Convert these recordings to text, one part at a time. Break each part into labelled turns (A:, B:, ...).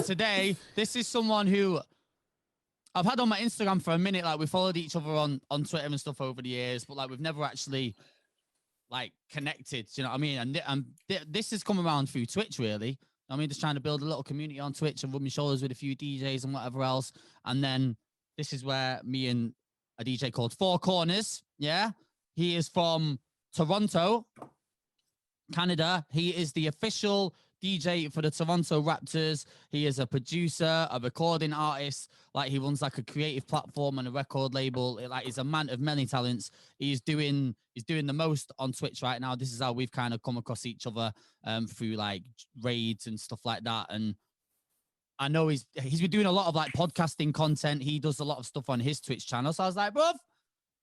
A: today, this is someone who I've had on my Instagram for a minute. Like, we followed each other on Twitter and stuff over the years, but like we've never actually like connected. You know what I mean? And this has come around through Twitch, really. I mean, just trying to build a little community on Twitch and rubbing shoulders with a few DJs and whatever else. And then this is where me and a DJ called 4Korners. Yeah, he is from Toronto, Canada. He is the official DJ for the Toronto Raptors. He is a producer, a recording artist. Like, he runs like a creative platform and a record label. Like, he's a man of many talents. He's doing the most on Twitch right now. This is how we've kind of come across each other through like raids and stuff like that. And I know he's been doing a lot of like podcasting content. He does a lot of stuff on his Twitch channel. So I was like, bruv,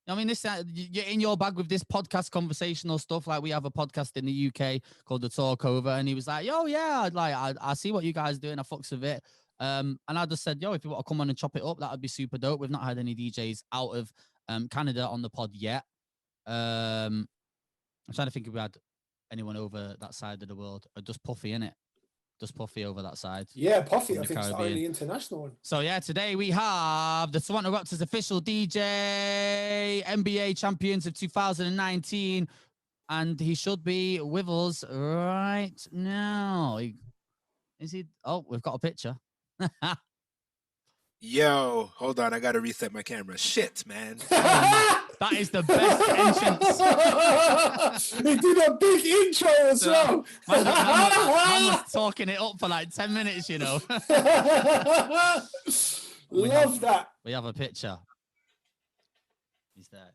A: I mean, this you're in your bag with this podcast conversational stuff. Like, we have a podcast in the UK called the Talkover, and he was like, "Yo, yeah, I see what you guys doing. I fucks with it." And I just said, "Yo, if you want to come on and chop it up, that would be super dope." We've not had any DJs out of Canada on the pod yet. I'm trying to think if we had anyone over that side of the world, or just Puffy, innit? Just Puffy over that side.
B: Yeah, Puffy, I think it's the only international one.
A: So yeah, today we have the Toronto Raptors official DJ, NBA champions of 2019, and he should be with us right now. Is he? Oh, we've got a picture.
C: Yo, hold on, I gotta reset my camera. Shit, man.
A: That is the best entrance.
B: He did a big intro as well.
A: Man was talking it up for like 10 minutes, you know.
B: Love that.
A: We have a picture. He's there.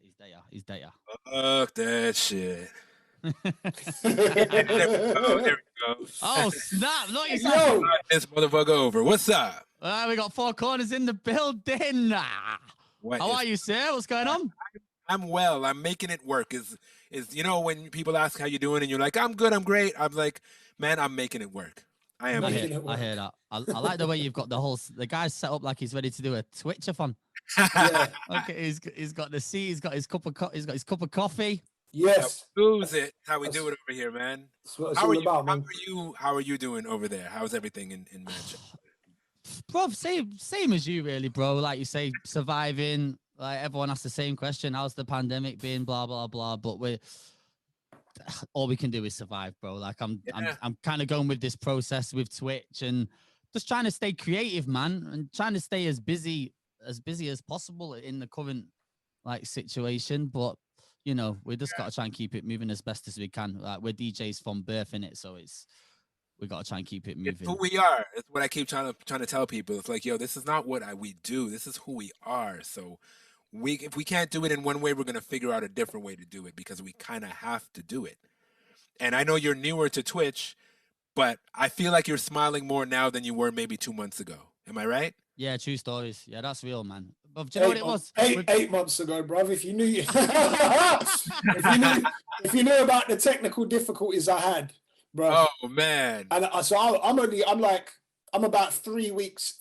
A: He's there.
C: Fuck that shit.
A: There we go. Oh, snap. Look, he's
C: this motherfucker over. What's up?
A: We got 4Korners in the building. How are you, sir? What's going on?
C: I'm well. I'm making it work. Is you know, when people ask how you doing and you're like, I'm good, I'm great. I'm like, man, I'm making it work. I am making it work.
A: I hear that. I like the way you've got the guy's set up like he's ready to do a Twitch-a-thon.
B: Yeah.
A: Okay, he's got the seat, he's got his cup of coffee.
B: Yes.
C: Who's it? How we do it over here, man.
B: That's what it's all about, man.
C: How are you doing over there? How's everything in Manchester?
A: Bro, same as you, really, bro. Like you say, surviving. Like, everyone asks the same question: how's the pandemic been? Blah blah blah. But all we can do is survive, bro. Like, I'm kind of going with this process with Twitch and just trying to stay creative, man, and trying to stay as busy as possible in the current like situation. But you know, we just got to try and keep it moving as best as we can. Like, we're DJs from birth, in it, so we got to try and keep it moving.
C: It's who we are. It's what I keep trying to tell people. It's like, yo, this is not what we do. This is who we are. So if we can't do it in one way, we're going to figure out a different way to do it, because we kind of have to do it. And I know you're newer to Twitch, but I feel like you're smiling more now than you were maybe 2 months ago. Am I right?
A: Yeah, true stories. Yeah, that's real, man. But do you know what it was?
B: 8 months ago, bruv. If you knew, if you knew about the technical difficulties I had, bro.
C: Oh man.
B: And so I'm about 3 weeks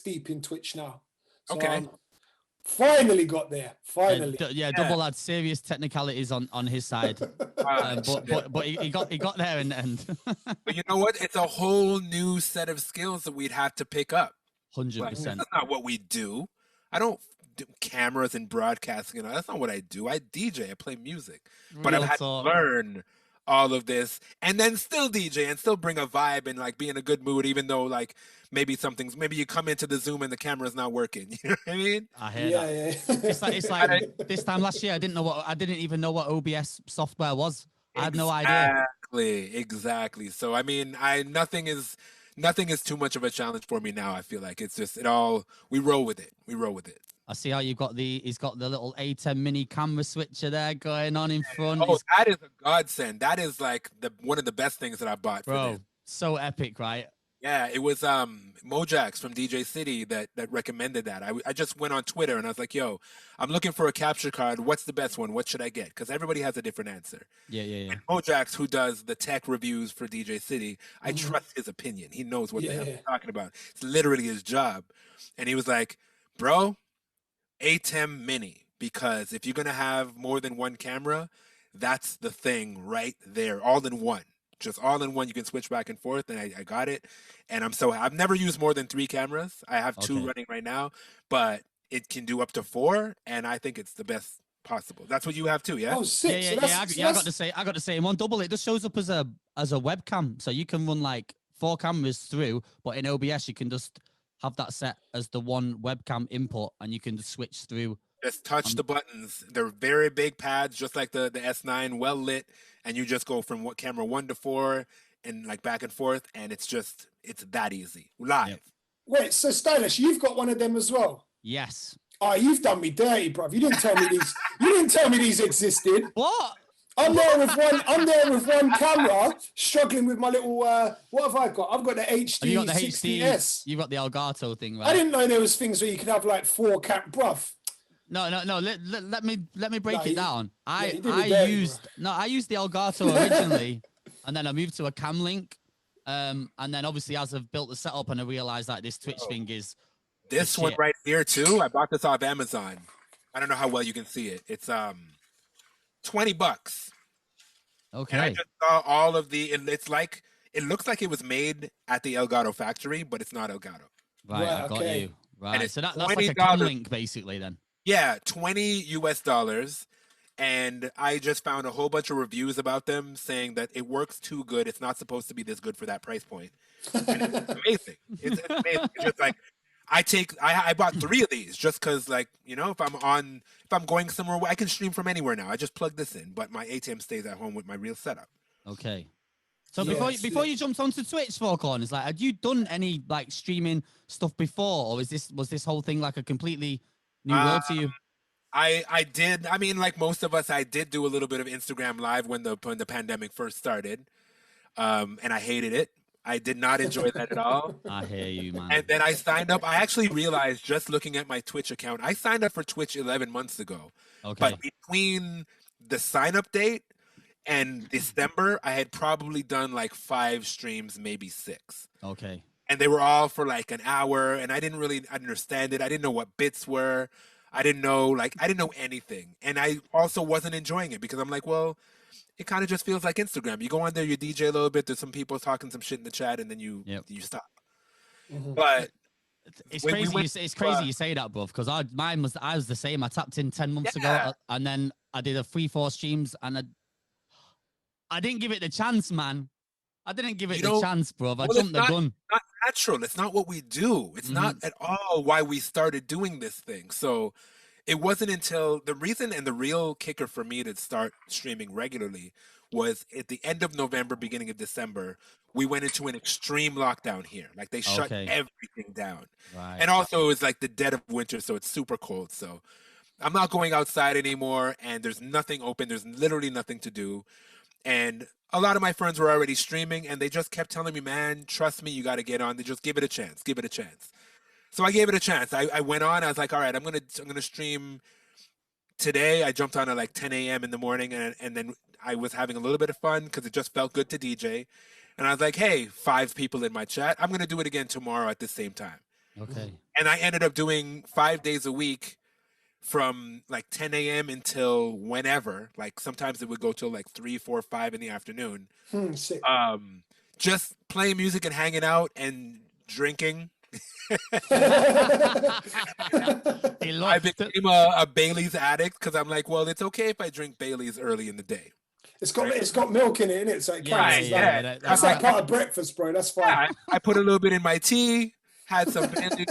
B: deep in Twitch now. So
C: okay.
B: Finally got there. Finally.
A: Yeah, Dubl had serious technicalities on his side, but he got there in the end.
C: But you know what? It's a whole new set of skills that we'd have to pick up.
A: 100%.
C: That's not what we do. I don't do cameras and broadcasting. That's not what I do. I DJ. I play music. But I've had to learn all of this and then still DJ and still bring a vibe and like be in a good mood, even though like maybe you come into the Zoom and the camera's not working. You know what I mean?
A: I hear that. Yeah. It's like this time last year, I didn't even know what OBS software was. I had no idea.
C: Exactly. So I mean, nothing is too much of a challenge for me now. I feel like it's just we roll with it.
A: I see how he's got the little A10 mini camera switcher there going on in front.
C: Oh, that is a godsend. That is like one of the best things that I bought.
A: Bro,
C: for them.
A: So epic, right?
C: Yeah, it was Mojax from DJ City that recommended that. I just went on Twitter and I was like, yo, I'm looking for a capture card. What's the best one? What should I get? Because everybody has a different answer.
A: Yeah.
C: And Mojax, who does the tech reviews for DJ City, I trust his opinion. He knows what the hell he's talking about. It's literally his job. And he was like, bro, A10 Mini, because if you're going to have more than one camera, that's the thing right there, all in one. just all in one. You can switch back and forth, and I got it. And I've never used more than 3 cameras. I have 2 running right now, but it can do up to 4, and I think it's the best possible. That's what you have too, yeah?
B: Oh, sick.
A: Yeah, I got the same one. Dubl, it just shows up as a webcam, so you can run like 4 cameras through, but in OBS you can just have that set as the one webcam input, and you can just switch through.
C: Just touch the buttons. They're very big pads, just like the S9, well lit, and you just go from camera 1 to 4 and like back and forth, and it's that easy. Live.
A: Yep.
B: Wait, so Stylish, you've got one of them as well?
A: Yes.
B: Oh, you've done me dirty, bruv. You didn't tell me these. You didn't tell me these existed.
A: What?
B: I'm there with one camera, struggling with my little. What have I got? I've got the HD
A: You got the
B: 60S.
A: You've got the Elgato thing, right?
B: I didn't know there was things where you could have like 4 bruv.
A: No. Let me break it down. I used the Elgato originally, and then I moved to a Cam Link, and then obviously as I've built the setup and I realized that this Twitch thing is
C: this one right here too. I bought this off Amazon. I don't know how well you can see it. It's $20.
A: Okay.
C: And I just saw all of it looks like it was made at the Elgato factory, but it's not Elgato.
A: Right, I got you. Right.
C: And
A: So that's like a Cam Link basically then.
C: Yeah, $20 US. And I just found a whole bunch of reviews about them saying that it works too good. It's not supposed to be this good for that price point. And it's amazing. It's amazing. It's just like I bought 3 of these just because, like, you know, if I'm going somewhere, I can stream from anywhere now. I just plug this in, but my ATM stays at home with my real setup.
A: Okay. So before you jumped onto Twitch, 4Korners, like, had you done any like streaming stuff before, or was this whole thing like a completely new world to you?
C: I did. I mean, like most of us, I did do a little bit of Instagram Live when the pandemic first started, and I hated it. I did not enjoy that at all.
A: I hear you, man.
C: And then I signed up. I actually realized just looking at my Twitch account, I signed up for Twitch 11 months ago.
A: Okay.
C: But between the sign up date and December, I had probably done like 5 streams, maybe 6.
A: Okay.
C: And they were all for like an hour, and I didn't really understand it. I didn't know what bits were. I didn't know anything. And I also wasn't enjoying it because I'm like, well, it kind of just feels like Instagram. You go on there, you DJ a little bit, there's some people talking some shit in the chat, and then you stop. Mm-hmm. But
A: it's crazy you say that, bro, because I was the same. I tapped in 10 months ago, and then I did a 3-4 streams, and I didn't give it the chance, man. I didn't give it the chance, bro. I jumped the gun.
C: Not natural. It's not what we do. It's not at all why we started doing this thing. So it wasn't until the reason and the real kicker for me to start streaming regularly was at the end of November, beginning of December, we went into an extreme lockdown here. Like they shut everything down.
A: Right.
C: And also it was like the dead of winter, so it's super cold. So I'm not going outside anymore, and there's nothing open. There's literally nothing to do. And a lot of my friends were already streaming, and they just kept telling me, man, trust me, you got to get on. They just give it a chance. Give it a chance. So I gave it a chance. I went on. I was like, all right, I'm gonna stream today. I jumped on at like 10 a.m. in the morning, and then I was having a little bit of fun because it just felt good to DJ. And I was like, hey, 5 people in my chat. I'm going to do it again tomorrow at the same time.
A: Okay.
C: And I ended up doing 5 days a week from like 10 a.m. until whenever. Like sometimes it would go till like 3, 4, 5 in the afternoon.
B: Sick.
C: Just playing music and hanging out and drinking. I became a Bailey's addict because I'm like, well, it's okay if I drink Bailey's early in the day.
B: It's got milk in it, innit? So it counts. That's like part of breakfast, bro. That's fine.
C: Yeah, I put a little bit in my tea, had some Bailey's,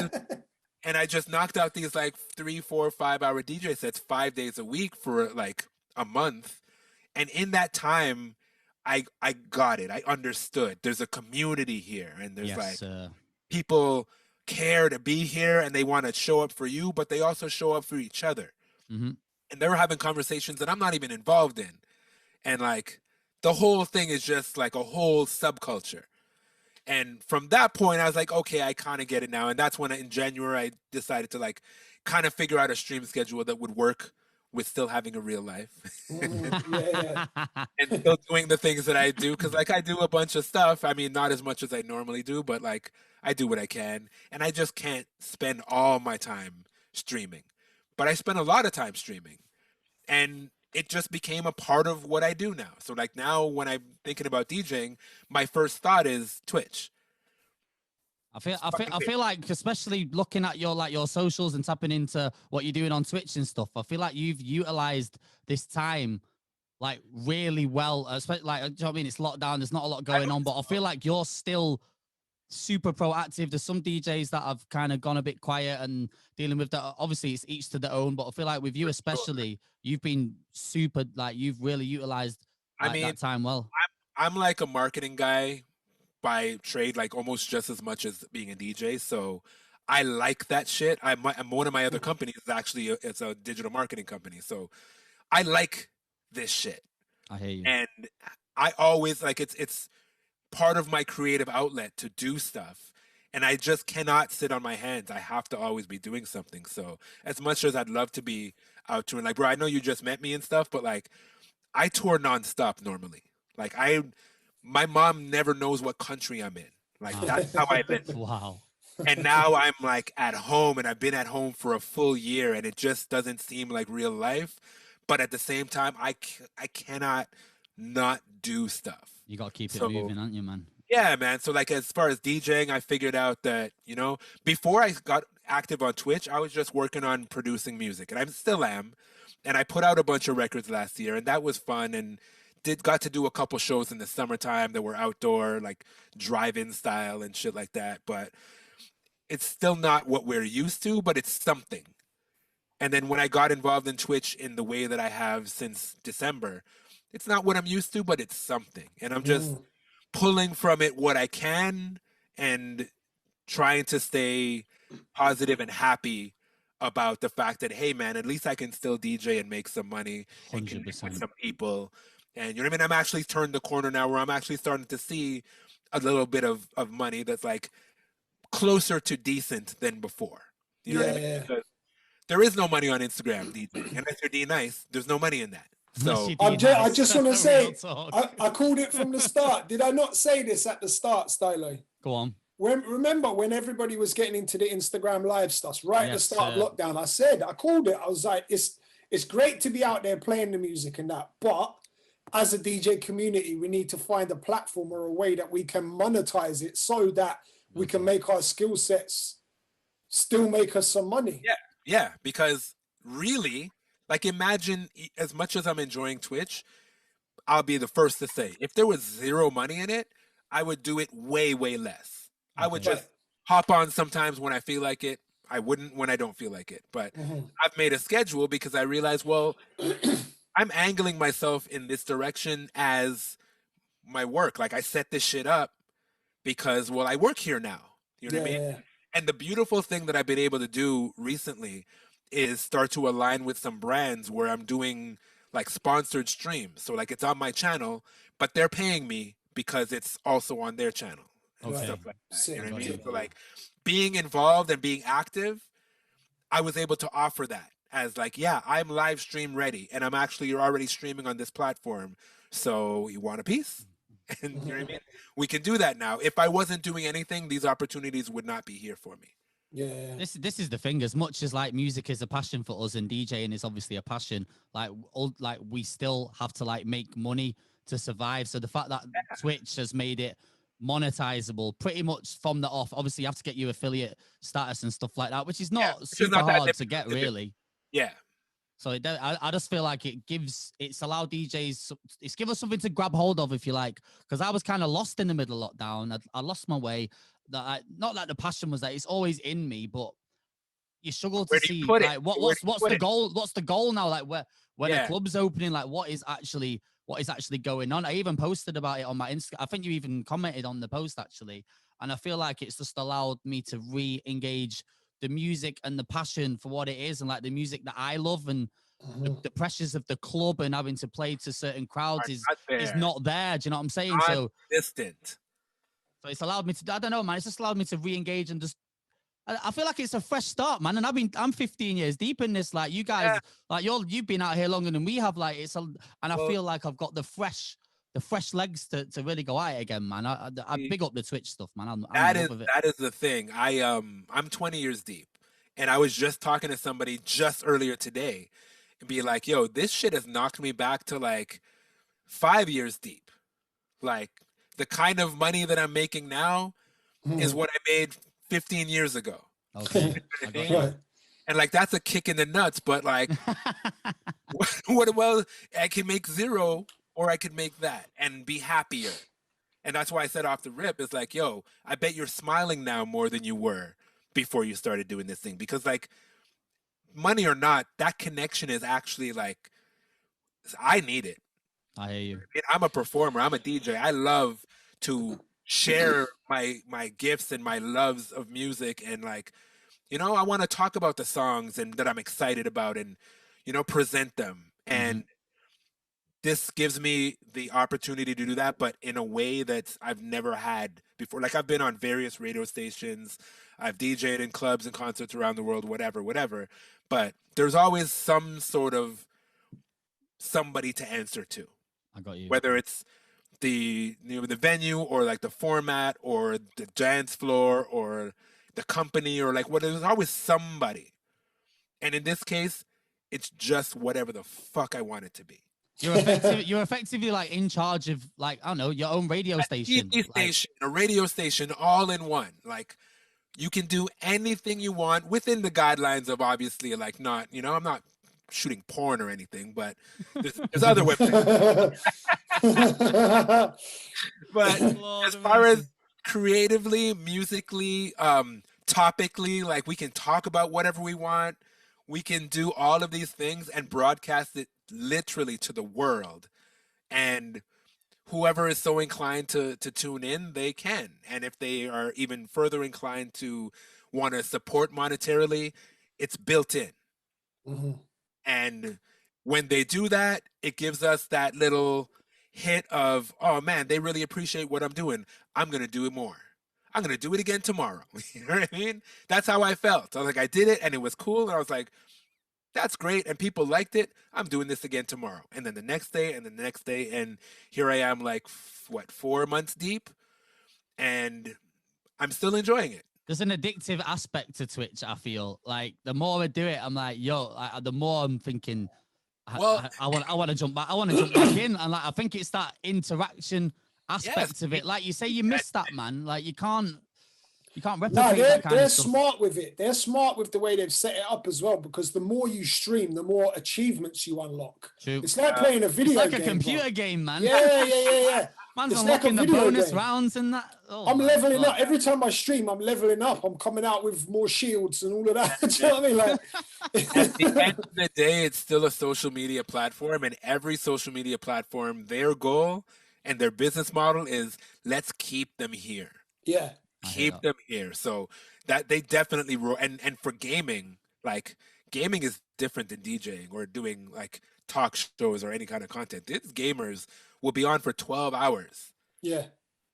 C: and I just knocked out these like 3, 4, 5-hour DJ sets 5 days a week for like a month. And in that time, I got it. I understood. There's a community here, and there's people care to be here, and they want to show up for you, but they also show up for each other.
A: Mm-hmm.
C: And they were having conversations that I'm not even involved in. And like the whole thing is just like a whole subculture. And from that point, I was like, okay, I kind of get it now. And that's when in January, I decided to like kind of figure out a stream schedule that would work with still having a real life. And still doing the things that I do. Cause like I do a bunch of stuff. I mean, not as much as I normally do, but like I do what I can. And I just can't spend all my time streaming. But I spend a lot of time streaming. And it just became a part of what I do now. So like now when I'm thinking about DJing, my first thought is Twitch.
A: I feel like, especially looking at your socials and tapping into what you're doing on Twitch and stuff, I feel like you've utilized this time like really well. Especially like, do you know what I mean? It's lockdown. There's not a lot going on, but I feel like you're still super proactive. There's some DJs that have kind of gone a bit quiet and dealing with that. Obviously, it's each to their own, but I feel like with you especially, you've been super, like you've really utilized like, that time well.
C: I'm like a marketing guy by trade, like almost just as much as being a DJ. So I like that shit. I'm one of my other companies is actually it's a digital marketing company. So I like this shit.
A: I hear you.
C: And I always like it's part of my creative outlet to do stuff. And I just cannot sit on my hands. I have to always be doing something. So as much as I'd love to be out touring, like bro, I know you just met me and stuff, but like I tour nonstop normally. Like my mom never knows what country I'm in. Like that's how I live.
A: Wow.
C: And now I'm like at home, and I've been at home for a full year, and it just doesn't seem like real life. But at the same time, I cannot not do stuff.
A: You got to keep it moving, aren't you, man?
C: Yeah, man. So like as far as DJing, I figured out that, before I got active on Twitch, I was just working on producing music, and I still am. And I put out a bunch of records last year, and that was fun, and got to do a couple shows in the summertime that were outdoor, like drive-in style and shit like that. But it's still not what we're used to, but it's something. And then when I got involved in Twitch in the way that I have since December, it's not what I'm used to, but it's something. And I'm just pulling from it what I can and trying to stay positive and happy about the fact that, hey, man, at least I can still DJ and make some money and connect with some people. And you know what I mean? I'm actually turned the corner now where I'm actually starting to see a little bit of money that's like closer to decent than before. You know what I mean? Because there is no money on Instagram, DJ. Unless you're D-Nice, there's no money in that. So
B: I just want to say, I called it from the start. Did I not say this at the start, Stxylo?
A: Go on.
B: Remember when everybody was getting into the Instagram live stuff, right at the start of lockdown, I called it. I was like, it's great to be out there playing the music and that, but as a DJ community, we need to find a platform or a way that we can monetize it so that we can make our skill sets still make us some money.
C: Yeah, because really, like imagine, as much as I'm enjoying Twitch, I'll be the first to say, if there was zero money in it, I would do it way, way less. I would just hop on sometimes when I feel like it. I wouldn't when I don't feel like it. But I've made a schedule because I realized, well, I'm angling myself in this direction as my work. Like I set this shit up because, well, I work here now. You know what I mean? Yeah. And the beautiful thing that I've been able to do recently is start to align with some brands where I'm doing like sponsored streams. So like it's on my channel, but they're paying me because it's also on their channel. And stuff like that. You know what I mean? So like being involved and being active, I was able to offer that as like, yeah, I'm live stream ready, and you're already streaming on this platform. So you want a piece? And you know what I mean? We can do that now. If I wasn't doing anything, these opportunities would not be here for me.
B: Yeah.
A: This is the thing. As much as like music is a passion for us and DJing is obviously a passion, like we still have to like make money to survive. So the fact that Twitch has made it monetizable pretty much from the off. Obviously, you have to get your affiliate status and stuff like that, which is not super hard to get, really.
C: Yeah.
A: So I just feel like it's allowed DJs, it's given us something to grab hold of, if you like, because I was kind of lost in the middle of lockdown. I lost my way. Not that the passion was that it's always in me, but you struggle to see like what's the goal? What's the goal now? Like when the club's opening, like what is actually going on? I even posted about it on my Instagram. I think you even commented on the post actually, and I feel like it's just allowed me to re-engage the music and the passion for what it is, and like the music that I love, and the pressures of the club and having to play to certain crowds is not there. Do you know what I'm saying? So
C: distant.
A: So it's allowed me to, I don't know, man. It's just allowed me to re-engage and just, I feel like it's a fresh start, man. And I'm 15 years deep in this. Like you guys, like you've been out here longer than we have. Like I feel like I've got the fresh legs to really go at it again, man. I big up the Twitch stuff, man.
C: That is the thing. I'm 20 years deep, and I was just talking to somebody just earlier today, and be like, yo, this shit has knocked me back to like 5 years deep. Like the kind of money that I'm making now is what I made 15 years ago.
A: Okay. I got you.
B: Right.
C: And like that's a kick in the nuts, but like well, I can make 0 or I could make that and be happier. And that's why I said off the rip, it's like, yo, I bet you're smiling now more than you were before you started doing this thing. Because like money or not, that connection is actually like, I need it.
A: I hear you.
C: I mean, I'm a performer, I'm a DJ. I love to share my gifts and my loves of music, and like, you know, I want to talk about the songs and that I'm excited about, and you know, present them. And this gives me the opportunity to do that, but in a way that I've never had before. Like I've been on various radio stations, I've DJed in clubs and concerts around the world, whatever. But there's always some sort of somebody to answer to.
A: I got you.
C: Whether it's the the venue or like the format or the dance floor or the company or like what, there's always somebody. And in this case, it's just whatever the fuck I want it to be.
A: You're effectively like in charge of like, I don't know, your own radio station.
C: TV station, a radio station, all in one. Like you can do anything you want within the guidelines of obviously like not, you know, I'm not shooting porn or anything, but there's other websites. But as far as creatively, musically, topically, like we can talk about whatever we want. We can do all of these things and broadcast it literally to the world. And whoever is so inclined to tune in, they can. And if they are even further inclined to want to support monetarily, it's built in. And when they do that, it gives us that little hit of, oh man, they really appreciate what I'm doing. I'm going to do it more. I'm going to do it again tomorrow. You know what I mean? That's how I felt. I was like, I did it and it was cool. And I was like, that's great. And people liked it. I'm doing this again tomorrow. And then the next day and then the next day. And here I am like, 4 months deep. And I'm still enjoying it.
A: There's an addictive aspect to Twitch, I feel. Like the more I do it, I'm like, yo, the more I'm thinking, I want to jump back. I want to jump back in. And like, I think it's that interaction aspect of it. Like you say, you miss that, man. Like you can't replicate that kind
B: they're
A: of stuff.
B: smart with it. They're smart with the way they've set it up as well, because the more you stream, the more achievements you unlock.
A: True.
B: It's like playing a video game.
A: It's like a computer game, man.
B: Yeah.
A: Man's
B: It's
A: unlocking
B: like
A: the
B: a video
A: bonus
B: game.
A: rounds and that. Oh,
B: I'm leveling up. Every time I stream, I'm leveling up. I'm coming out with more shields and all of that. Do you know what I mean? Like,
C: at the end of the day, it's still a social media platform, and every social media platform, their goal and their business model is let's keep them here.
B: Yeah.
C: Keep them here. So that they definitely and for gaming, like gaming is different than DJing or doing like talk shows or any kind of content. These gamers will be on for 12 hours.
B: Yeah.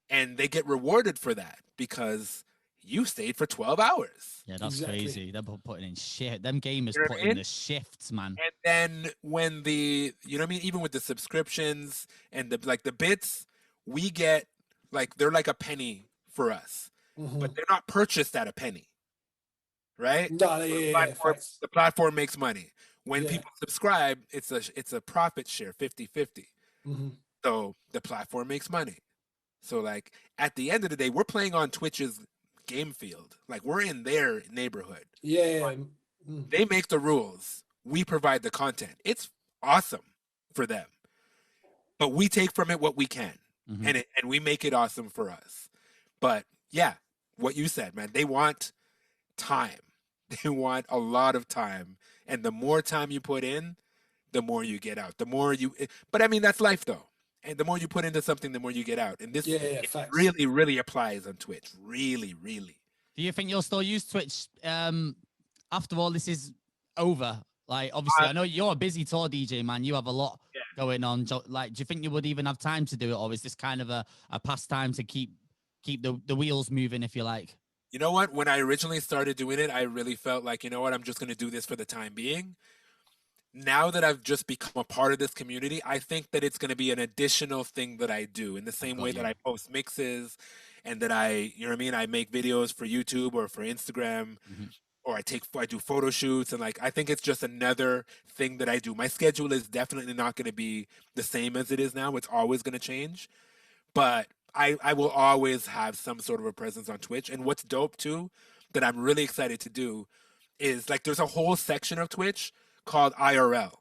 C: And they get rewarded for that because you stayed for 12 hours.
A: Yeah, that's
B: Exactly.
A: crazy. They're putting in shit. Them gamers
C: You know what
A: put
C: I
A: in
C: mean?
A: the shifts, man.
C: And then when you know what I mean, even with the subscriptions and the bits, we get like they're like a penny for us, but they're not purchased at a penny, right?
B: No,
C: The platform makes money. When people subscribe, it's a profit share, 50-50. So the platform makes money. So like at the end of the day, we're playing on Twitch's game field. Like we're in their neighborhood.
B: Yeah.
C: They make the rules. We provide the content. It's awesome for them. But we take from it what we can. And we make it awesome for us. But yeah, what you said, man, they want time. They want a lot of time. And the more time you put in, the more you get out. But I mean, that's life though. And the more you put into something, the more you get out. And this really, really applies on Twitch. Really, really.
A: Do you think you'll still use Twitch after all this is over? Like, obviously, I know you're a busy tour DJ, man. You have a lot going on. Like, do you think you would even have time to do it? Or is this kind of a pastime to keep the wheels moving, if you like?
C: You know what? When I originally started doing it, I really felt like, you know what? I'm just going to do this for the time being. Now that I've just become a part of this community, I think that it's going to be an additional thing that I do in the same way that I post mixes and that you know what I mean? I make videos for YouTube or for Instagram. or I do photo shoots, and like I think it's just another thing that I do. My schedule is definitely not going to be the same as it is now. It's always going to change, but I will always have some sort of a presence on Twitch. And what's dope too, that I'm really excited to do, is like there's a whole section of Twitch called IRL,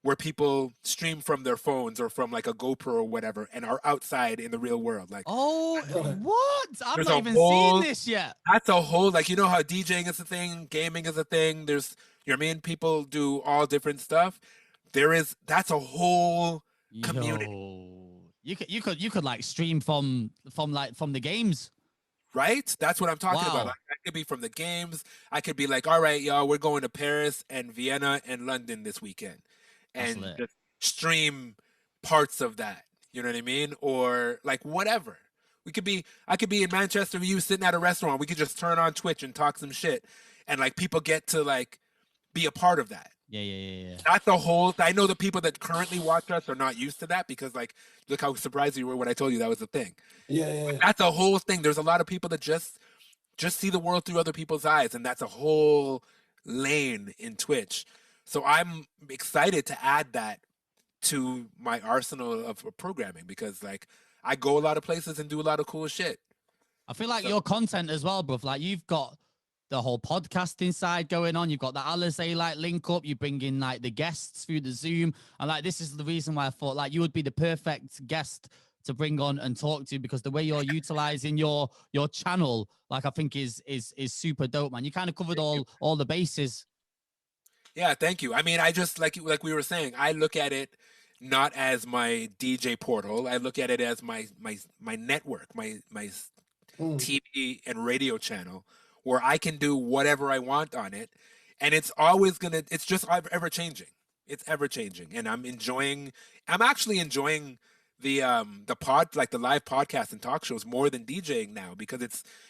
C: where people stream from their phones or from like a GoPro or whatever and are outside in the real world. Like,
A: Oh, what? I've
C: there's
A: not
C: a
A: even
C: whole-
A: seen this yet.
C: that's a whole, like, you know how DJing is a thing, gaming is a thing. There's, you know what I mean? People do all different stuff. That's a whole community,
A: Yo, you could like stream from the games.
C: right? That's what I'm talking
A: Wow.
C: about. Like, I could be from the games. I could be like, all right, y'all, we're going to Paris and Vienna and London this weekend,
A: That's
C: and
A: lit.
C: just stream parts of that. You know what I mean? Or like whatever. I could be in Manchester with you sitting at a restaurant. We could just turn on Twitch and talk some shit, and like people get to like be a part of that.
A: Yeah.
C: Not the whole. I know the people that currently watch us are not used to that, because like, look how surprised you were when I told you that was the thing.
B: Yeah.
C: That's a whole thing. There's a lot of people that just see the world through other people's eyes, and that's a whole lane in Twitch. So I'm excited to add that to my arsenal of programming, because like I go a lot of places and do a lot of cool shit.
A: I feel like your content as well, bruv. Like you've got the whole podcasting side going on. You've got the Alizé like link up. You bring in like the guests through the Zoom, and like this is the reason why I thought like you would be the perfect guest to bring on and talk to, because the way you're utilizing your channel, like I think is super dope, man. You kind of covered all the bases.
C: Yeah, thank you. I mean, I just like we were saying, I look at it not as my DJ portal. I look at it as my network, my TV and radio channel, where I can do whatever I want on it, and it's just ever changing. It's ever changing, and I'm actually enjoying the live podcast and talk shows more than DJing now, because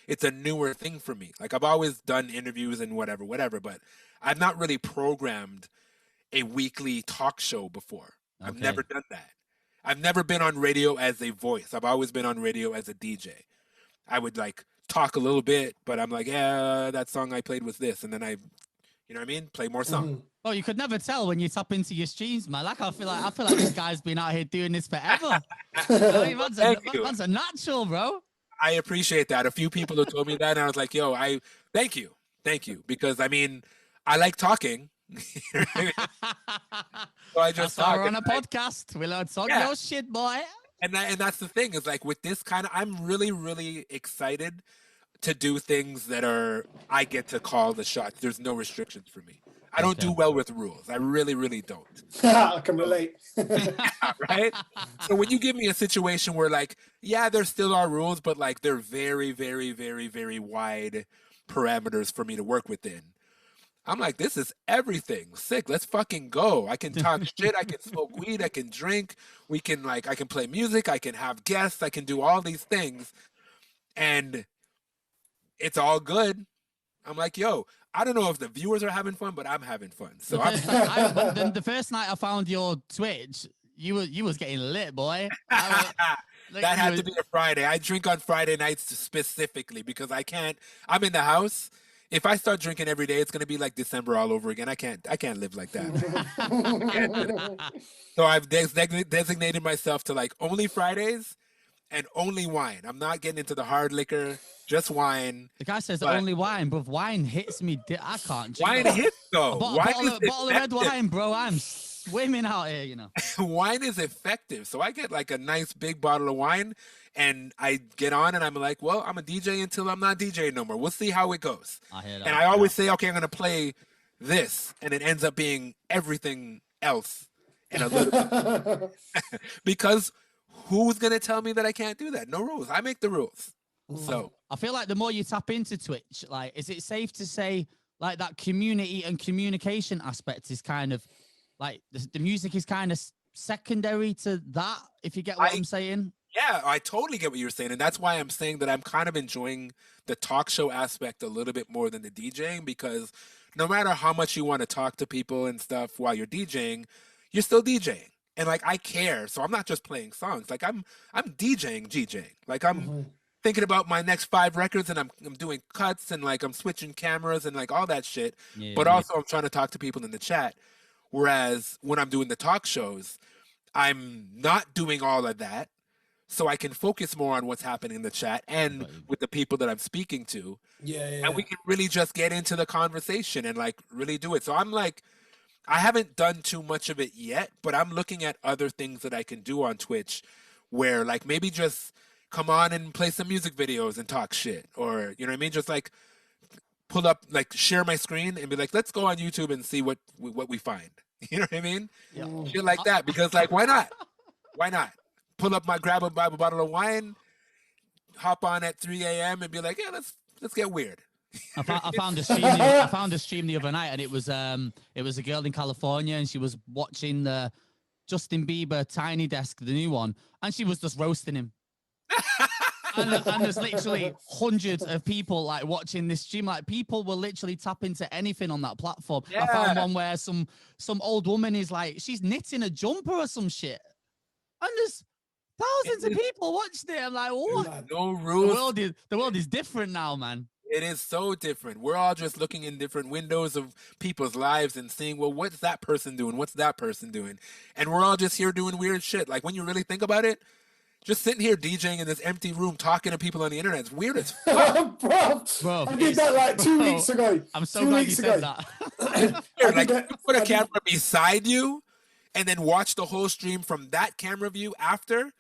C: it's a newer thing for me. Like I've always done interviews and whatever, but I've not really programmed a weekly talk show before. Okay. I've never done that. I've never been on radio as a voice. I've always been on radio as a DJ. I would like talk a little bit, but I'm like, yeah, that song I played was this, and then you know what I mean, play more songs.
B: Mm-hmm.
A: Oh, you could never tell when you tap into your streams, man. Like I feel like this guy's been out here doing this forever. I mean, man's a natural, bro.
C: I appreciate that. A few people have told me that, and I was like, yo, thank you, because I mean, I like talking. So I just
A: talk. We're on a podcast. We learn talk your shit, boy.
C: And that's the thing, is like with this kind of, I'm really, really excited to do things that I get to call the shots. There's no restrictions for me. I don't do well with rules. I really, really don't.
B: I can relate.
C: Right? So when you give me a situation where like, yeah, there still are rules, but like they're very, very, very, very wide parameters for me to work within, I'm like, this is everything. Sick. Let's fucking go. I can talk shit. I can smoke weed. I can drink. I can play music. I can have guests. I can do all these things. And it's all good. I'm like, yo, I don't know if the viewers are having fun, but I'm having fun. So
A: the first night I found your Twitch, you was getting lit, boy.
C: That had to be a Friday. I drink on Friday nights specifically because I'm in the house. If I start drinking every day, it's going to be like December all over again. I can't live like that. So I've designated myself to like only Fridays and only wine. I'm not getting into the hard liquor, just wine.
A: The guy says only wine, bro. Wine hits me. I can't drink.
C: Wine hits though.
A: A bottle of red wine, bro. I'm swimming out here, you know.
C: Wine is effective. So I get like a nice big bottle of wine and I get on and I'm like, well, I'm a DJ until I'm not DJing no more. We'll see how it goes.
A: I hear that.
C: And I always say, okay, I'm going to play this. And it ends up being everything else in a little bit. Because who's going to tell me that I can't do that? No rules. I make the rules. So
A: I feel like the more you tap into Twitch, like, is it safe to say like that community and communication aspect is kind of like the music is kind of secondary to that, if you get what I'm saying?
C: Yeah, I totally get what you're saying. And that's why I'm saying that I'm kind of enjoying the talk show aspect a little bit more than the DJing, because no matter how much you want to talk to people and stuff while you're DJing, you're still DJing. And like, I care. So I'm not just playing songs. Like I'm DJing. Like I'm thinking about my next 5 records, and I'm doing cuts, and like I'm switching cameras and like all that shit.
A: Yeah,
C: But also I'm trying to talk to people in the chat. Whereas when I'm doing the talk shows, I'm not doing all of that. So I can focus more on what's happening in the chat and with the people that I'm speaking to.
B: Yeah.
C: And we can really just get into the conversation and like really do it. So I'm like, I haven't done too much of it yet, but I'm looking at other things that I can do on Twitch where like maybe just come on and play some music videos and talk shit, or you know what I mean? Just like pull up, like share my screen and be like, let's go on YouTube and see what we find. You know what I mean?
A: Yeah.
C: Shit like that, because like, why not? Why not? Grab a bottle of wine, hop on at 3 a.m. and be like, yeah, let's get weird.
A: I found a stream. I found a stream the other night, and it was a girl in California, and she was watching the Justin Bieber Tiny Desk, the new one, and she was just roasting him. and there's literally hundreds of people like watching this stream. Like people will literally tap into anything on that platform. Yeah. I found one where some old woman is like, she's knitting a jumper or some shit, and there's thousands of people watching it. I'm like, what?
C: No rules.
A: The world is different now, man.
C: It is so different. We're all just looking in different windows of people's lives and seeing, well, what's that person doing? What's that person doing? And we're all just here doing weird shit. Like when you really think about it, just sitting here DJing in this empty room talking to people on the internet, it's weird as fuck.
B: Bro, I did that like 2 weeks ago.
A: I'm so glad you said that.
C: Like you put a camera beside you and then watch the whole stream from that camera view after.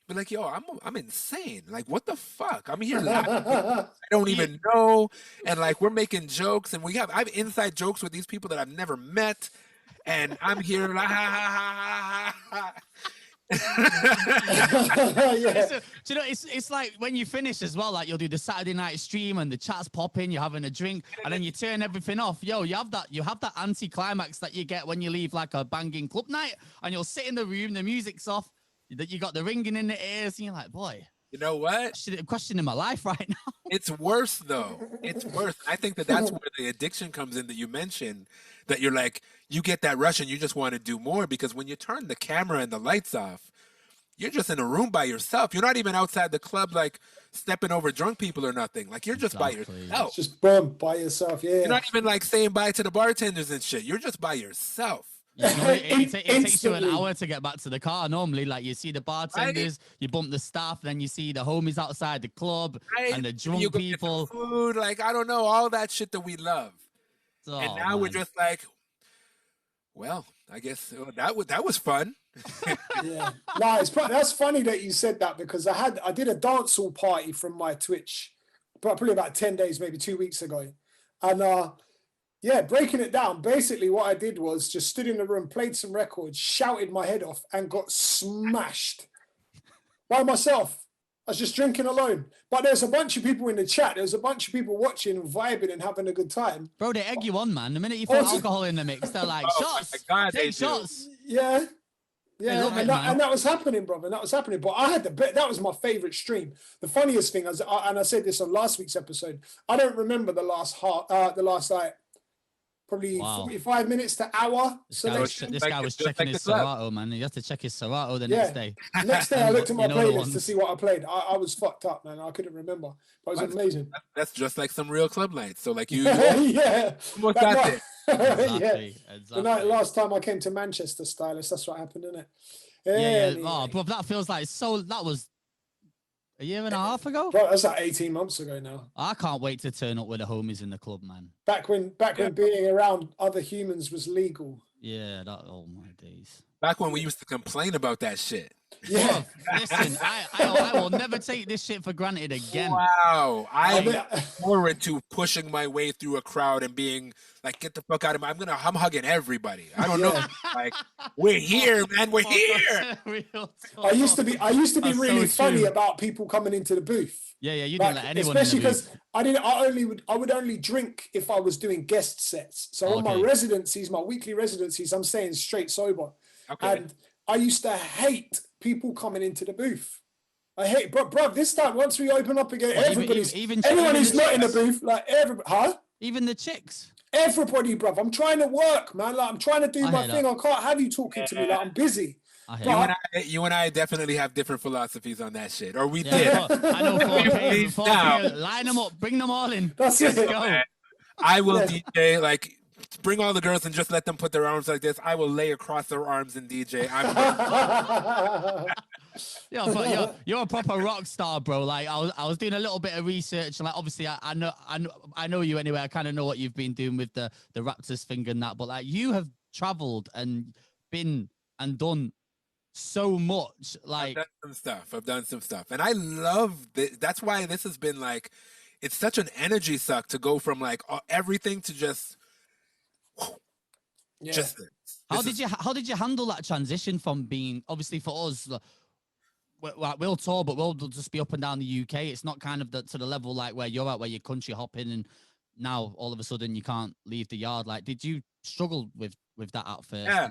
C: Be like, yo, I'm insane. Like, what the fuck? I'm here laughing. I don't even know. And like, we're making jokes, and I have inside jokes with these people that I've never met, and I'm here. La, ha, ha, ha, ha.
B: Yeah.
A: So, do you know, it's like when you finish as well, like you'll do the Saturday night stream and the chat's popping, you're having a drink, and then you turn everything off. Yo, you have that anti-climax that you get when you leave like a banging club night, and you'll sit in the room, the music's off, that you got the ringing in the ears, and you're like, boy,
C: you know what?
A: I'm questioning my life right now.
C: It's worse though. It's worse. I think that's where the addiction comes in that you mentioned, that you're like, you get that rush and you just want to do more, because when you turn the camera and the lights off, you're just in a room by yourself. You're not even outside the club, like stepping over drunk people or nothing. Like you're just by yourself.
B: Just boom, by yourself. Yeah.
C: You're not even like saying bye to the bartenders and shit. You're just by yourself.
A: You know, it takes you an hour to get back to the car. Normally, like you see the bartenders, you bump the staff, then you see the homies outside the club and the drunk people.
C: Food, like I don't know, all that shit that we love.
A: Oh,
C: and now we're just like, well, I guess that was fun.
B: Yeah, no, that's funny that you said that, because I did a dancehall party from my Twitch, probably about 10 days, maybe 2 weeks ago, and yeah, breaking it down, basically what I did was just stood in the room, played some records, shouted my head off, and got smashed by myself. I was just drinking alone. But there's a bunch of people in the chat. There's a bunch of people watching and vibing and having a good time.
A: Bro, they egg you on, man. The minute you throw alcohol in the mix, they're like, shots.
C: God,
A: take shots.
B: Yeah. Yeah, and that was happening, brother. And that was happening. But I had that was my favorite stream. The funniest thing, and I said this on last week's episode, I don't remember the last like, probably 45 minutes to hour.
A: This guy was checking his Serato, man. You have to check his Serato the next day.
B: Next day, I looked at my playlist to see what I played. I was fucked up, man. I couldn't remember. But it was amazing.
C: That's just like some real club nights. So like you,
B: yeah,
C: almost got there.
A: Exactly.
B: The night last time I came to Manchester, Stylist, that's what happened, didn't it?
A: Yeah. Oh, but that feels like that was a year and a half ago?
B: Bro, that's like 18 months ago now.
A: I can't wait to turn up with the homies in the club, man.
B: Back when being around other humans was legal.
A: Yeah, oh my days.
C: Back when we used to complain about that shit.
B: Yeah.
A: Listen, I will never take this shit for granted again.
C: Wow. I look forward to pushing my way through a crowd and being like, get the fuck out of me. I'm hugging everybody. I don't know. Like, we're here, man. We're here.
B: I used to be really funny about people coming into the booth.
A: Yeah, you didn't let anyone.
B: Especially because I would only drink if I was doing guest sets. So on my residencies, my weekly residencies, I'm staying straight sober.
C: Okay.
B: And I used to hate people coming into the booth. I hate, bro. This time, once we open up again, anyone who's not in the booth, like everybody,
A: even the chicks.
B: Everybody, bruv. I'm trying to work, man. Like I'm trying to do my thing. I can't have you talking to me. Like I'm busy.
C: You and I definitely have different philosophies on that shit, or we did.
A: I know 4K. Line them up, bring them all in.
B: That's
A: Let's
B: it.
A: go.
C: Man, I will DJ, like, bring all the girls and just let them put their arms like this. I will lay across their arms and DJ.
A: You're a proper rock star, bro. Like I was doing a little bit of research, and like obviously I know you anyway. I kind of know what you've been doing with the Raptors thing and that, but like you have traveled and been and done so much. Like
C: I've done some stuff, and I love this. That's why this has been like, it's such an energy suck to go from like everything to just.
B: Yeah.
C: Just
A: how did you handle that transition from being, obviously for us, we'll tour, but we'll just be up and down the UK. It's not kind of to the level like where you're at, where you're country hopping, and now all of a sudden you can't leave the yard. Like, did you struggle with that at first?
C: Yeah,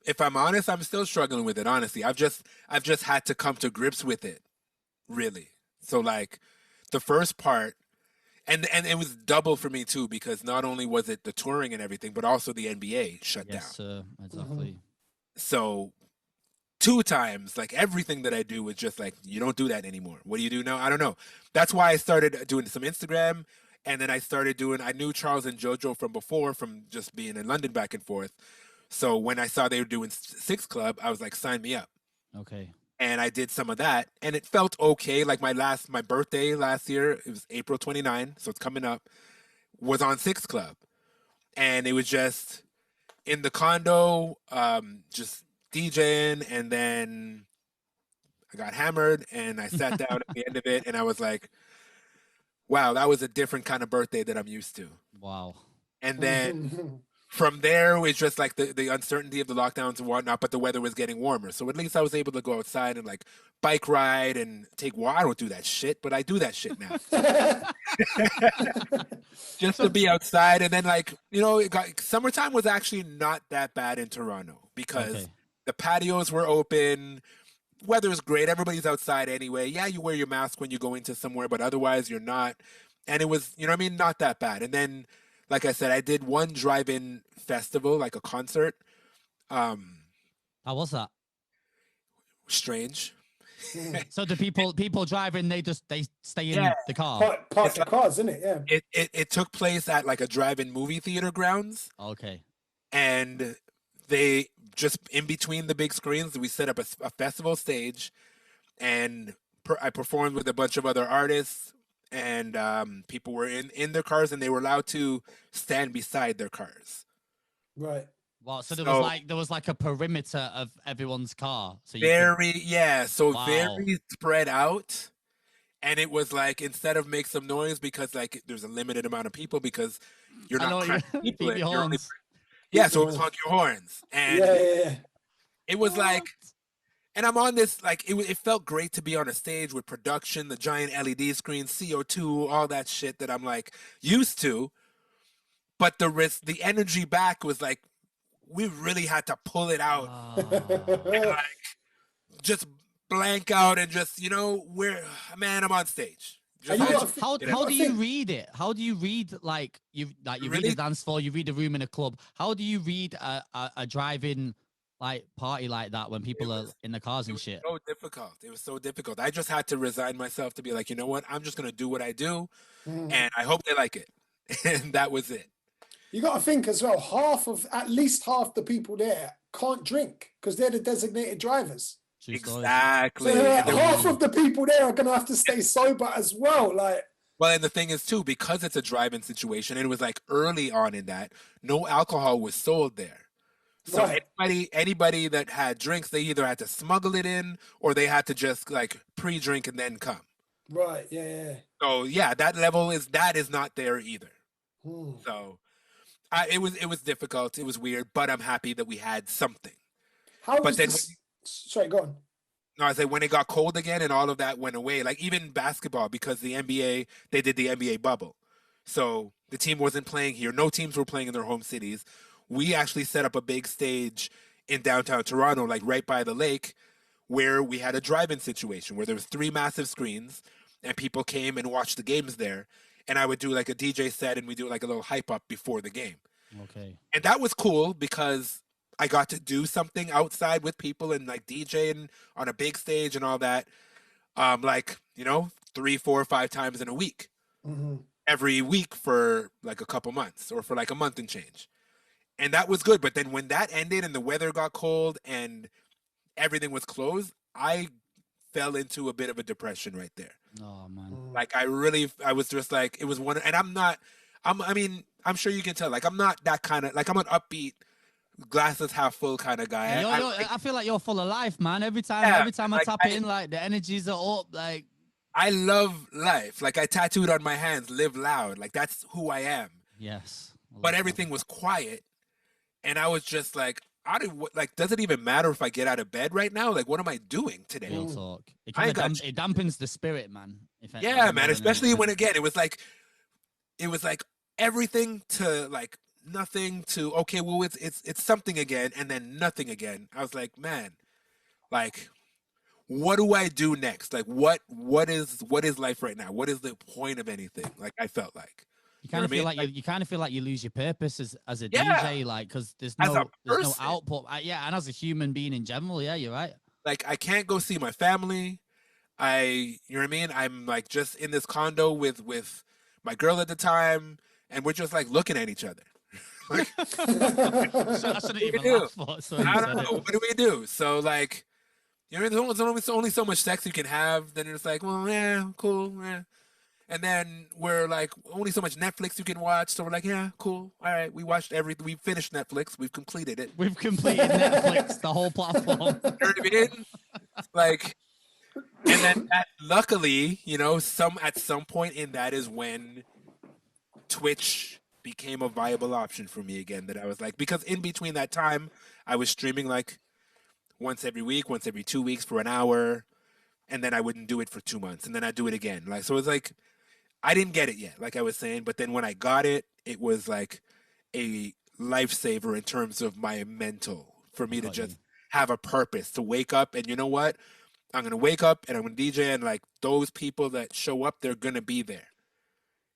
C: if I'm honest, I'm still struggling with it. Honestly, I've just had to come to grips with it, really. So like, the first part. And it was double for me too, because not only was it the touring and everything, but also the NBA shut down.
A: Yes, exactly.
C: So 2 times, like everything that I do was just like, you don't do that anymore. What do you do now? I don't know. That's why I started doing some Instagram, and then I knew Charles and JoJo from before, from just being in London back and forth. So when I saw they were doing Six Club, I was like, sign me up.
A: Okay.
C: And I did some of that, and it felt okay. Like my birthday last year, it was April 29, so it's coming up, was on Six Club. And it was just in the condo, just DJing, and then I got hammered, and I sat down at the end of it, and I was like, wow, that was a different kind of birthday that I'm used to.
A: Wow.
C: And then from there, it was just like the uncertainty of the lockdowns and whatnot, but the weather was getting warmer. So at least I was able to go outside and like bike ride and take walk. I don't do that shit, but I do that shit now. Just to be outside. And then like, summertime was actually not that bad in Toronto, because the patios were open. Weather's great. Everybody's outside anyway. Yeah, you wear your mask when you go into somewhere, but otherwise you're not. And it was, not that bad. And then, like I said, I did one drive-in festival, like a concert.
A: How was that?
C: Strange.
A: So the people driving, they stay in the car.
B: Park the cars, isn't it? Yeah.
C: It took place at like a drive-in movie theater grounds.
A: Okay.
C: And they just in between the big screens, we set up a festival stage, and I performed with a bunch of other artists. And people were in their cars, and they were allowed to stand beside their cars.
B: Right.
A: Wow. So there was like a perimeter of everyone's car. So
C: very spread out. And it was like, instead of make some noise, because like there's a limited amount of people, because you're not cracking people in, so it was honk your horns. And it was like. And I'm on this, like, it felt great to be on a stage with production, the giant LED screen, CO2, all that shit that I'm, like, used to. But the energy back was, like, we really had to pull it out. And, like, just blank out and just, I'm on stage.
A: How do you read it? How do you read, like, you read a dance floor, you read a room in a club. How do you read a drive-in like party like that when people are in the cars and shit?
C: So difficult. It was so difficult. I just had to resign myself to be like, you know what? I'm just gonna do what I do, and I hope they like it. And that was it.
B: You got to think as well. At least half the people there can't drink because they're the designated drivers.
C: Exactly.
B: So half of the people there are gonna have to stay sober as well. Like.
C: Well, and the thing is too, because it's a drive-in situation, and it was like early on in that, no alcohol was sold there. So anybody that had drinks, they either had to smuggle it in, or they had to just like pre-drink and then come.
B: Right. Yeah.
C: So yeah, that is not there either. So it was difficult. It was weird, but I'm happy that we had something.
B: Sorry, go on.
C: No, I say when it got cold again and all of that went away, like even basketball, because the NBA, they did the NBA bubble. So the team wasn't playing here. No teams were playing in their home cities. We actually set up a big stage in downtown Toronto, like right by the lake, where we had a drive-in situation where there was 3 massive screens and people came and watched the games there. And I would do like a DJ set, and we do like a little hype up before the game.
A: Okay.
C: And that was cool because I got to do something outside with people and like DJing on a big stage and all that. Like, you know, 3, 4, 5 times in a week, every week for like a couple months or for like a month and change. And that was good. But then when that ended and the weather got cold and everything was closed, I fell into a bit of a depression right there.
A: Oh man.
C: Like I was just like, it was one, and I mean, I'm sure you can tell, like, I'm not that kind of, like, I'm an upbeat, glasses half full kind of guy.
A: Yeah, I feel like you're full of life, man. Every time I tap in, like the energies are up. Like
C: I love life. Like I tattooed on my hands, live loud. Like that's who I am.
A: Yes.
C: But everything was quiet, and I was just like, does it even matter if I get out of bed right now? Like, what am I doing today?
A: Real talk. It kind of it dampens the spirit, man.
C: Yeah, man. Especially when again, it was like everything to like nothing to okay, well it's something again and then nothing again. I was like, man, like what do I do next? Like what is life right now? What is the point of anything? Like I felt like
A: you kind of feel like you kind of feel like you lose your purpose as a DJ, like because there's no output. Yeah, and as a human being in general, yeah, you're right.
C: Like I can't go see my family. You know what I mean? I'm like just in this condo with my girl at the time, and we're just like looking at each other. Like,
A: I shouldn't even laugh.
C: I don't know. What do we do? So like, you know, there's only so much sex you can have. Then it's like, well, yeah, cool, yeah. And then we're like, only so much Netflix you can watch. So we're like, yeah, cool, all right. We watched everything. We finished Netflix. We've completed it.
A: We've completed Netflix, the whole platform.
C: You know what I mean? Like, and then luckily, you know, at some point in that is when Twitch became a viable option for me again. That I was like, because in between that time, I was streaming like once every week, once every 2 weeks for an hour, and then I wouldn't do it for 2 months, and then I'd do it again. Like so, it's like I didn't get it yet, like I was saying. But then when I got it, it was like a lifesaver in terms of my mental for me to just have a purpose to wake up and you know what. I'm going to wake up and I'm going to DJ and like those people that show up, they're going to be there.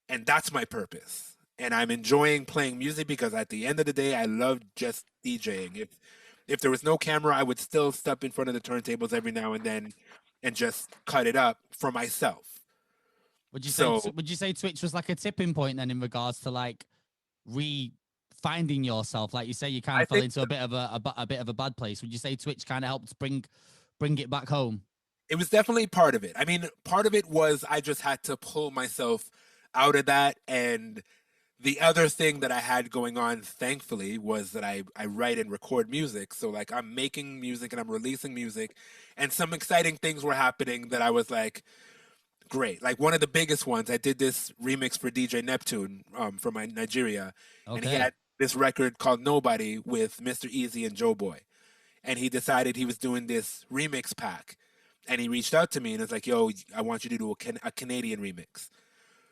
C: And that's my purpose. And I'm enjoying playing music because at the end of the day, I love just DJing. If there was no camera, I would still step in front of the turntables every now and then and just cut it up for myself.
A: Would you say Twitch was like a tipping point then in regards to like finding yourself? Like you say, you kind of fell into a bit of a bad place. Would you say Twitch kind of helped bring it back home?
C: It was definitely part of it. I mean, part of it was I just had to pull myself out of that. And the other thing that I had going on, thankfully, was that I write and record music. So like I'm making music and I'm releasing music and some exciting things were happening that I was like, great. Like one of the biggest ones, I did this remix for DJ Neptune from Nigeria. Okay. And he had this record called Nobody with Mr. Easy and Joe Boy. And he decided he was doing this remix pack. And he reached out to me and was like, yo, I want you to do a Canadian remix.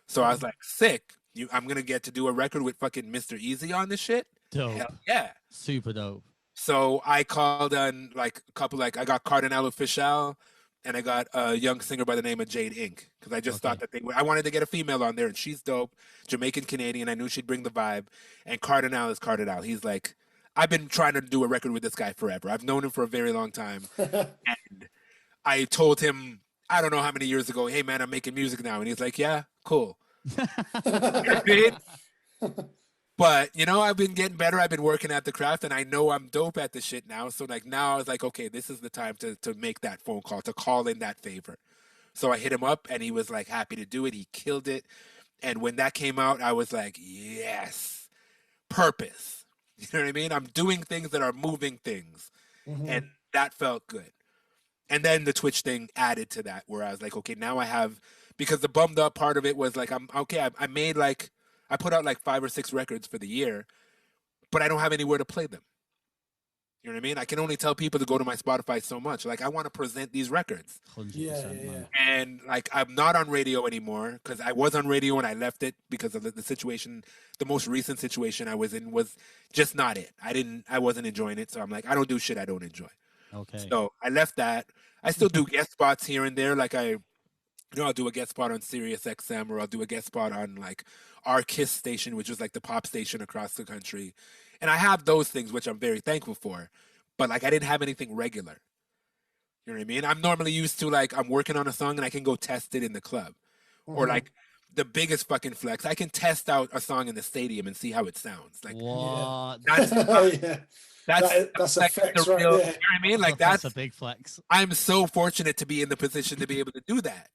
C: So I was like, sick. I'm going to get to do a record with fucking Mr. Easy on this shit?
A: Dope.
C: Hell yeah.
A: Super dope.
C: So I called on like a couple, like I got Cardinal Official and I got a young singer by the name of Jade Inc. Because I just thought that I wanted to get a female on there and she's dope, Jamaican Canadian. I knew she'd bring the vibe. And Cardinal is Cardinal. He's like, I've been trying to do a record with this guy forever. I've known him for a very long time. And I told him, I don't know how many years ago, hey man, I'm making music now. And he's like, yeah, cool. But, you know, I've been getting better. I've been working at the craft and I know I'm dope at the shit now. So like now I was like, okay, this is the time to make that phone call, to call in that favor. So I hit him up and he was like happy to do it. He killed it. And when that came out, I was like, yes, purpose. You know what I mean? I'm doing things that are moving things. Mm-hmm. And that felt good. And then the Twitch thing added to that where I was like, okay, now I have, because the bummed up part of it was like, I made like, I put out like 5 or 6 records for the year, but I don't have anywhere to play them. You know what I mean? I can only tell people to go to my Spotify so much. Like I want to present these records.
A: 100%,
B: yeah.
C: And like, I'm not on radio anymore because I was on radio and I left it because of the situation. The most recent situation I was in was just not it. I wasn't enjoying it. So I'm like, I don't do shit I don't enjoy.
A: Okay.
C: So I left that. I still do guest spots here and there. Like I You know, I'll do a guest spot on Sirius XM, or I'll do a guest spot on like our KISS station, which is like the pop station across the country. And I have those things, which I'm very thankful for. But like, I didn't have anything regular. You know what I mean? I'm normally used to like, I'm working on a song and I can go test it in the club. Or like the biggest fucking flex, I can test out a song in the stadium and see how it sounds. Like,
A: what?
C: that's
B: that's a
C: like
B: flex
C: the
B: right
C: real,
B: there.
C: you know what I mean? Like
A: That's a big flex.
C: I'm so fortunate to be in the position to be able to do that.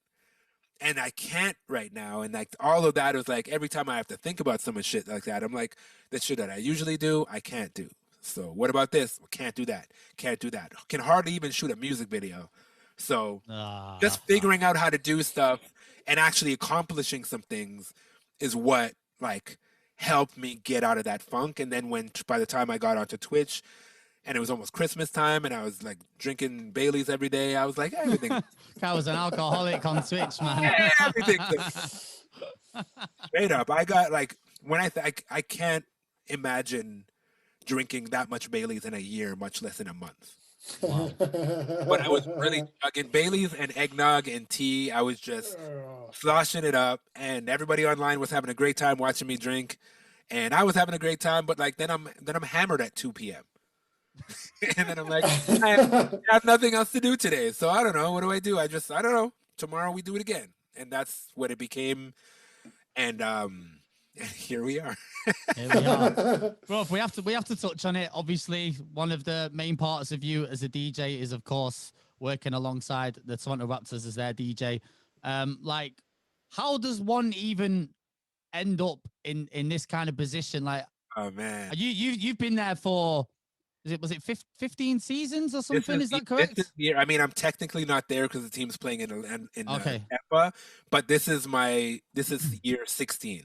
C: And I can't right now. And like all of that is like, every time I have to think about some shit like that, I'm like, the shit that I usually do, I can't do. So what about this? Can't do that. Can't do that. Can hardly even shoot a music video. So just figuring out how to do stuff and actually accomplishing some things is what like helped me get out of that funk. And then by the time I got onto Twitch, and it was almost Christmas time, and I was like drinking Baileys every day, I was like, everything.
A: I was an alcoholic on Twitch, man.
C: Yeah, everything. Straight up. I got like, when I can't imagine drinking that much Baileys in a year, much less in a month.
A: Wow.
C: But I was really chugging Baileys and eggnog and tea. I was just sloshing it up, and everybody online was having a great time watching me drink, and I was having a great time. But like then I'm hammered at 2 p.m. and then I'm like, I have nothing else to do today, so I don't know. What do? I don't know. Tomorrow we do it again, and that's what it became. And here we are.
A: Here we are. Bro, we have to touch on it. Obviously, one of the main parts of you as a DJ is, of course, working alongside the Toronto Raptors as their DJ. Like, how does one even end up in this kind of position? Like,
C: oh man,
A: you've been there for, was it 15 seasons or something? Is that correct?
C: This year, I mean, I'm technically not there because the team's playing in
A: okay.
C: Tampa, but this is year 16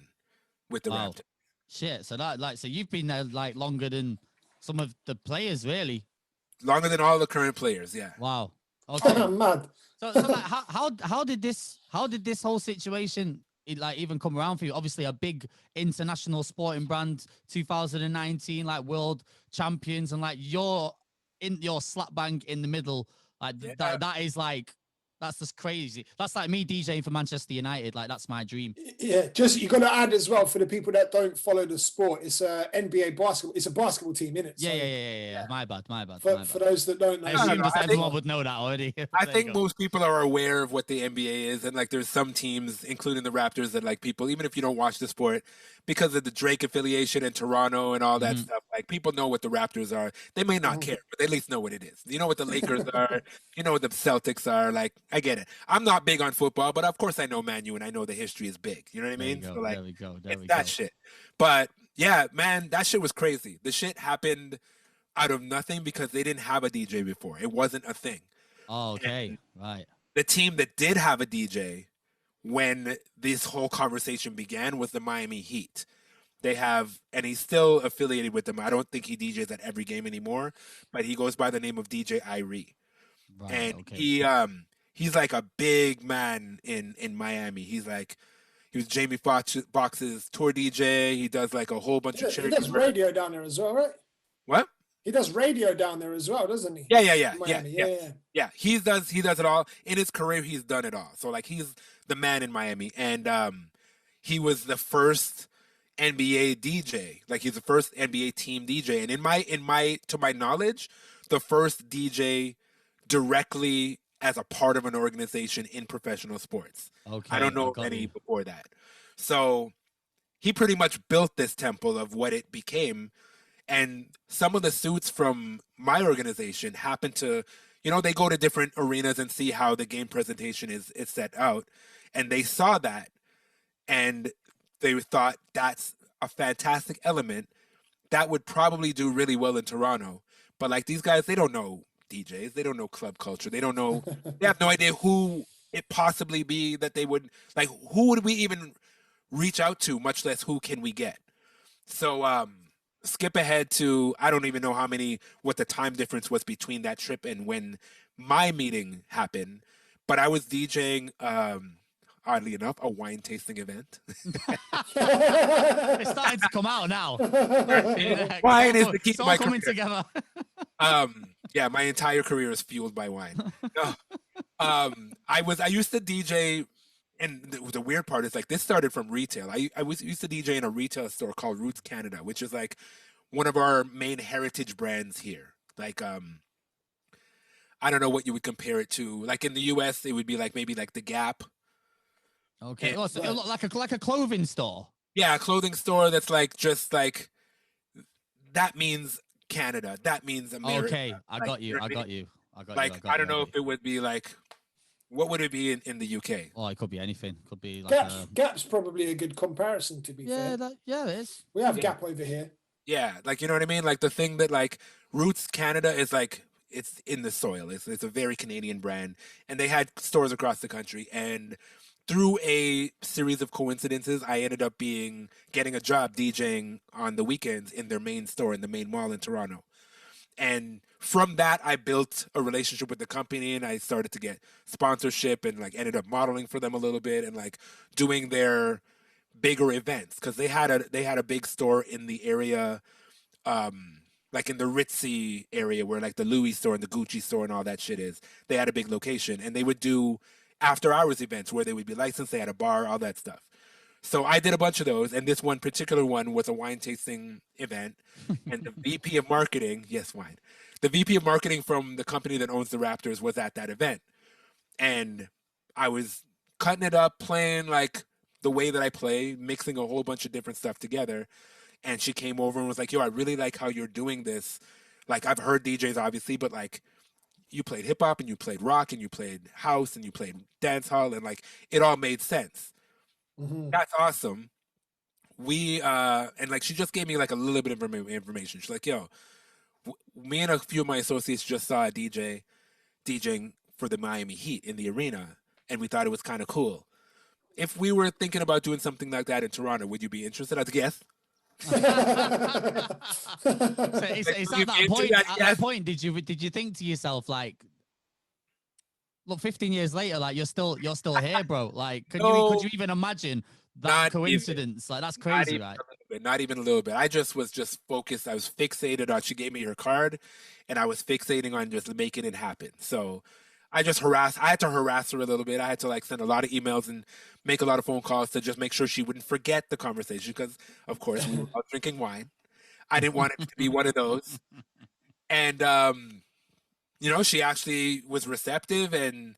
C: with the Raptors.
A: Shit. So so you've been there like longer than some of the players, really.
C: Longer than all the current players, yeah.
A: Wow. Okay.
B: Mad.
A: So like, how did this whole situation like even come around for you? Obviously, a big international sporting brand, 2019, like world champions, and like you're in your slap bang in the middle. Like that is like, that's just crazy. That's like me DJing for Manchester United. Like, that's my dream.
B: Yeah, just you got to add as well, for the people that don't follow the sport, it's a NBA basketball. It's a basketball team, isn't it?
A: Yeah. My bad.
B: For those that don't know,
A: I assume everyone would know that already.
C: I think most people are aware of what the NBA is, and like there's some teams, including the Raptors, that like people, even if you don't watch the sport, because of the Drake affiliation in Toronto and all that stuff, like people know what the Raptors are. They may not care, but they at least know what it is. You know what the Lakers are. You know what the Celtics are. Like, I get it. I'm not big on football, but of course I know Man U, and I know the history is big. You know what I mean? So like,
A: there we go.
C: That shit. But yeah, man, that shit was crazy. The shit happened out of nothing because they didn't have a DJ before. It wasn't a thing.
A: Oh, okay. Right.
C: The team that did have a DJ when this whole conversation began was the Miami Heat. They have, and he's still affiliated with them. I don't think he DJs at every game anymore, but he goes by the name of DJ Irie. Right, and he's like a big man in Miami. He was Jamie Foxx's tour DJ. He does like a whole bunch of charity.
B: He does radio down there as well, right?
C: What?
B: He does radio down there as well, doesn't he?
C: Yeah. He does it all. In his career, he's done it all. So like, he's the man in Miami, and he was the first NBA DJ. Like, he's the first NBA team DJ, and to my knowledge, the first DJ directly as a part of an organization in professional sports. Okay, I don't know of any before that. So he pretty much built this temple of what it became. And some of the suits from my organization happen to, they go to different arenas and see how the game presentation is set out. And they saw that, and they thought that's a fantastic element that would probably do really well in Toronto. But like, these guys, they don't know DJs. They don't know club culture. They don't know, they have no idea who it possibly be that they would, like, who would we even reach out to, much less who can we get? So, skip ahead to, I don't even know what the time difference was between that trip and when my meeting happened, but I was DJing, oddly enough, a wine tasting event.
A: It's starting to come out now.
C: Wine is the key to my
A: coming
C: career.
A: Together.
C: Yeah, my entire career is fueled by wine. No. I used to DJ and the weird part is like this started from retail. I used to DJ in a retail store called Roots Canada, which is like one of our main heritage brands here. Like I don't know what you would compare it to. Like in the US, it would be like maybe like the Gap.
A: Okay. Oh, so it looked like a clothing store.
C: Yeah, a clothing store that's like just like that means Canada. That means America.
A: Okay, I
C: Like,
A: got you.
C: know
A: I
C: what
A: got
C: mean?
A: you. I got
C: Like
A: you.
C: I don't know if it would be like, what would it be in the UK?
A: Oh, it could be anything. Could be like
B: Gap's probably a good comparison, to be fair.
A: Yeah, it is.
B: We have Gap over here.
C: Yeah, like you know what I mean? Like the thing that like Roots Canada is like it's in the soil. It's a very Canadian brand, and they had stores across the country. And through a series of coincidences, I ended up getting a job DJing on the weekends in their main store in the main mall in Toronto. And from that, I built a relationship with the company, and I started to get sponsorship and like ended up modeling for them a little bit and like doing their bigger events because they had a big store in the area, like in the ritzy area where like the Louis store and the Gucci store and all that shit is. They had a big location, and they would do after hours events where they would be licensed. They had a bar, all that stuff. So I did a bunch of those, and this one particular one was a wine tasting event, and the VP of marketing, yes, wine, the VP of marketing from the company that owns the Raptors was at that event, and I was cutting it up, playing like the way that I play, mixing a whole bunch of different stuff together, and she came over and was like, yo, I really like how you're doing this. Like, I've heard DJs, obviously, but like, you played hip hop and you played rock and you played house and you played dance hall, and like, it all made sense. That's awesome. We and like she just gave me like a little bit of information. She's like, yo, me and a few of my associates just saw a DJ DJing for the Miami Heat in the arena, and we thought it was kind of cool. If we were thinking about doing something like that in Toronto, would you be interested? I was like, yes.
A: So it's at that point. At that point, did you think to yourself like, look, 15 years later, like you're still here, bro? Like, could you even imagine that coincidence? Like, that's crazy, right?
C: Not even a little bit. I was just focused. I was fixated on. She gave me her card, and I was fixating on just making it happen. So I had to harass her a little bit. I had to like send a lot of emails and make a lot of phone calls to just make sure she wouldn't forget the conversation because, of course, we were out drinking wine. I didn't want it to be one of those. And she actually was receptive and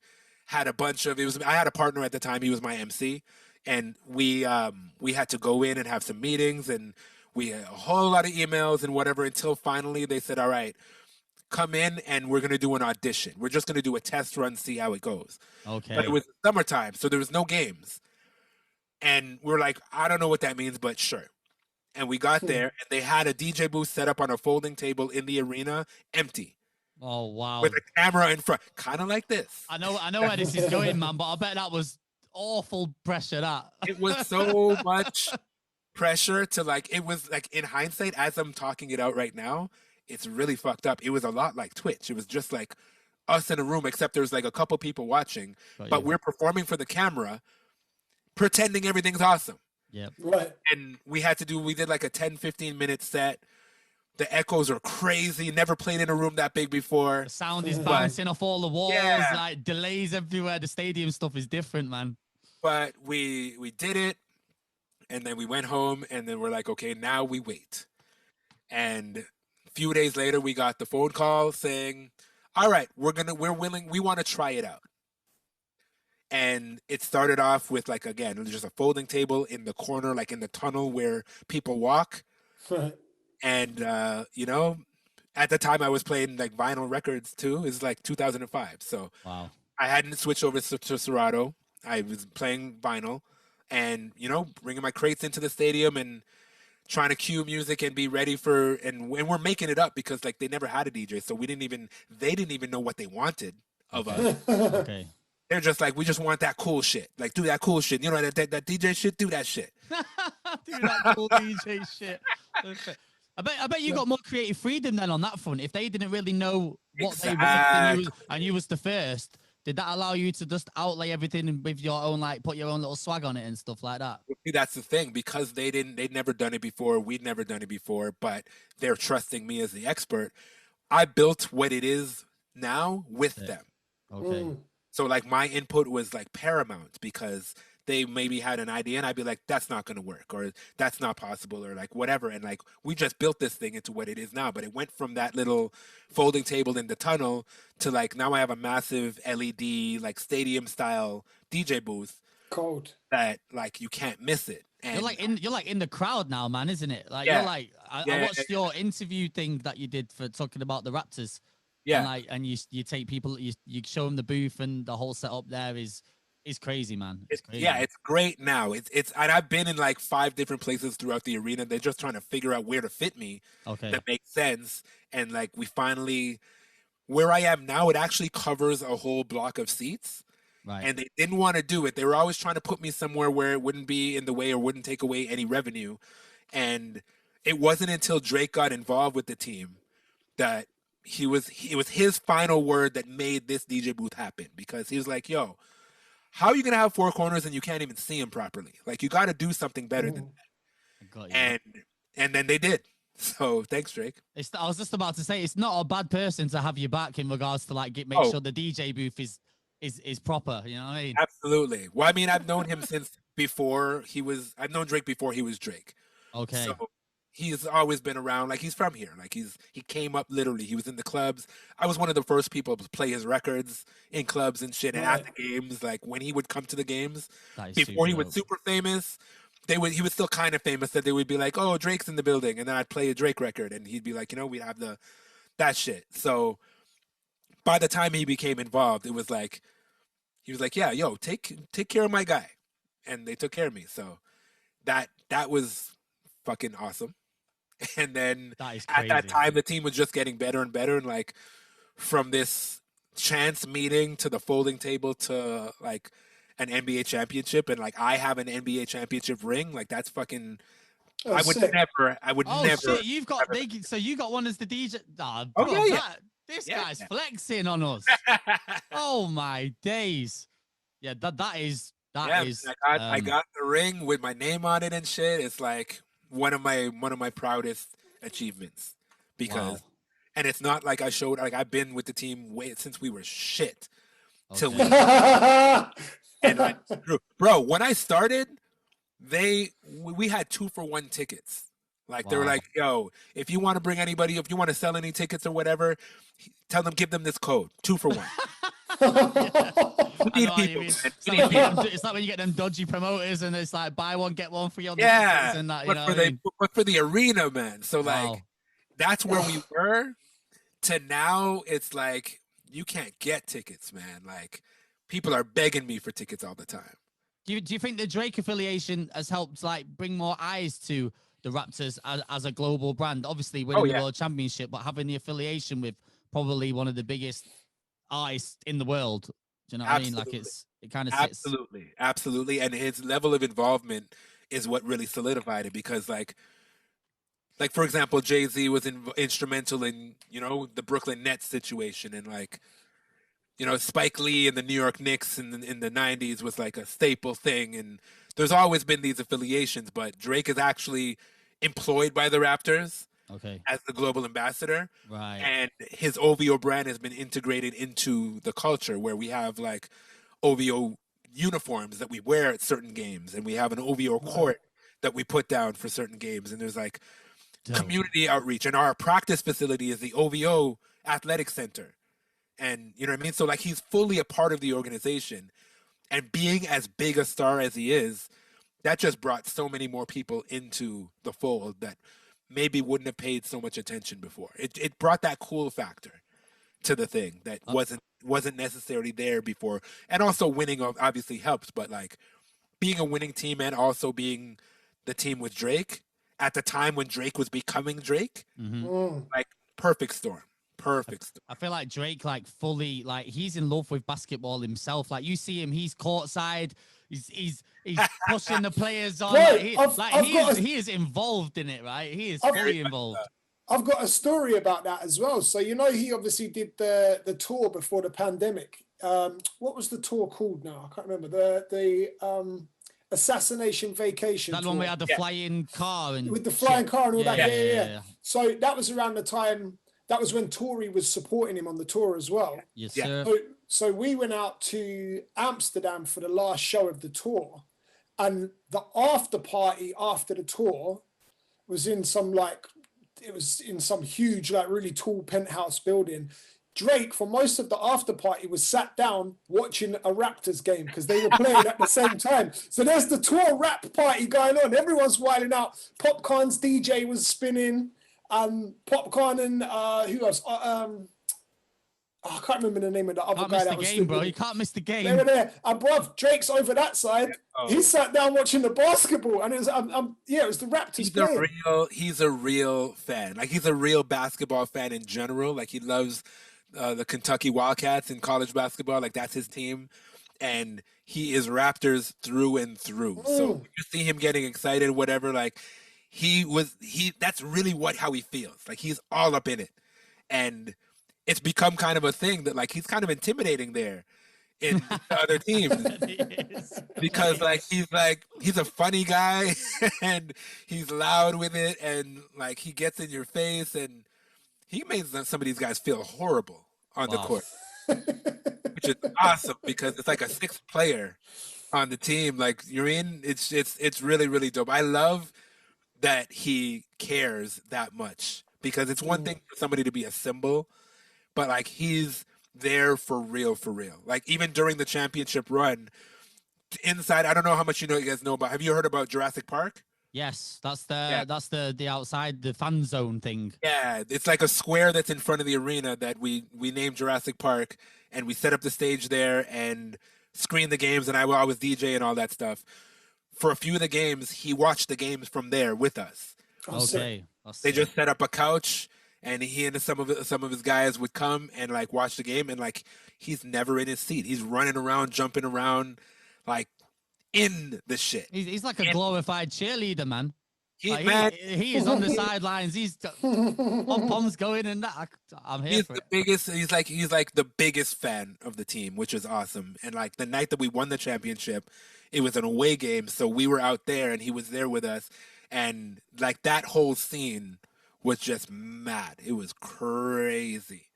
C: had a bunch of I had a partner at the time. He was my MC, and we had to go in and have some meetings, and we had a whole lot of emails and whatever until finally they said, all right, come in and we're going to do an audition. We're just going to do a test run, see how it goes.
A: Okay.
C: But it was summertime, so there was no games. And we're like, I don't know what that means, but sure. And we got there, and they had a DJ booth set up on a folding table in the arena, empty.
A: Oh, wow.
C: With a camera in front, kind of like this.
A: I know where this is going, man, but I bet that was awful pressure, that.
C: It was so much pressure to like, it was like in hindsight, as I'm talking it out right now, it's really fucked up. It was a lot like Twitch. It was just like us in a room, except there's like a couple people watching, but we're performing for the camera, pretending everything's awesome.
A: Yeah.
B: Right.
C: And we did like a 10, 15 minute set. The echoes are crazy. Never played in a room that big before.
A: The sound is bouncing off all the walls, like delays everywhere. The stadium stuff is different, man.
C: But we did it, and then we went home, and then we're like, okay, now we wait. And a few days later, we got the phone call saying, all right, we want to try it out. And it started off with like, again, just a folding table in the corner, like in the tunnel where people walk. And, at the time I was playing like vinyl records too. It's like 2005. So
A: wow.
C: I hadn't switched over to Serato. I was playing vinyl and, bringing my crates into the stadium and trying to cue music and be ready and we're making it up because like they never had a DJ. So they didn't even know what they wanted of us.
A: Okay.
C: They're just like, we just want that cool shit. Like, do that cool shit. You know, that DJ shit, do that shit.
A: Do that cool DJ shit. Okay. I bet you got more creative freedom then on that front. If they didn't really know what they wanted and you was the first, did that allow you to just outlay everything with your own, like put your own little swag on it and stuff like that?
C: That's the thing, because they'd never done it before. We'd never done it before, but they're trusting me as the expert. I built what it is now with them.
A: Okay.
C: So like my input was like paramount because they maybe had an idea and I'd be like, that's not going to work, or that's not possible, or like whatever. And like, we just built this thing into what it is now, but it went from that little folding table in the tunnel to like, now I have a massive LED, like stadium style DJ booth.
B: Cold.
C: That like, you can't miss it. And
A: you're like in the crowd now, man, isn't it? Like
C: Yeah.
A: you're like, I watched your interview thing that you did for talking about the Raptors.
C: Yeah.
A: And like, and you take people, you show them the booth, and the whole setup there is crazy, man. It's crazy.
C: Yeah, it's great now. It's and I've been in like 5 different places throughout the arena. They're just trying to figure out where to fit me.
A: Okay.
C: That makes sense. And like, we finally, where I am now, it actually covers a whole block of seats.
A: Right.
C: And they didn't want to do it. They were always trying to put me somewhere where it wouldn't be in the way or wouldn't take away any revenue. And it wasn't until Drake got involved with the team that it was his final word that made this DJ booth happen, because he was like, yo, how are you going to have 4 corners and you can't even see him properly? Like, you got to do something better than that. And then they did. So thanks, Drake.
A: I was just about to say, it's not a bad person to have you back in regards to like make sure the DJ booth is proper, you know what I mean?
C: Absolutely. Well, I mean, I've known him since I've known Drake before he was Drake.
A: Okay.
C: So he's always been around. Like, he's from here. Like, he came up literally. He was in the clubs. I was one of the first people to play his records in clubs and shit. And at the games, like when he would come to the games, before he was super famous, he was still kind of famous, that they would be like, oh, Drake's in the building. And then I'd play a Drake record and he'd be like, we'd have that shit. So by the time he became involved, it was like, he was like, yeah, yo, take care of my guy. And they took care of me. So that was fucking awesome. And then at that time, the team was just getting better and better. And like, from this chance meeting to the folding table to like an NBA championship, and like, I have an NBA championship ring, like, that's fucking, I would never.
A: Shit, you got one as the DJ. Nah, bro, this guy's flexing on us. Oh my days. Yeah, that is.
C: I got the ring with my name on it and shit. It's like one of my proudest achievements, because and it's not like I showed, like, I've been with the team since we were shit. Till and like, bro, when I started, we had 2-for-1 tickets. Like, they were like, yo, if you want to bring anybody, if you want to sell any tickets or whatever, give them this code, 2-for-1.
A: It's like when you get them dodgy promoters and it's like buy one get one free on the tickets and that,
C: but for the arena, man. So like, that's where we were to now. It's like, you can't get tickets, man. Like, people are begging me for tickets all the time.
A: Do you think the Drake affiliation has helped like bring more eyes to the Raptors as a global brand? Obviously winning the World Championship, but having the affiliation with probably one of the biggest artists in the world. Do you know what I mean? Like, it kind of sits.
C: Absolutely. And his level of involvement is what really solidified it, because like for example, Jay-Z was instrumental in, the Brooklyn Nets situation, and like, Spike Lee and the New York Knicks in the 90s was like a staple thing. And there's always been these affiliations, but Drake is actually employed by the Raptors as the global ambassador.
A: Right.
C: And his OVO brand has been integrated into the culture, where we have like OVO uniforms that we wear at certain games, and we have an OVO court that we put down for certain games. And there's like community outreach, and our practice facility is the OVO Athletic Center. And you know what I mean? So like, he's fully a part of the organization, and being as big a star as he is, that just brought so many more people into the fold that maybe wouldn't have paid so much attention before. It brought that cool factor to the thing that wasn't necessarily there before. And also, winning obviously helps, but like, being a winning team and also being the team with Drake at the time when Drake was becoming Drake, like, perfect storm. I
A: feel like Drake, like, fully, like, he's in love with basketball himself. Like, you see him, he's courtside, he's pushing the players on. He is involved in it, right? He is fully involved.
B: I've got a story about that as well. So, he obviously did the tour before the pandemic. What was the tour called now? I can't remember. The Assassination Vacation
A: That
B: tour.
A: one we had the flying car and
B: with the flying car and all that.
A: Yeah.
B: So that was around the time. That was when Tory was supporting him on the tour as well.
A: Yes, sir.
B: So we went out to Amsterdam for the last show of the tour, And the after party after the tour was in some it was in some huge, like really tall penthouse building. Drake, for most of the after party, was sat down watching a Raptors game because they were playing at the same time. So there's the tour rap party going on. Everyone's wilding out. Popcorn's DJ was spinning. Popcorn and who else? I can't remember the name of the other guy that was
A: game, bro. You can't miss the game.
B: They were there. And bruv, Drake's over that side.
C: Oh.
B: He sat down watching the basketball, and it was it was the Raptors playing.
C: He's a real fan. Like, he's a real basketball fan in general. Like, he loves the Kentucky Wildcats in college basketball. Like, that's his team, and he is Raptors through and through. So you see him getting excited, whatever. Like, that's really how he feels. Like, he's all up in it, and it's become kind of a thing that, like, he's kind of intimidating there in the other teams because he's a funny guy and he's loud with it, and like he gets in your face, and he made some of these guys feel horrible on the court, which is awesome because it's like a sixth player on the team. Like, you're in, it's really, really dope. I love that he cares that much, because it's one thing for somebody to be a symbol, but like, he's there for real. Like, even during the championship run, inside, I don't know how much you guys know about. Have you heard about Jurassic Park?
A: Yes, that's the outside, the fan zone thing.
C: Yeah, it's like a square that's in front of the arena that we named Jurassic Park, and we set up the stage there and screen the games, and I was DJ and all that stuff. For a few of the games, he watched the games from there with us.
A: Okay.
C: They just set up a couch, and he and some of his guys would come and like watch the game, and like, he's never in his seat. He's running around, jumping around, like, in the shit.
A: He's like a glorified cheerleader, man. He is on the sidelines. He's pom-poms going and that. I'm here for it.
C: He's like the biggest fan of the team, which is awesome. And like, the night that we won the championship, it was an away game, so we were out there and he was there with us, and like, that whole scene was just mad. It was crazy.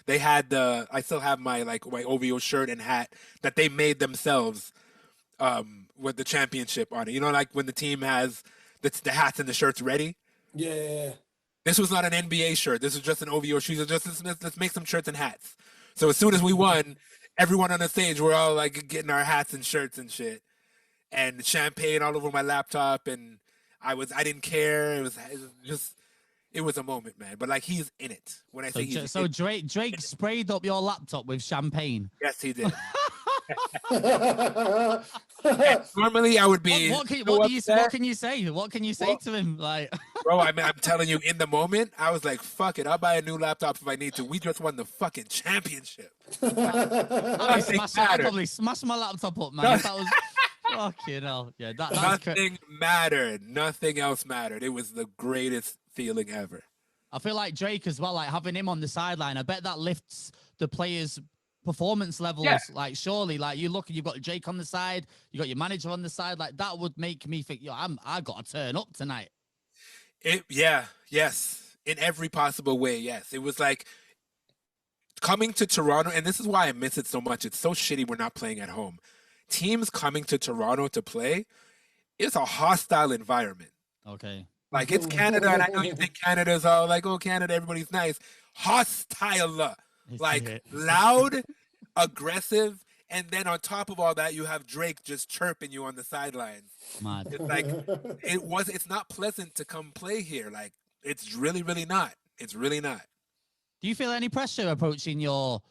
C: They had I still have my OVO shirt and hat that they made themselves with the championship on it. You know, like when the team has the hats and the shirts ready?
B: Yeah.
C: This was not an NBA shirt. This was just an OVO shoes. Let's make some shirts and hats. So as soon as we won, everyone on the stage, we're all like getting our hats and shirts and shit. And champagne all over my laptop, and I didn't care. It was a moment, man. But like, he's in it. When I say
A: Drake sprayed up your laptop with champagne.
C: Yes, he did. Normally, I would be.
A: What can you say? What can you say to him? Like,
C: bro, I'm telling you, in the moment, I was like, "Fuck it, I'll buy a new laptop if I need to." We just won the fucking championship.
A: I probably smashed my laptop up, man. That was fucking hell. Yeah,
C: nothing mattered. Nothing else mattered. It was the greatest feeling ever.
A: I feel like Drake as well, like having him on the sideline, I bet that lifts the players' performance levels. Yeah. Like, surely, like, you've got Drake on the side, you got your manager on the side, like, that would make me think, I gotta turn up tonight.
C: Yes, in every possible way. Yes, it was like coming to Toronto, and this is why I miss it so much. It's so shitty we're not playing at home. Teams coming to Toronto to play, it's a hostile environment.
A: Okay.
C: Like, it's Canada, and I know you think Canada's all like, oh, Canada, everybody's nice. Hostile. Like, loud, aggressive, and then on top of all that, you have Drake just chirping you on the sidelines.
A: Mad.
C: It's like, it's not pleasant to come play here. Like, it's really, really not. It's really not.
A: Do you feel any pressure approaching your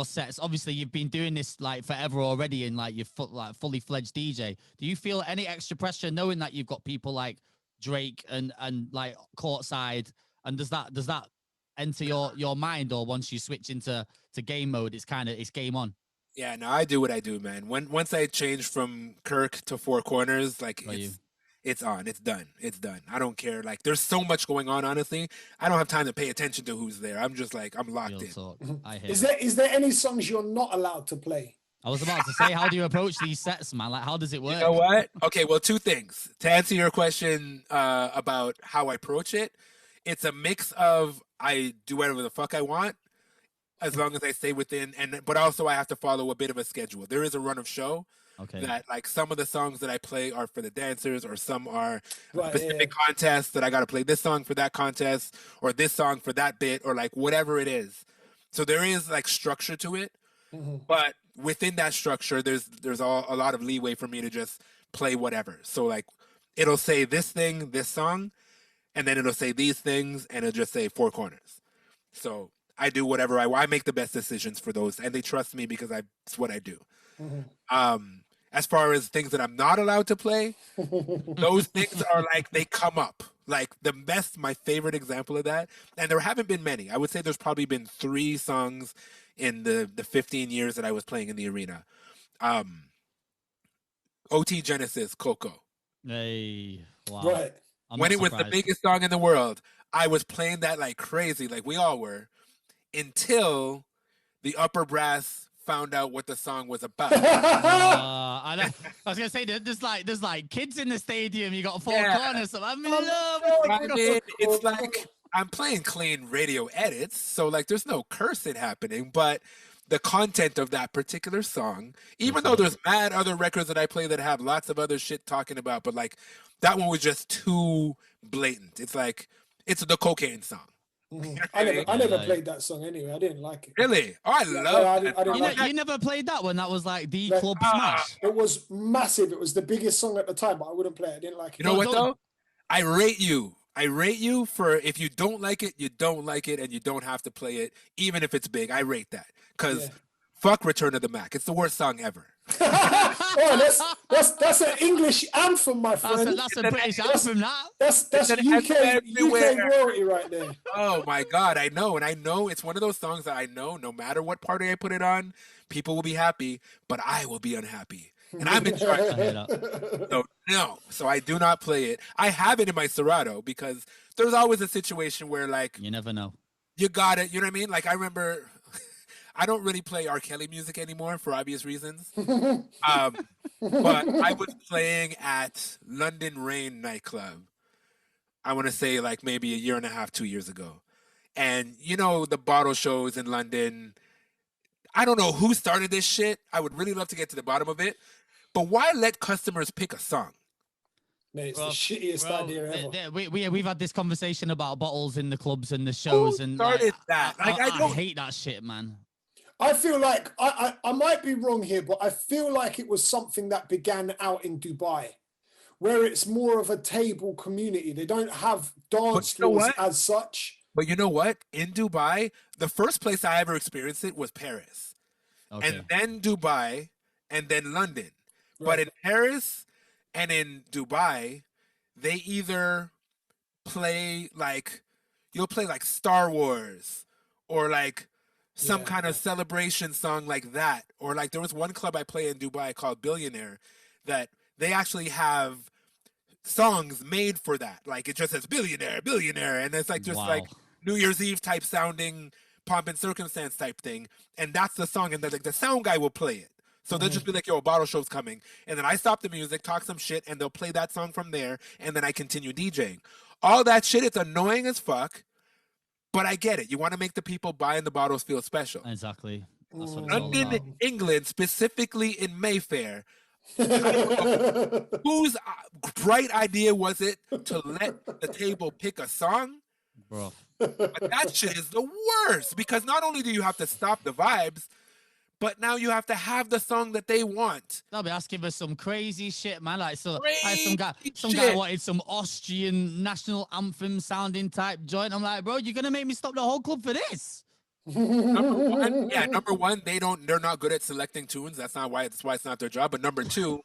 A: sets? Obviously, you've been doing this like forever already, and like, you're fully fledged DJ. Do you feel any extra pressure knowing that you've got people like Drake and like courtside, and does that enter your mind, or once you switch into game mode, it's game on?
C: Yeah, no, I do what I do, man. Once I change from Kirk to 4Korners, like, it's on, it's done. I don't care. Like, there's so much going on, honestly. I don't have time to pay attention to who's there. I'm just like, I'm locked in.
A: I hear
B: is there any songs you're not allowed to play?
A: I was about to say, how do you approach these sets, man? Like, how does it work?
C: You know what? Okay, well, two things. To answer your question about how I approach it, it's a mix of I do whatever the fuck I want, as long as I stay within, but also I have to follow a bit of a schedule. There is a run of show,
A: Okay.
C: that like some of the songs that I play are for the dancers, or some are
B: Right,
C: specific contests that I got to play this song for that contest, or this song for that bit, or like whatever it is. So there is like structure to it, but within that structure, there's a lot of leeway for me to just play whatever. So like it'll say this thing, this song, and then it'll say these things, and it'll just say 4Korners. So I do whatever I make the best decisions for those, and they trust me because it's what I do. As far as things that I'm not allowed to play, those things are like they come up. Like my favorite example of that, and there haven't been many. I would say there's probably been 3 songs in the 15 years that I was playing in the arena. OT Genesis, Coco.
A: Hey, wow.
B: Right.
C: When it was the biggest song in the world, I was playing that like crazy, like we all were, until the upper brass found out what the song was about.
A: I was gonna say there's like kids in the stadium. You got 4Korners, so I'm in love.
C: I mean, it's like I'm playing clean radio edits, so like there's no cursing happening, but the content of that particular song, even though there's mad other records that I play that have lots of other shit talking about, but like that one was just too blatant. It's like it's the cocaine song.
B: I never played that song anyway. I didn't like it.
C: Really? Oh, I love it.
A: You never played that one? That was like the club smash.
B: It was massive. It was the biggest song at the time, but I wouldn't play it. I didn't like it.
C: You know what though? I rate you for if you don't like it, you don't like it, and you don't have to play it, even if it's big. I rate that. Because fuck Return of the Mac. It's the worst song ever.
B: That's an English anthem, my friend.
A: That's a British anthem,
B: That's UK royalty right there.
C: Oh my God, I know. And I know it's one of those songs that I know no matter what party I put it on, people will be happy, but I will be unhappy. And I'm in charge. So I do not play it. I have it in my Serato because there's always a situation where like
A: you never know.
C: You got it. You know what I mean? Like I remember I don't really play R. Kelly music anymore for obvious reasons. But I was playing at London Rain nightclub. I want to say like maybe a year and a half, 2 years ago. And you know, the bottle shows in London, I don't know who started this shit. I would really love to get to the bottom of it. But why let customers pick a song?
B: Mate, it's the shittiest idea ever.
A: We've had this conversation about bottles in the clubs and the shows.
C: Who started that? Like, I
A: hate that shit, man.
B: I feel like I might be wrong here, but I feel like it was something that began out in Dubai, where it's more of a table community. They don't have dance floors as such.
C: But you know what? In Dubai, the first place I ever experienced it was Paris. Okay. And then Dubai, and then London. Right. But in Paris and in Dubai, they either play like, you'll play like Star Wars or like some kind of celebration song like that. Or like there was one club I play in Dubai called Billionaire that they actually have songs made for that. Like it just says Billionaire, Billionaire. And it's like just like New Year's Eve type sounding pomp and circumstance type thing. And that's the song. And like the sound guy will play it. So they'll just be like, yo, a bottle show's coming. And then I stop the music, talk some shit, and they'll play that song from there. And then I continue DJing. All that shit, it's annoying as fuck. But I get it. You want to make the people buying the bottles feel special.
A: Exactly. That's what it's
C: London, England, specifically in Mayfair, whose bright idea was it to let the table pick a song?
A: Bro.
C: But that shit is the worst because not only do you have to stop the vibes, but now you have to have the song that they want.
A: They'll be asking for some crazy shit, man. Like some
C: Crazy
A: guy wanted some Austrian national anthem sounding type joint. I'm like, bro, you're gonna make me stop the whole club for this?
C: Number one, they're not good at selecting tunes. That's why it's not their job. But number two,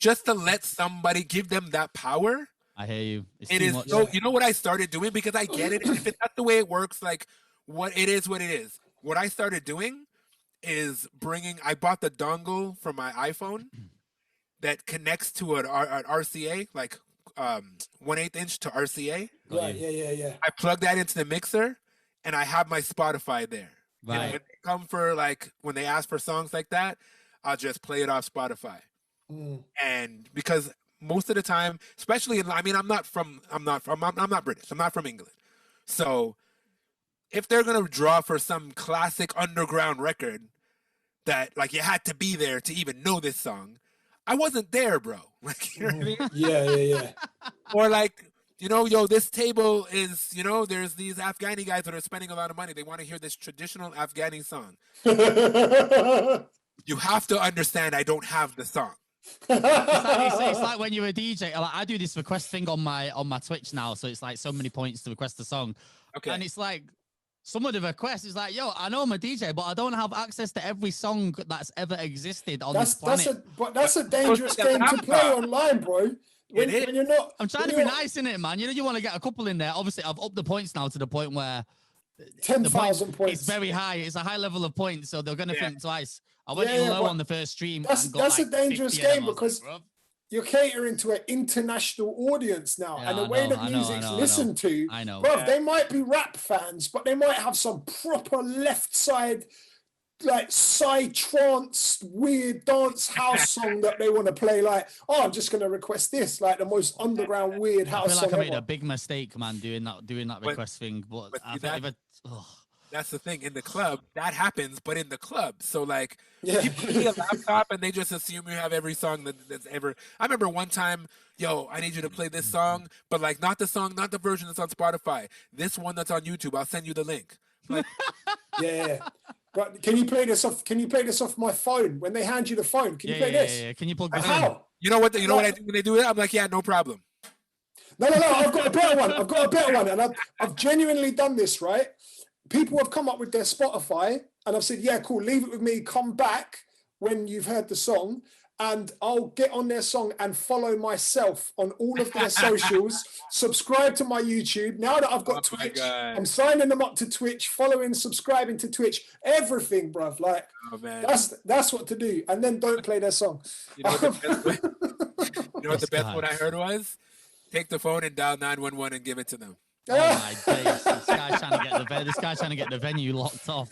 C: just to let somebody give them that power.
A: I hear you.
C: It is so. You know what I started doing because I get it. If it's not the way it works, like what it is. What I started doing is I bought the dongle from my iPhone that connects to an RCA, like 1/8 inch to RCA.
B: Right. Yeah.
C: I plug that into the mixer, and I have my Spotify there.
A: Right.
C: And when they come for when they ask for songs like that, I'll just play it off Spotify. And because most of the time, especially I'm not British. I'm not from England. So if they're gonna draw for some classic underground record, that like you had to be there to even know this song. I wasn't there, bro. Like, you know what I mean?
B: Yeah.
C: Or like, you know, yo, this table is, you know, there's these Afghani guys that are spending a lot of money. They want to hear this traditional Afghani song. You have to understand I don't have the song.
A: It's like when you're a DJ. Like, I do this request thing on my Twitch now, so it's like so many points to request a song.
C: Okay.
A: And it's like some of the requests is like, yo, I know I'm a DJ, but I don't have access to every song that's ever existed on this planet.
B: That's a dangerous game to play online, bro. When you're not,
A: I'm trying to be nice in it, man. You know, you want to get a couple in there. Obviously, I've upped the points now to the point where
B: 10,000 points.
A: It's very high. It's a high level of points, so they're gonna think twice. I went in low on the first stream.
B: That's a dangerous game because you're catering to an international audience now, and the way that music's listened to, bro, they might be rap fans, but they might have some proper left side, like psy-trance, weird dance house song that they want to play. Like, oh, I'm just gonna request this, like the most underground weird house song.
A: I feel like I made a big mistake, man, doing that request thing. But
C: that's the thing. In the club, that happens, but in the club. So, like, people see a laptop and they just assume you have every song that's ever. I remember one time, yo, I need you to play this song, but, like, not the song, not the version that's on Spotify. This one that's on YouTube. I'll send you the link. Like,
B: yeah. But can you play this off my phone? When they hand you the phone, can you play this?
A: Yeah. Can you plug this
B: in?
C: You know what I do when they do it? I'm like, yeah, no problem.
B: No. I've got a better one. And I've genuinely done this, right? People have come up with their Spotify and I've said, yeah, cool, leave it with me. Come back when you've heard the song and I'll get on their song and follow myself on all of their socials, subscribe to my YouTube. Now that I've got Twitch, I'm signing them up to Twitch, following, subscribing to Twitch, everything, bruv. Like, that's what to do. And then don't play their song.
C: You know what the best one I heard was? Take the phone and dial 911 and give it to them.
A: Oh my days! This guy's trying to get the venue locked off.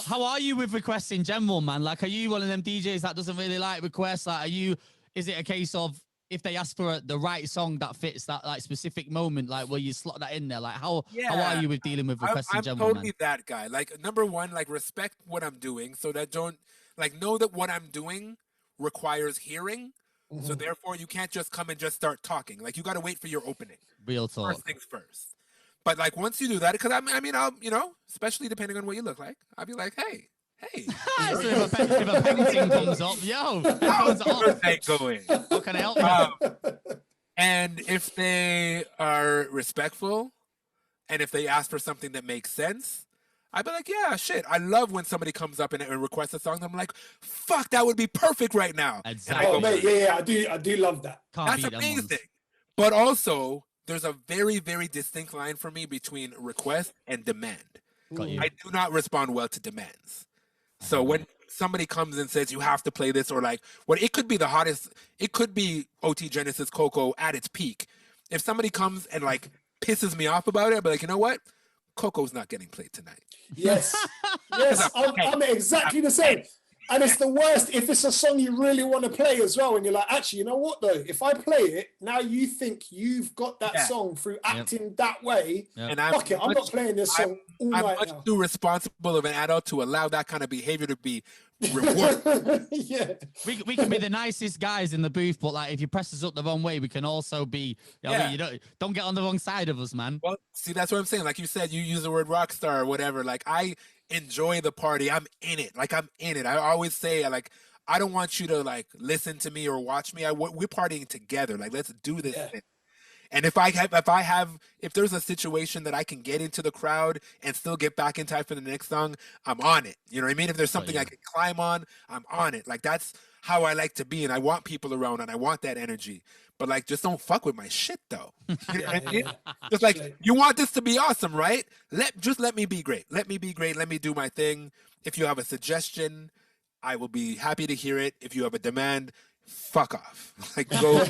A: How are you with requests in general, man? Like, are you one of them DJs that doesn't really like requests? Like, is it a case of if they ask for the right song that fits that like specific moment, like will you slot that in there? Like, how are you with dealing with requests in general?
C: I'm totally that guy. Like, number one, like respect what I'm doing, so that don't like know that what I'm doing requires hearing. Mm-hmm. So therefore, you can't just come and just start talking. Like, you got to wait for your opening.
A: Real talk.
C: First things first. But like once you do that, because I mean, I'll, you know, especially depending on what you look like, I'll be like, hey.
A: So if a painting comes up, yo,
C: how's the night going?
A: How can I help you?
C: And if they are respectful, and if they ask for something that makes sense, I'd be like, yeah, shit. I love when somebody comes up and requests a song. I'm like, fuck, that would be perfect right now.
A: Exactly.
B: Oh, mate, yeah, I do love that.
C: That's amazing. But also, there's a very, very distinct line for me between request and demand. I do not respond well to demands. So when somebody comes and says you have to play this, or like, well, it could be the hottest, it could be OT Genesis Coco at its peak. If somebody comes and like pisses me off about it, I'll be like, you know what? Coco's not getting played tonight.
B: Yes. I'm exactly the same. And it's the worst if it's a song you really want to play as well. And you're like, actually, you know what, though? If I play it, now you think you've got that song through acting that way.
C: And
B: fuck it, I'm not playing this song all night now. I'm
C: much too responsible of an adult to allow that kind of behavior to be rewarded.
B: Yeah.
A: We can be the nicest guys in the booth, but like if you press us up the wrong way, we can also be, you don't get on the wrong side of us, man.
C: Well, see, that's what I'm saying. Like you said, you use the word rock star or whatever. Like, I enjoy the party. I'm in it. Like, I'm in it. I always say, like, I don't want you to like listen to me or watch me. We're partying together. Like, let's do this thing. And if there's a situation that I can get into the crowd and still get back in time for the next song, I'm on it. You know what I mean? If there's something I can climb on, I'm on it. Like, that's how I like to be. And I want people around and I want that energy. But like, just don't fuck with my shit though. You know what I mean? Just like, you want this to be awesome, right? Let me be great. Let me be great. Let me do my thing. If you have a suggestion, I will be happy to hear it. If you have a demand, fuck off. Like, go.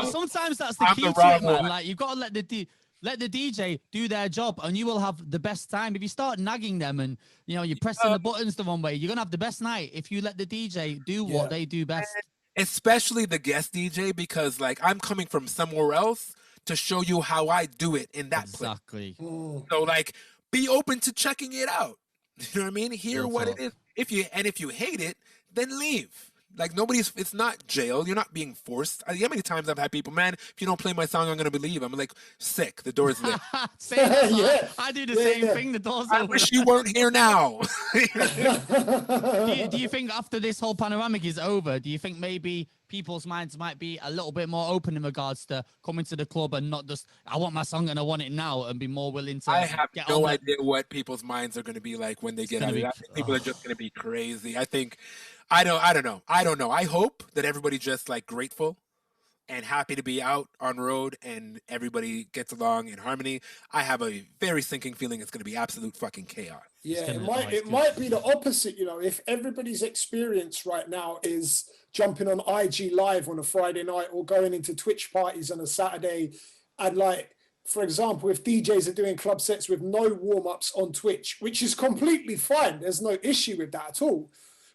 A: Sometimes that's the key to it, man. Like, you've got to let the DJ do their job and you will have the best time. If you start nagging them and, you know, you're pressing the buttons the wrong way, you're going to have the best night if you let the DJ do what they do best.
C: Especially the guest DJ, because like, I'm coming from somewhere else to show you how I do it in that place.
A: Exactly.
C: So like, be open to checking it out. You know what I mean? Hear
A: Real
C: what
A: talk.
C: it is. If you hate it, then leave. Like it's not jail. You're not being forced. How many times I've had people, man, if you don't play my song, I'm gonna leave. I'm like, sick. The door's lit.
A: Same, that's what
B: Yeah.
A: I do the
B: Yeah,
A: same
B: yeah.
A: thing. The door's
C: I
A: open.
C: wish you weren't here now.
A: Do you think after this whole panoramic is over, do you think maybe people's minds might be a little bit more open in regards to coming to the club and not just, I want my song and I want it now, and be more willing to
C: I have
A: get
C: no
A: on
C: idea what people's minds are going to be like when they get out of
A: gonna
C: it.
A: be-
C: I think people are just going to be crazy. I don't know. I hope that everybody just like grateful and happy to be out on road and everybody gets along in harmony. I have a very sinking feeling it's going to be absolute fucking chaos.
B: Yeah,
A: gonna-
B: it might be the opposite, you know, if everybody's experience right now is jumping on IG Live on a Friday night or going into Twitch parties on a Saturday, and like, for example, if DJs are doing club sets with no warm-ups on Twitch, which is completely fine, there's no issue with that at all.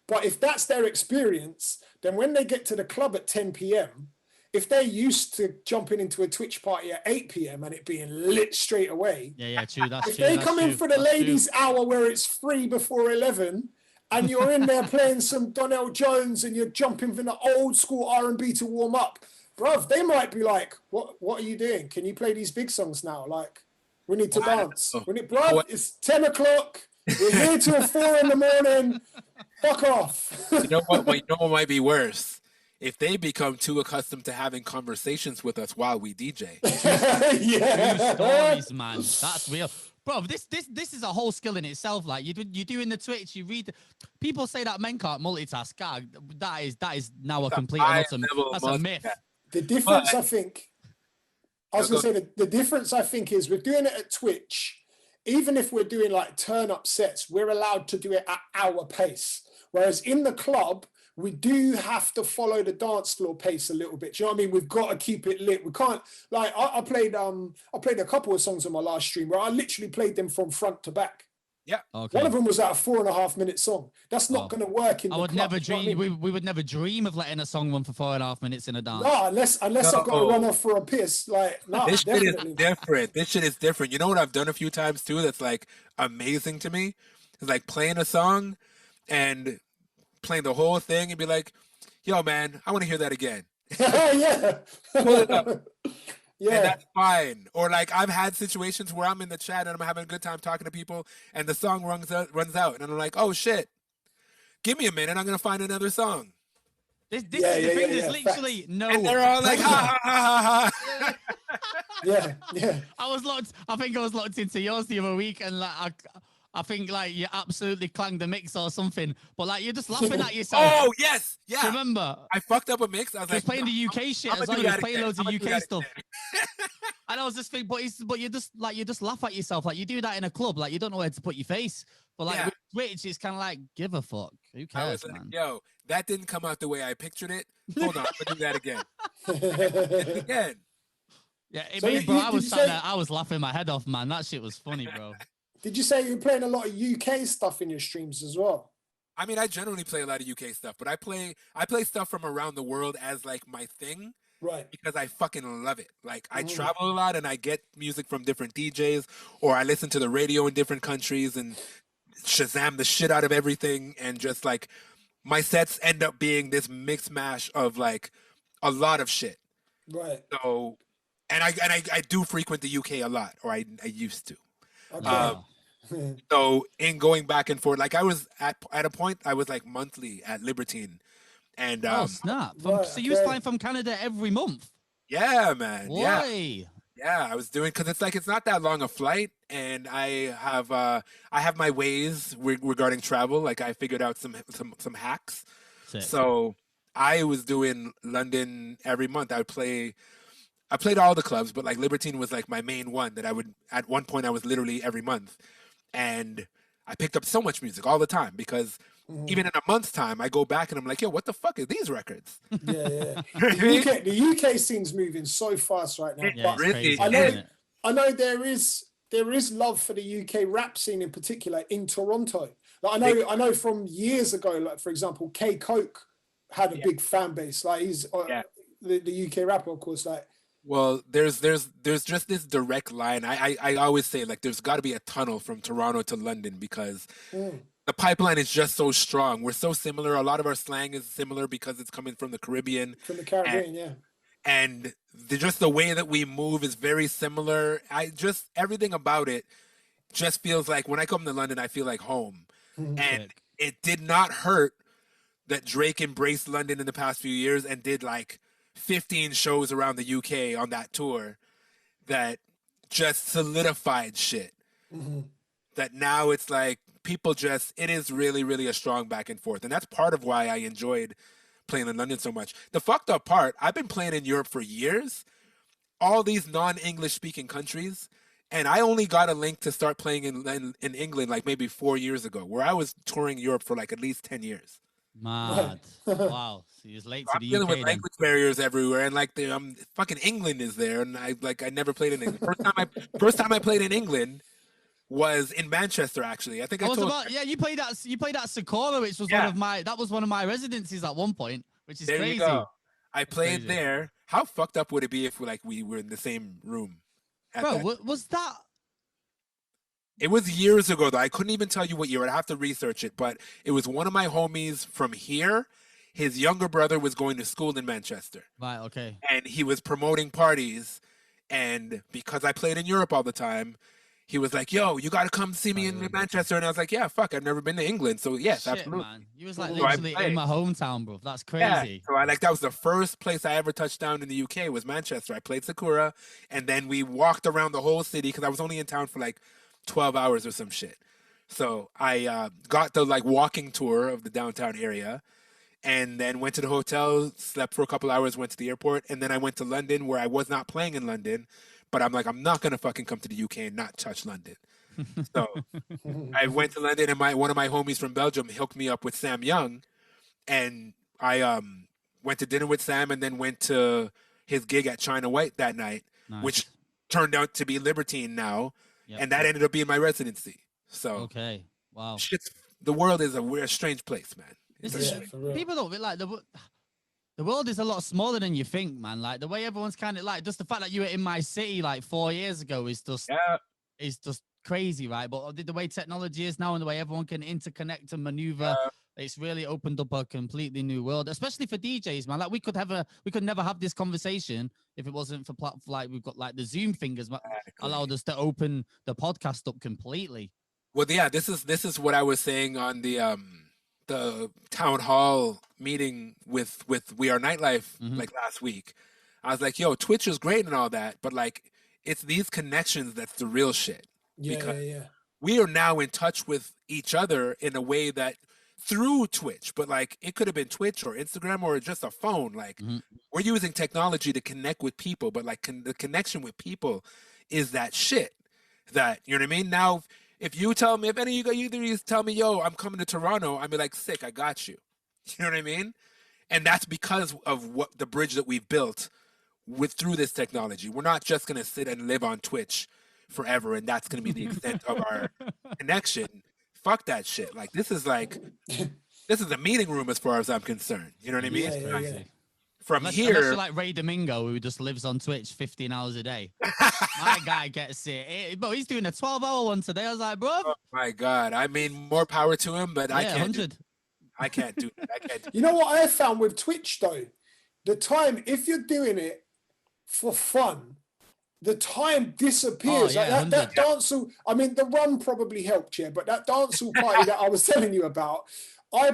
B: But if that's their experience, then when they get to the club at 10 p.m., if they're used to jumping into a Twitch party at 8 p.m. and it being lit straight away,
A: Yeah, true. That's
B: if
A: true.
B: they
A: that's
B: come in
A: true,
B: for the
A: that's true.
B: ladies' hour where it's free before 11, and you're in there playing some Donnell Jones and you're jumping from the old school R&B to warm up, bruv, they might be like, what are you doing? Can you play these big songs now? Like, we need to dance. Bruv, it's 10 o'clock. We're here till 4 in the morning. Fuck off.
C: You know what? Well, you know what might be worse? If they become too accustomed to having conversations with us while we DJ.
B: Yeah.
A: True stories, man. That's real. Bro, this is a whole skill in itself. Like you do in the Twitch, you read. People say that men can't multitask. God, that is now a complete and utter. That's a myth.
B: The difference, I think, I was going to say the difference I think is we're doing it at Twitch. Even if we're doing like turn up sets, we're allowed to do it at our pace. Whereas in the club, we do have to follow the dance floor pace a little bit. Do you know what I mean? We've got to keep it lit. We can't, like, I played a couple of songs on my last stream where I literally played them from front to back.
C: Yeah.
A: Okay.
B: One of them was at a 4.5 minute song. That's not going to work in the club.
A: Never
B: Do you know
A: dream.
B: what I mean?
A: We would never dream of letting a song run for 4.5 minutes in a dance.
B: No, unless I've got to run off for a piss. Like, no,
C: This shit is
B: definitely.
C: different. This shit is different. You know what I've done a few times too that's like amazing to me? It's like playing a song and playing the whole thing and be like, yo, man, I want to hear that again.
B: Yeah.
C: Pull it up.
B: Yeah.
C: And that's fine. Or like I've had situations where I'm in the chat and I'm having a good time talking to people and the song runs out and I'm like, oh shit, give me a minute, I'm gonna find another song.
A: This is the thing. There's literally
B: Facts.
A: no.
C: And they're all like, ha ha ha ha ha.
B: Yeah.
A: I think I was locked into yours the other week, and like I think like you absolutely clanged the mix or something, but like you're just laughing at yourself.
C: Oh yes, yeah.
A: Do you remember?
C: I fucked up a mix. I was
A: He was
C: like,
A: playing the UK shit as well. He was playing loads of UK stuff. And I was just thinking, but you just laugh at yourself. Like you do that in a club, like you don't know where to put your face. But like with Twitch, it's kind of like give a fuck. Who cares,
C: I was like,
A: man?
C: yo, that didn't come out the way I pictured it. Hold on, we'll do that again. Again.
A: Yeah,
B: So
A: bro, I was sat there,
B: say-
A: I was laughing my head off, man. That shit was funny, bro.
B: Did you say you're playing a lot of UK stuff in your streams as well?
C: I mean, I generally play a lot of UK stuff, but I play stuff from around the world as like my thing.
B: Right.
C: Because I fucking love it. Like I travel a lot and I get music from different DJs, or I listen to the radio in different countries and Shazam the shit out of everything, and just like my sets end up being this mix mash of like a lot of shit.
B: Right.
C: So, and I do frequent the UK a lot, or I used to.
B: Okay.
C: So in going back and forth, like I was at a point I was like monthly at Libertine. And
A: Oh snap!
B: Right,
A: So you was flying from Canada every month?
C: yeah, man.
A: Why?
C: Yeah, I was doing, because it's not that long a flight, and I have my ways regarding travel. Like I figured out some hacks.
A: Sick.
C: So I was doing London every month. I played all the clubs, but like Libertine was like my main one that I would, at one point I was literally every month, and I picked up so much music all the time because even in a month's time, I go back and I'm like, yo, what the fuck are these records?
B: Yeah. The UK scene's moving so fast right now.
A: Yeah,
B: But
A: it's crazy,
B: I
A: isn't it?
B: know there is love for the UK rap scene in particular in Toronto. Like I know from years ago, like for example, K Coke had a big fan base. Like he's the UK rapper, of course. Like
C: Well, there's just this direct line. I always say like there's got to be a tunnel from Toronto to London because the pipeline is just so strong. We're so similar. A lot of our slang is similar because it's coming from the Caribbean.
B: From the Caribbean, yeah.
C: And just the way that we move is very similar. Everything about it just feels like when I come to London, I feel like home. And it did not hurt that Drake embraced London in the past few years and did like 15 shows around the UK on that tour that just solidified shit. That now it's like it is really, really a strong back and forth. And that's part of why I enjoyed playing in London so much. The fucked up part, I've been playing in Europe for years, all these non-English speaking countries, and I only got a link to start playing in England like maybe 4 years ago, where I was touring Europe for like at least 10 years.
A: Mad. Wow. So you're late to the UK.
C: Dealing with language barriers everywhere, and like fucking England is there, and I never played in England. First time I played in England was in Manchester. Actually, I think
A: you played at Sakura, which was one of my residencies at one point, which is crazy. You go.
C: I played there. How fucked up would it be if we were in the same room?
A: Bro, was that?
C: It was years ago, though. I couldn't even tell you what year. I'd have to research it. But it was one of my homies from here. His younger brother was going to school in Manchester.
A: Right, okay.
C: And he was promoting parties. And because I played in Europe all the time, he was like, yo, you got to come see me in Manchester. And I was like, yeah, fuck, I've never been to England. So, yes,
A: shit,
C: absolutely.
A: Man. You was like literally in my hometown, bro. That's crazy.
C: Yeah. So that was the first place I ever touched down in the UK was Manchester. I played Sakura. And then we walked around the whole city because I was only in town for like 12 hours or some shit. So I got the walking tour of the downtown area and then went to the hotel, slept for a couple hours, went to the airport, and then I went to London where I was not playing in London, but I'm like, I'm not going to fucking come to the UK and not touch London. So I went to London and one of my homies from Belgium hooked me up with Sam Young, and I went to dinner with Sam and then went to his gig at China White that night, which turned out to be Libertine now. Yep. And that ended up being my residency. So
A: okay, wow.
C: The world is a strange place, man.
A: People don't like the world is a lot smaller than you think, man. Like the way everyone's kind of like just the fact that you were in my city like 4 years ago is just crazy, right? But the way technology is now and the way everyone can interconnect and maneuver, it's really opened up a completely new world, especially for DJs, man. Like we could never have this conversation if it wasn't for like we've got like the Zoom fingers allowed us to open the podcast up completely.
C: Well, yeah, this is what I was saying on the town hall meeting with We Are Nightlife like last week. I was like, yo, Twitch is great and all that, but like it's these connections that's the real shit.
B: Yeah.
C: We are now in touch with each other in a way that through Twitch, but like it could have been Twitch or Instagram or just a phone. Like we're using technology to connect with people, but like the connection with people is that shit that, you know what I mean? Now, if you tell me, if any of you tell me, yo, I'm coming to Toronto, I'd be like, sick, I got you. You know what I mean? And that's because of what the bridge that we've built through this technology. We're not just going to sit and live on Twitch forever, and that's going to be the extent of our connection. Fuck that shit. Like this is a meeting room as far as I'm concerned. You know what I mean?
B: Yeah.
A: Unless you're like Ray Domingo, who just lives on Twitch 15 hours a day. My guy gets it. But he's doing a 12-hour one today. I was like, bro.
C: Oh my God. I mean, more power to him, but I can't
A: 100.
C: I can't do that.
B: You know what I found with Twitch though? The time, if you're doing it for fun, the time disappears.
A: Oh, yeah,
B: like that dancehall, I mean, the run probably helped, yeah, but that dancehall party that I was telling you about, I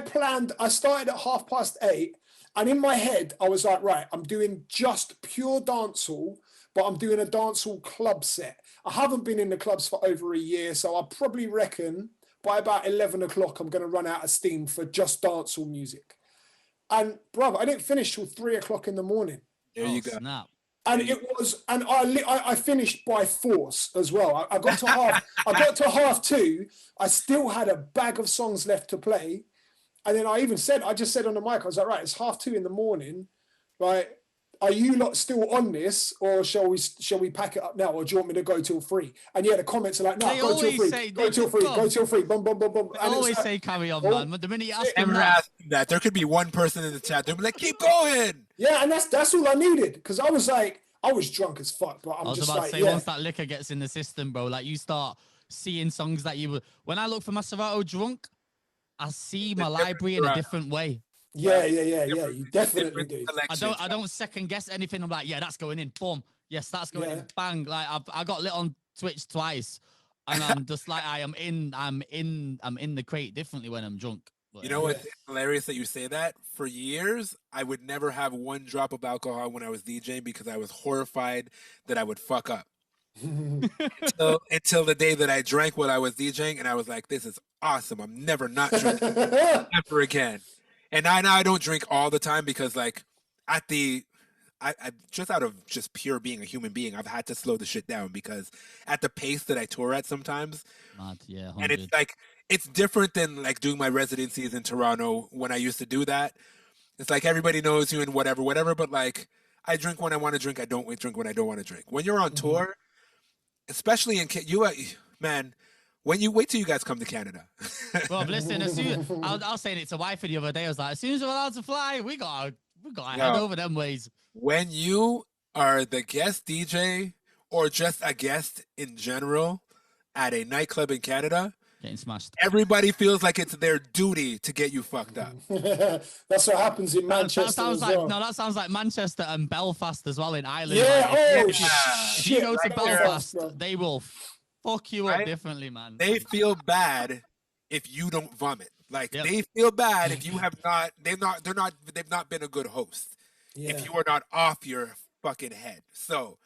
B: started at 8:30, and in my head, I was like, right, I'm doing just pure dancehall, but I'm doing a dancehall club set. I haven't been in the clubs for over a year, so I probably reckon by about 11 o'clock, I'm going to run out of steam for just dancehall music. And brother, I didn't finish till 3 o'clock in the morning.
C: There you go.
A: Snap.
B: And I finished by force as well. I got to half two. I still had a bag of songs left to play. And then I just said on the mic, I was like, right, it's 2:30 in the morning. Like, are you lot still on this, or shall we pack it up now, or do you want me to go till 3? And yeah, the comments are like, no, go till 3, boom, boom, boom, boom.
A: They always say carry on, man. But the minute you ask them
C: that, there could be one person in the chat, they'll be like, keep going.
B: Yeah, and that's all I needed, because I was like, I was drunk as fuck, but I'm
A: I was
B: just
A: about
B: like,
A: to say, once that liquor gets in the system, bro, like you start seeing songs that you were. When I look for my Serato drunk, I see my library in a different way.
B: Yeah. You definitely do.
A: I don't second guess anything. I'm like, yeah, that's going in. Boom. Yes, that's going in. Bang. Like I got lit on Twitch twice, and I'm just like, I'm in the crate differently when I'm drunk. But,
C: you know what's hilarious that you say that? For years, I would never have one drop of alcohol when I was DJing because I was horrified that I would fuck up. until the day that I drank while I was DJing, and I was like, this is awesome. I'm never not drinking ever again. And now I don't drink all the time because like I just out of just pure being a human being, I've had to slow the shit down because at the pace that I tour at sometimes,
A: and
C: it's like, it's different than like doing my residencies in Toronto when I used to do that. It's like everybody knows you and whatever, but like I drink when I want to drink. I don't drink when I don't want to drink. When you're on tour, especially in man, when you wait till you guys come to Canada.
A: Well, listen, as soon I was saying it to wifey the other day, I was like, as soon as we're allowed to fly, we gotta head over them ways.
C: When you are the guest DJ or just a guest in general at a nightclub in Canada,
A: getting smashed,
C: everybody feels like it's their duty to get you fucked up.
B: That's what happens in Manchester.
A: That sounds like that sounds like Manchester and Belfast as well in Ireland.
B: Yeah,
A: like, if you go to Belfast, they will fuck you up differently, man.
C: They feel bad if you don't vomit. Like they feel bad if you have they've not been a good host. If you are not off your fucking head. So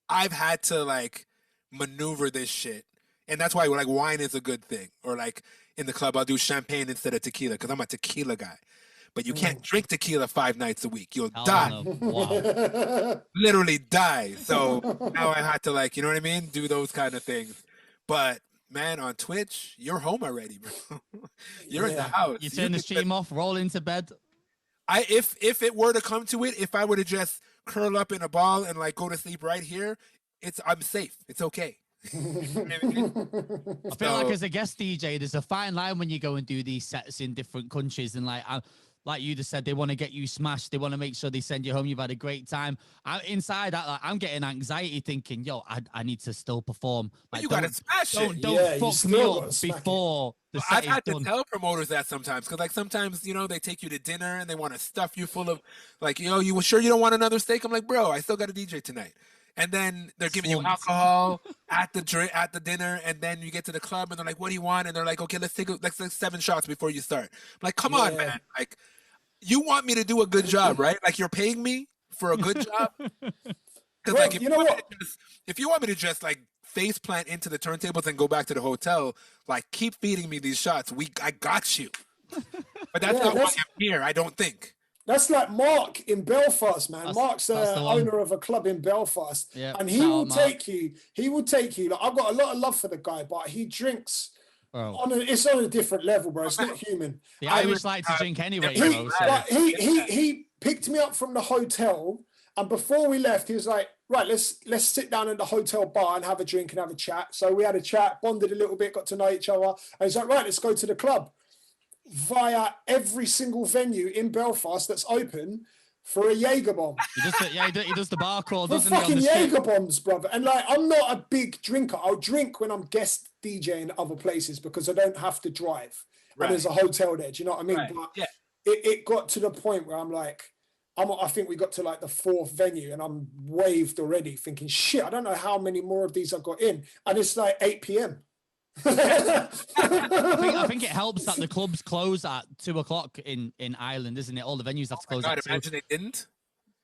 C: I've had to like maneuver this shit. And that's why like wine is a good thing. Or like in the club, I'll do champagne instead of tequila because I'm a tequila guy. But you can't drink tequila 5 nights a week. You'll die.
A: Wow.
C: Literally die. So now I had to like, you know what I mean? Do those kind of things. But man, on Twitch, you're home already, bro. You're in the house.
A: You turn the stream off, roll into bed.
C: If it were to come to it, if I were to just curl up in a ball and like go to sleep right here, I'm safe. It's okay.
A: I feel like as a guest DJ, there's a fine line when you go and do these sets in different countries, and like you just said, they want to get you smashed. They want to make sure they send you home. You've had a great time. Inside that, like, I'm getting anxiety thinking, yo, I need to still perform. Like,
C: you got to smash it.
A: Don't fuck me up before the set
C: I've had
A: done.
C: to tell promoters that sometimes because like sometimes, you know, they take you to dinner and they want to stuff you full of like, you know, you sure you don't want another steak? I'm like, bro, I still got a DJ tonight. And then they're giving you alcohol at the dinner, and then you get to the club, and they're like, "What do you want?" And they're like, "Okay, let's take 7 shots before you start." I'm like, come on, man! Like, you want me to do a good job, right? Like, you're paying me for a good job. Because like, if you want me to just like face plant into the turntables and go back to the hotel, like, keep feeding me these shots. I got you. But that's not why I'm here. I don't think.
B: That's like Mark in Belfast, man. Mark's the owner of a club in Belfast, and he will take you. He will take you. Like, I've got a lot of love for the guy, but he drinks. It's on a different level, bro. It's not human.
A: The Irish like to drink anyway.
B: He picked me up from the hotel, and before we left, he was like, "Right, let's sit down in the hotel bar and have a drink and have a chat." So we had a chat, bonded a little bit, got to know each other, and he's like, "Right, let's go to the club." Via every single venue in Belfast that's open for a Jaeger bomb.
A: He does the bar crawl,
B: for
A: doesn't he?
B: Fucking Jaeger bombs, brother. And like, I'm not a big drinker. I'll drink when I'm guest DJing other places because I don't have to drive. Right. And there's a hotel there. Do you know what I mean?
C: Right.
B: But it got to the point where I'm like, I think we got to like the 4th venue and I'm waved already thinking, shit, I don't know how many more of these I've got in. And it's like 8 p.m.
A: I think it helps that the clubs close at 2 o'clock in Ireland, isn't it? All the venues have to close.
C: God, imagine they didn't.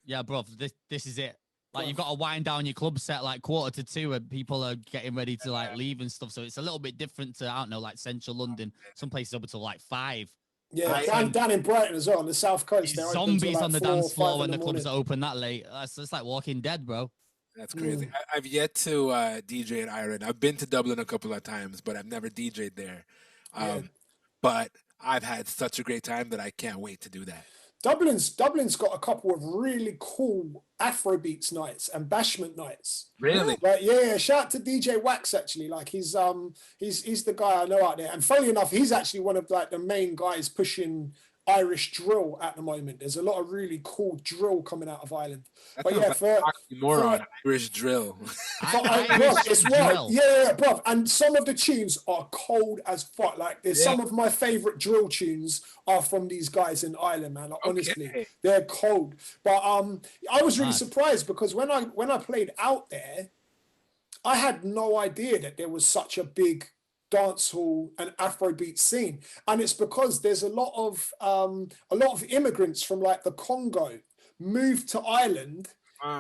A: Yeah, bro. This is it. Like, you've got to wind down your club set like 1:45, and people are getting ready to like leave and stuff. So it's a little bit different to, I don't know, like central London. Some places up until like 5.
B: Yeah, down in Brighton as well on the south coast.
A: Zombies on the dance floor when the clubs are open that late. It's like Walking Dead, bro.
C: That's crazy. I've yet to DJ in Ireland. I've been to Dublin a couple of times, but I've never DJ'd there. But I've had such a great time that I can't wait to do that.
B: Dublin's got a couple of really cool Afrobeats nights and bashment nights.
C: Really?
B: Like, shout out to DJ Wax actually. Like he's the guy I know out there. And funny enough, he's actually one of like the main guys pushing Irish drill at the moment. There's a lot of really cool drill coming out of Ireland.
C: That
B: But
C: sounds
B: yeah,
C: like oxymoron, Irish drill.
A: Irish
B: it's
A: drill.
B: wild. Yeah, bro. And some of the tunes are cold as fuck. Like, there's some of my favorite drill tunes are from these guys in Ireland, man. Like, honestly, they're cold. But I was really surprised because when I played out there, I had no idea that there was such a big dancehall and Afrobeat scene, and it's because there's a lot of immigrants from like the Congo moved to Ireland,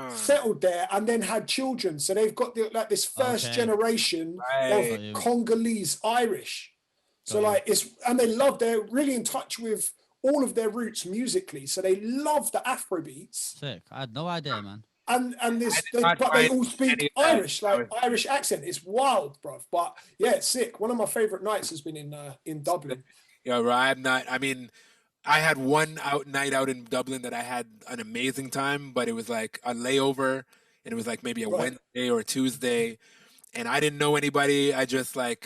B: settled there, and then had children. So they've got this first generation of Congolese Irish. So they're really in touch with all of their roots musically. So they love the Afrobeats.
A: Sick. I had no idea, man.
B: And they all speak Irish, like Irish accent. It's wild, bruv. But yeah, it's sick. One of my favorite nights has been in Dublin.
C: Yeah, right. I mean, I had one night out in Dublin that I had an amazing time, but it was like a layover, and it was like maybe a Wednesday or a Tuesday, and I didn't know anybody. I just was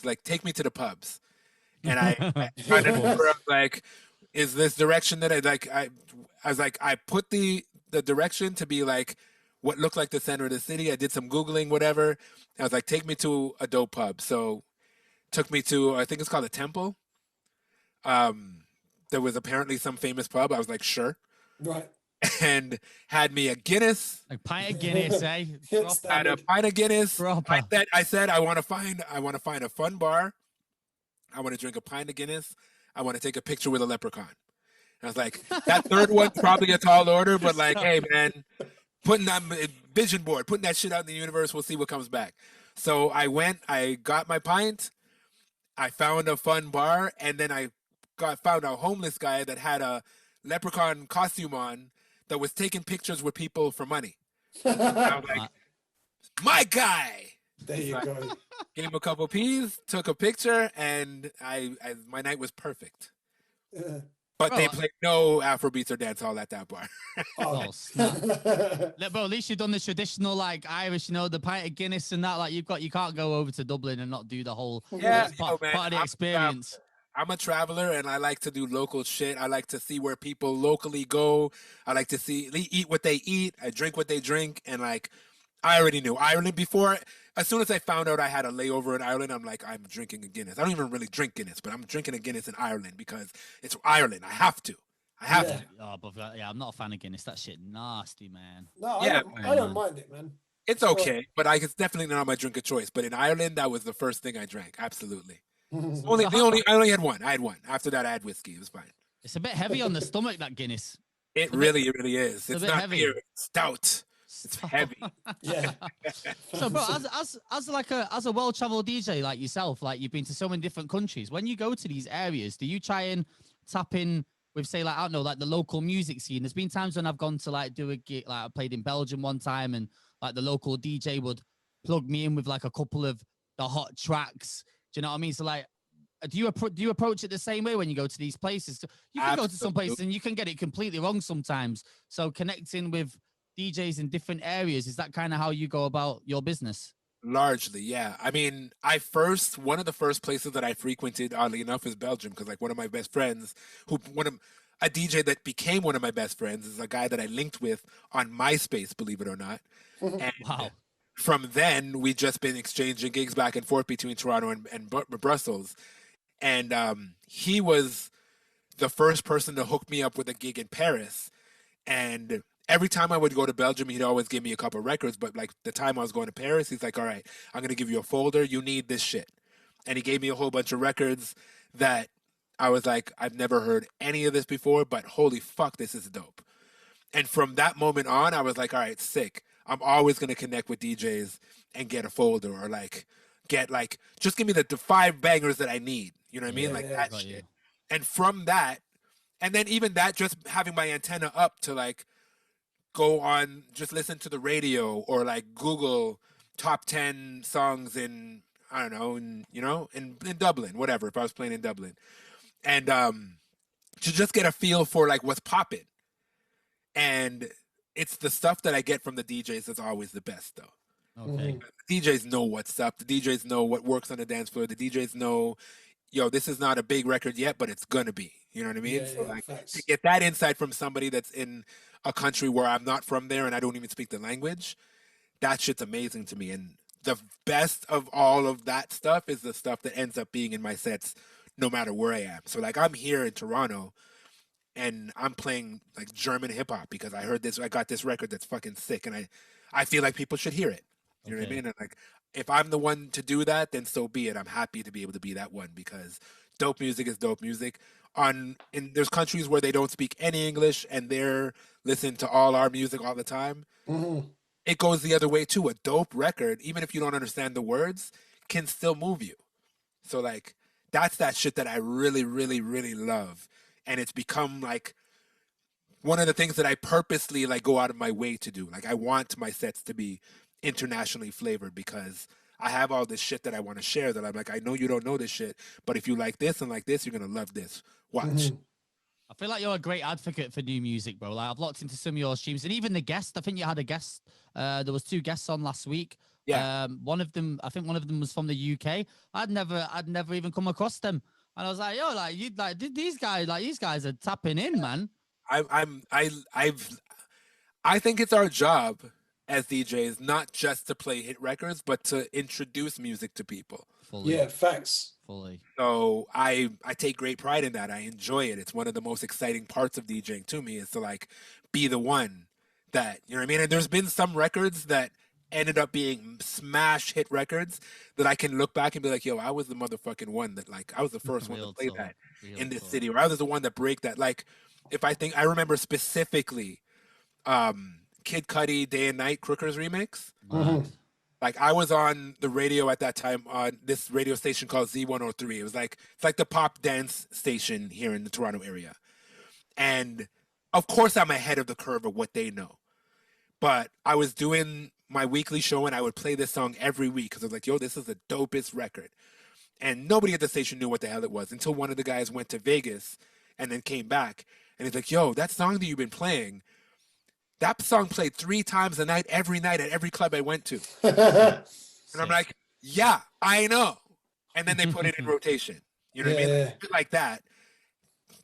C: like, take me to the pubs, and I tried to figure out, like, is this direction that I put the direction to be like what looked like the center of the city. I did some Googling, whatever. I was like, take me to a dope pub. So took me to, I think it's called a Temple. There was apparently some famous pub. I was like, sure.
B: Right.
C: And had me a Guinness.
A: A pint of Guinness, eh?
C: Had a pint of Guinness.
A: Proper.
C: I said, I want to find a fun bar. I want to drink a pint of Guinness. I want to take a picture with a leprechaun. I was like, that third one's probably a tall order, but like, hey, man, putting that vision board, putting that shit out in the universe, we'll see what comes back. So I went, I got my pint, I found a fun bar, and then I found a homeless guy that had a leprechaun costume on that was taking pictures with people for money. And I was like, my guy.
B: There you go.
C: Gave him a couple P's, took a picture, and my night was perfect. But they played no Afrobeats or dancehall at that bar.
A: Bro, at least you've done the traditional like Irish, the pint of Guinness and that. Like you can't go over to Dublin and not do the whole part of the experience.
C: I'm a traveler and I like to do local shit. I like to see where people locally go. I like to eat what they eat. I drink what they drink. And like, I already knew Ireland before. As soon as I found out I had a layover in Ireland, I'm like, I'm drinking a Guinness. I don't even really drink Guinness, but I'm drinking a Guinness in Ireland because it's Ireland. I have to. To.
A: Oh, but I'm not a fan of Guinness. That shit nasty, man.
B: No, I don't mind it, man.
C: It's okay, but it's definitely not my drink of choice. But in Ireland, that was the first thing I drank. Absolutely. I only had one. I had one. After that, I had whiskey. It was fine.
A: It's a bit heavy on the stomach, that Guinness.
C: It really is. It's not
A: heavy.
C: Beer. It's stout. It's heavy.
B: Yeah.
A: So, bro, as a well-traveled DJ like yourself, like you've been to so many different countries. When you go to these areas, do you try and tap in with, say, like I don't know, like the local music scene? There's been times when I've gone to like do a gig, like I played in Belgium one time, and like the local DJ would plug me in with like a couple of the hot tracks. Do you know what I mean? So like, do you approach it the same way when you go to these places? You can go to some places and you can get it completely wrong sometimes. So connecting with DJs in different areas, is that kind of how you go about your business?
C: Largely, yeah. I mean, one of the first places that I frequented, oddly enough, is Belgium, because like one of my best friends, a DJ that became one of my best friends, is a guy that I linked with on MySpace, believe it or not. And
A: wow.
C: From then, we've just been exchanging gigs back and forth between Toronto and Brussels. And he was the first person to hook me up with a gig in Paris. And every time I would go to Belgium, he'd always give me a couple of records. But like the time I was going to Paris, he's like, all right, I'm going to give you a folder. You need this shit. And he gave me a whole bunch of records that I was like, I've never heard any of this before, but holy fuck, this is dope. And from that moment on, I was like, all right, sick. I'm always going to connect with DJs and get a folder, or like just give me the 5 bangers that I need. You know what I mean? Like that shit. You. And from that, and then even that, just having my antenna up to like go on, just listen to the radio or like Google top 10 songs in, I don't know, in Dublin, whatever, if I was playing in Dublin. And to just get a feel for like what's popping. And it's the stuff that I get from the DJs that's always the best, though.
A: Okay.
C: The DJs know what's up. The DJs know what works on the dance floor. The DJs know, yo, this is not a big record yet, but it's gonna be. You know what I mean?
B: Yeah,
C: So
B: yeah,
C: like
B: facts.
C: to get that insight from somebody that's in a country where I'm not from there and I don't even speak the language, that shit's amazing to me. And the best of all of that stuff is the stuff that ends up being in my sets no matter where I am. So like I'm here in Toronto and I'm playing like German hip hop because I got this record that's fucking sick and I feel like people should hear it. You know what I
A: Okay.
C: mean? And like if I'm the one to do that, then so be it. I'm happy to be able to be that one because dope music is dope music. There's countries where they don't speak any English and they're listening to all our music all the time.
B: Mhm.
C: It goes the other way too. A dope record, even if you don't understand the words, can still move you. So like that's that shit that I really, really, really love. And it's become like one of the things that I purposely like go out of my way to do. Like I want my sets to be internationally flavored because I have all this shit that I want to share that I'm like, I know you don't know this shit, but if you like this and like this, you're gonna love this. Watch.
B: Mhm.
A: I feel like you're a great advocate for new music, bro. Like I've looked into some of your streams, and even the guest. I think you had a guest. There was 2 guests on last week.
C: Yeah.
A: One of them, I think one of them was from the UK. I'd never even come across them, and I was like, yo, like you, like these guys are tapping in, man.
C: I think it's our job as DJs not just to play hit records, but to introduce music to people.
A: Fully,
B: Yeah, facts.
A: fully.
C: So I take great pride in that. I enjoy it. It's one of the most exciting parts of DJing to me is to like be the one that, you know what I mean? And there's been some records that ended up being smash hit records that I can look back and be like, yo, I was the motherfucking one that like I was the first one to
A: Real
C: play
A: talk,
C: that
A: real
C: in this
A: talk.
C: city, or I was the one that break that. Like if I remember specifically Kid Cudi Day and Night Crookers remix.
A: Mad.
C: Like I was on the radio at that time on this radio station called Z103. It was like it's like the pop dance station here in the Toronto area. And of course I'm ahead of the curve of what they know. But I was doing my weekly show and I would play this song every week because I was like, yo, this is the dopest record. And nobody at the station knew what the hell it was until one of the guys went to Vegas and then came back. And he's like, yo, that song that you've been playing, that song played 3 times a night, every night at every club I went to. And I'm like, yeah, I know. And then they put it in rotation. You know what I mean?
B: Yeah.
C: Like that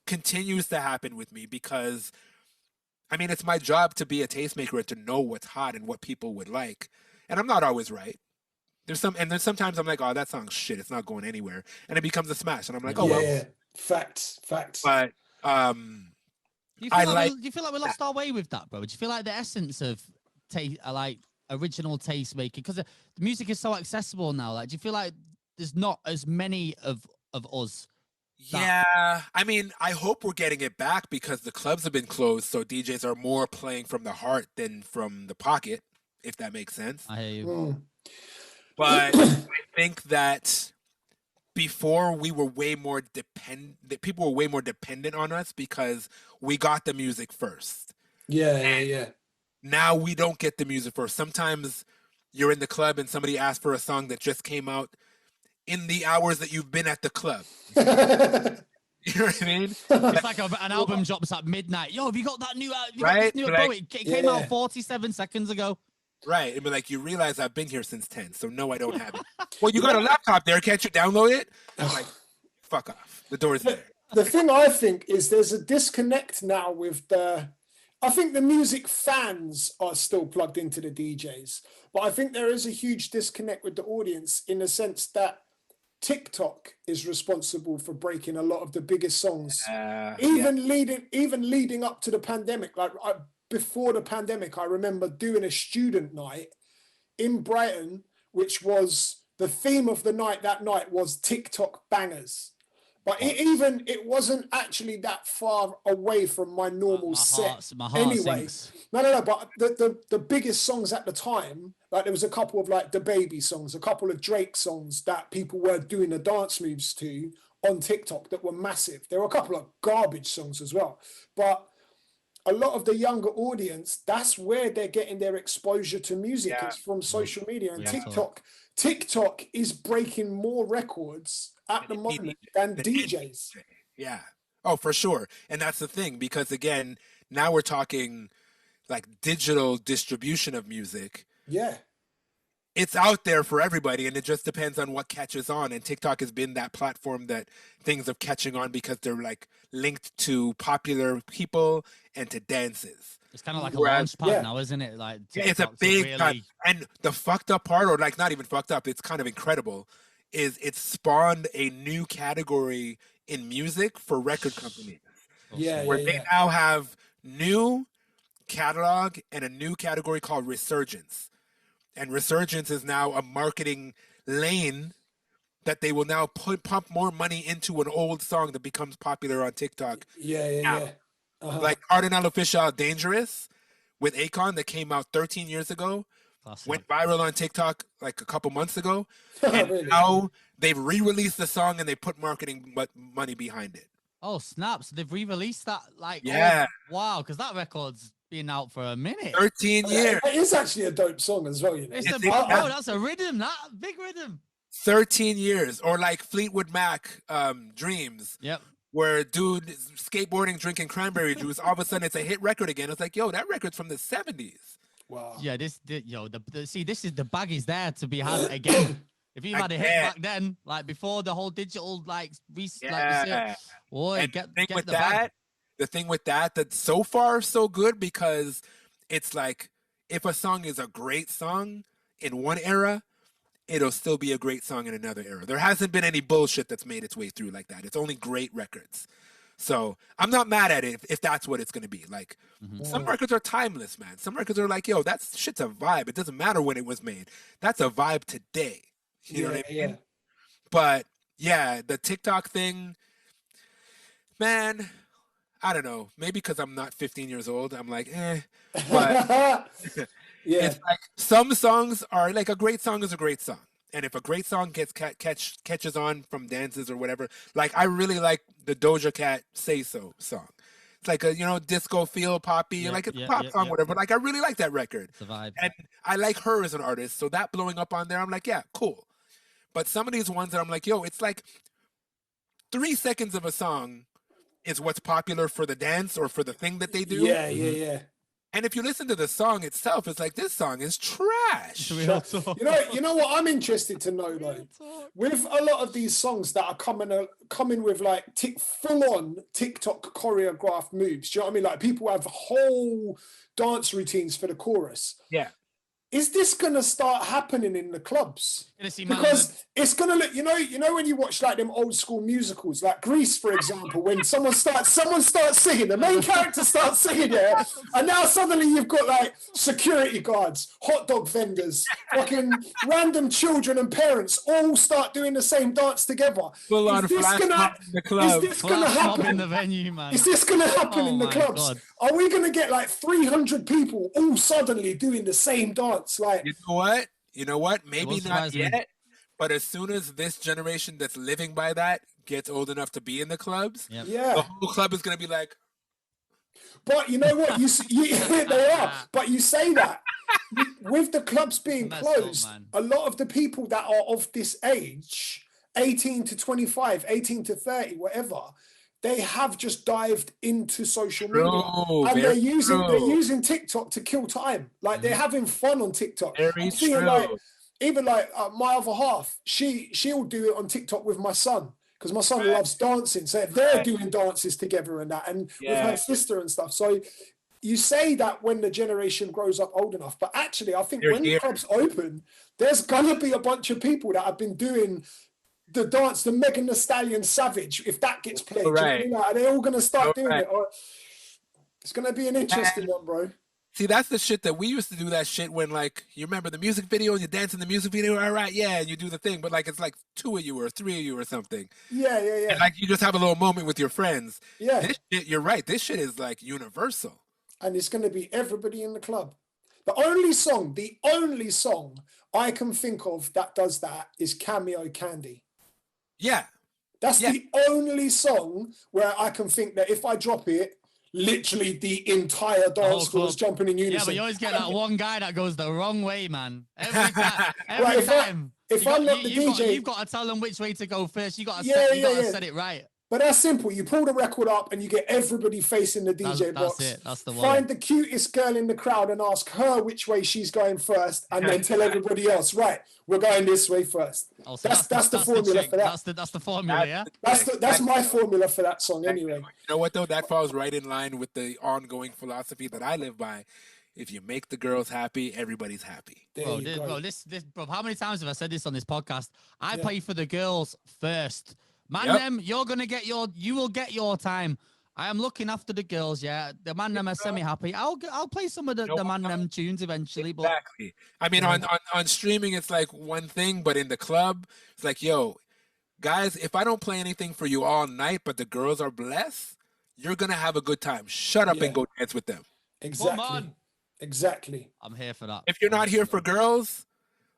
C: continues to happen with me because, I mean, it's my job to be a tastemaker and to know what's hot and what people would like. And I'm not always right. And then sometimes I'm like, oh, that song's shit. It's not going anywhere. And it becomes a smash. And I'm like, oh, well.
B: Yeah, facts.
C: But
A: Do you feel like we lost our way with that, bro? Do you feel like the essence of like original taste making, because the music is so accessible now? Like, do you feel like there's not as many of us?
C: Yeah, I mean, I hope we're getting it back because the clubs have been closed, so DJs are more playing from the heart than from the pocket, if that makes sense.
A: I hear you.
C: But I think that before we were way more people were way more dependent on us because we got the music first.
B: Yeah.
C: Now we don't get the music first. Sometimes you're in the club and somebody asks for a song that just came out in the hours that you've been at the club. You know what I mean?
A: It's like an album drops at midnight. Yo, have you got that new?
C: Right?
A: Bro, it came out 47 seconds ago.
C: Right. And be like, you realize I've been here since 10, so no, I don't have it. Well, you got a laptop there. Can't you download it? I'm like, fuck off. The door's there.
B: The thing I think is there's a disconnect now with I think the music fans are still plugged into the DJs, but I think there is a huge disconnect with the audience in the sense that TikTok is responsible for breaking a lot of the biggest songs, even leading up to the pandemic. Like before the pandemic, I remember doing a student night in Brighton, which was the theme of the night. That night was TikTok bangers, but it wasn't actually that far away from my normal set.
A: My heart
B: anyway,
A: sinks.
B: no. But the biggest songs at the time, like there was a couple of like the Baby songs, a couple of Drake songs that people were doing the dance moves to on TikTok that were massive. There were a couple of garbage songs as well, but a lot of the younger audience, that's where they're getting their exposure to music. Yeah. It's from social media and TikTok. TikTok is breaking more records at the moment than DJs.
C: Yeah. Oh, for sure. And that's the thing, because again, now we're talking like digital distribution of music.
B: Yeah.
C: it's out there for everybody, and it just depends on what catches on. And TikTok has been that platform that things are catching on because they're like linked to popular people and to dances.
A: It's kind of like a launch pad now, isn't it? Like
C: it's a big time. And the fucked up part, or like not even fucked up, it's kind of incredible, is it spawned a new category in music for record companies. Where they now have new catalog and a new category called Resurgence. And Resurgence is now a marketing lane that they will now pump more money into an old song that becomes popular on TikTok. Like Cardinal Official Dangerous with Akon that came out 13 years ago, went viral on TikTok like a couple months ago. And now they've re-released the song and they put marketing money behind it.
A: Oh, snaps. They've re-released that. Like, wow, because that record's been out for a minute.
C: 13 years.
B: It is actually a dope song as well, you know.
A: That's a rhythm, that big rhythm.
C: 13 years. Or like Fleetwood Mac, Dreams.
A: Yep.
C: Where dude is skateboarding, drinking cranberry juice, all of a sudden it's a hit record again. It's like, yo, that record's from the 70s.
B: Wow.
A: Yeah, this is the bag is there to be had again. If you had a hit back then, like before the whole digital boy, get the bag.
C: The thing with that, that's so far so good, because it's like if a song is a great song in one era, it'll still be a great song in another era. There hasn't been any bullshit that's made its way through like that. It's only great records. So I'm not mad at it if that's what it's going to be. Like, some records are timeless, man. Some records are like, yo, that shit's a vibe. It doesn't matter when it was made. That's a vibe today. You know what I mean? But yeah, the TikTok thing, man, I don't know. Maybe because I'm not 15 years old, I'm like, But it's like some songs are like, a great song is a great song. And if a great song gets catches on from dances or whatever, like I really like the Doja Cat Say So song. It's like a, disco feel poppy, like it's a pop song, whatever. Like I really like that record.
A: It's a vibe.
C: And I like her as an artist. So that blowing up on there, I'm like, yeah, cool. But some of these ones that I'm like, yo, it's like 3 seconds of a song is what's popular for the dance or for the thing that they do.
B: Yeah.
C: And if you listen to the song itself, it's like, this song is trash.
B: You know what I'm interested to know though? With a lot of these songs that are coming with like full-on TikTok choreographed moves, do you know what I mean? Like people have whole dance routines for the chorus.
C: Yeah.
B: Is this gonna start happening in the clubs? Because it's gonna look, you know, when you watch like them old school musicals, like Grease, for example, when someone starts singing, the main character starts singing there, and now suddenly you've got like security guards, hot dog vendors, fucking random children and parents all start doing the same dance together.
C: Full on flash mob in the club.
B: Is this gonna happen
A: in the venue, man?
B: Is this gonna happen in the clubs? God. Are we gonna get like 300 people all suddenly doing the same dance? Like,
C: you know what? Maybe not yet. But as soon as this generation that's living by that gets old enough to be in the clubs, the whole club is gonna be like.
B: But you know what? They are. But you say that with the clubs being closed, a lot of the people that are of this age, 18 to 25, 18 to 30, whatever, they have just dived into social media, and they're using TikTok to kill time. Like they're having fun on TikTok.
C: Very true.
B: Even like my other half, she'll do it on TikTok with my son, because my son loves dancing. So they're doing dances together and that, and with her sister and stuff. So you say that when the generation grows up old enough, but actually I think when the clubs open, there's gonna be a bunch of people that have been doing the dance, the Megan Thee Stallion Savage, if that gets played, and they're all gonna start doing it. It's gonna be an interesting one, bro.
C: See, that's the shit that we used to do. That shit when, like, you remember the music video and you dance in the music video, all right, and you do the thing, but like it's like 2 of you or 3 of you or something.
B: Yeah.
C: And like you just have a little moment with your friends.
B: Yeah.
C: This shit, you're right. This shit is like universal.
B: And it's gonna be everybody in the club. The only song I can think of that does that is Cameo Candy.
C: Yeah.
B: That's the only song where I can think that if I drop it, literally the entire dance floor is jumping in unison.
A: Yeah, but you always get that one guy that goes the wrong way, man. Every time.
B: If I'm not the DJ...
A: You've got to tell them which way to go first. You got to set it right.
B: But that's simple. You pull the record up and you get everybody facing the DJ box.
A: That's it. That's the one.
B: Find the cutest girl in the crowd and ask her which way she's going first, and then tell everybody else, right, we're going this way first.
A: Oh, so
B: that's the formula for that.
A: That's the formula, yeah?
B: That's my formula for that song anyway.
C: You know what, though? That falls right in line with the ongoing philosophy that I live by. If you make the girls happy, everybody's happy.
A: Bro, how many times have I said this on this podcast? I play for the girls first. Man, you will get your time. I am looking after the girls, yeah. The man them are semi-happy. I'll play some of the man them tunes eventually. But
C: exactly. I mean, on streaming, it's like one thing, but in the club, it's like, yo, guys, if I don't play anything for you all night, but the girls are blessed, you're gonna have a good time. Shut up and go dance with them.
B: Exactly.
A: Come on.
B: Exactly.
A: I'm here for that.
C: If you're not here for girls,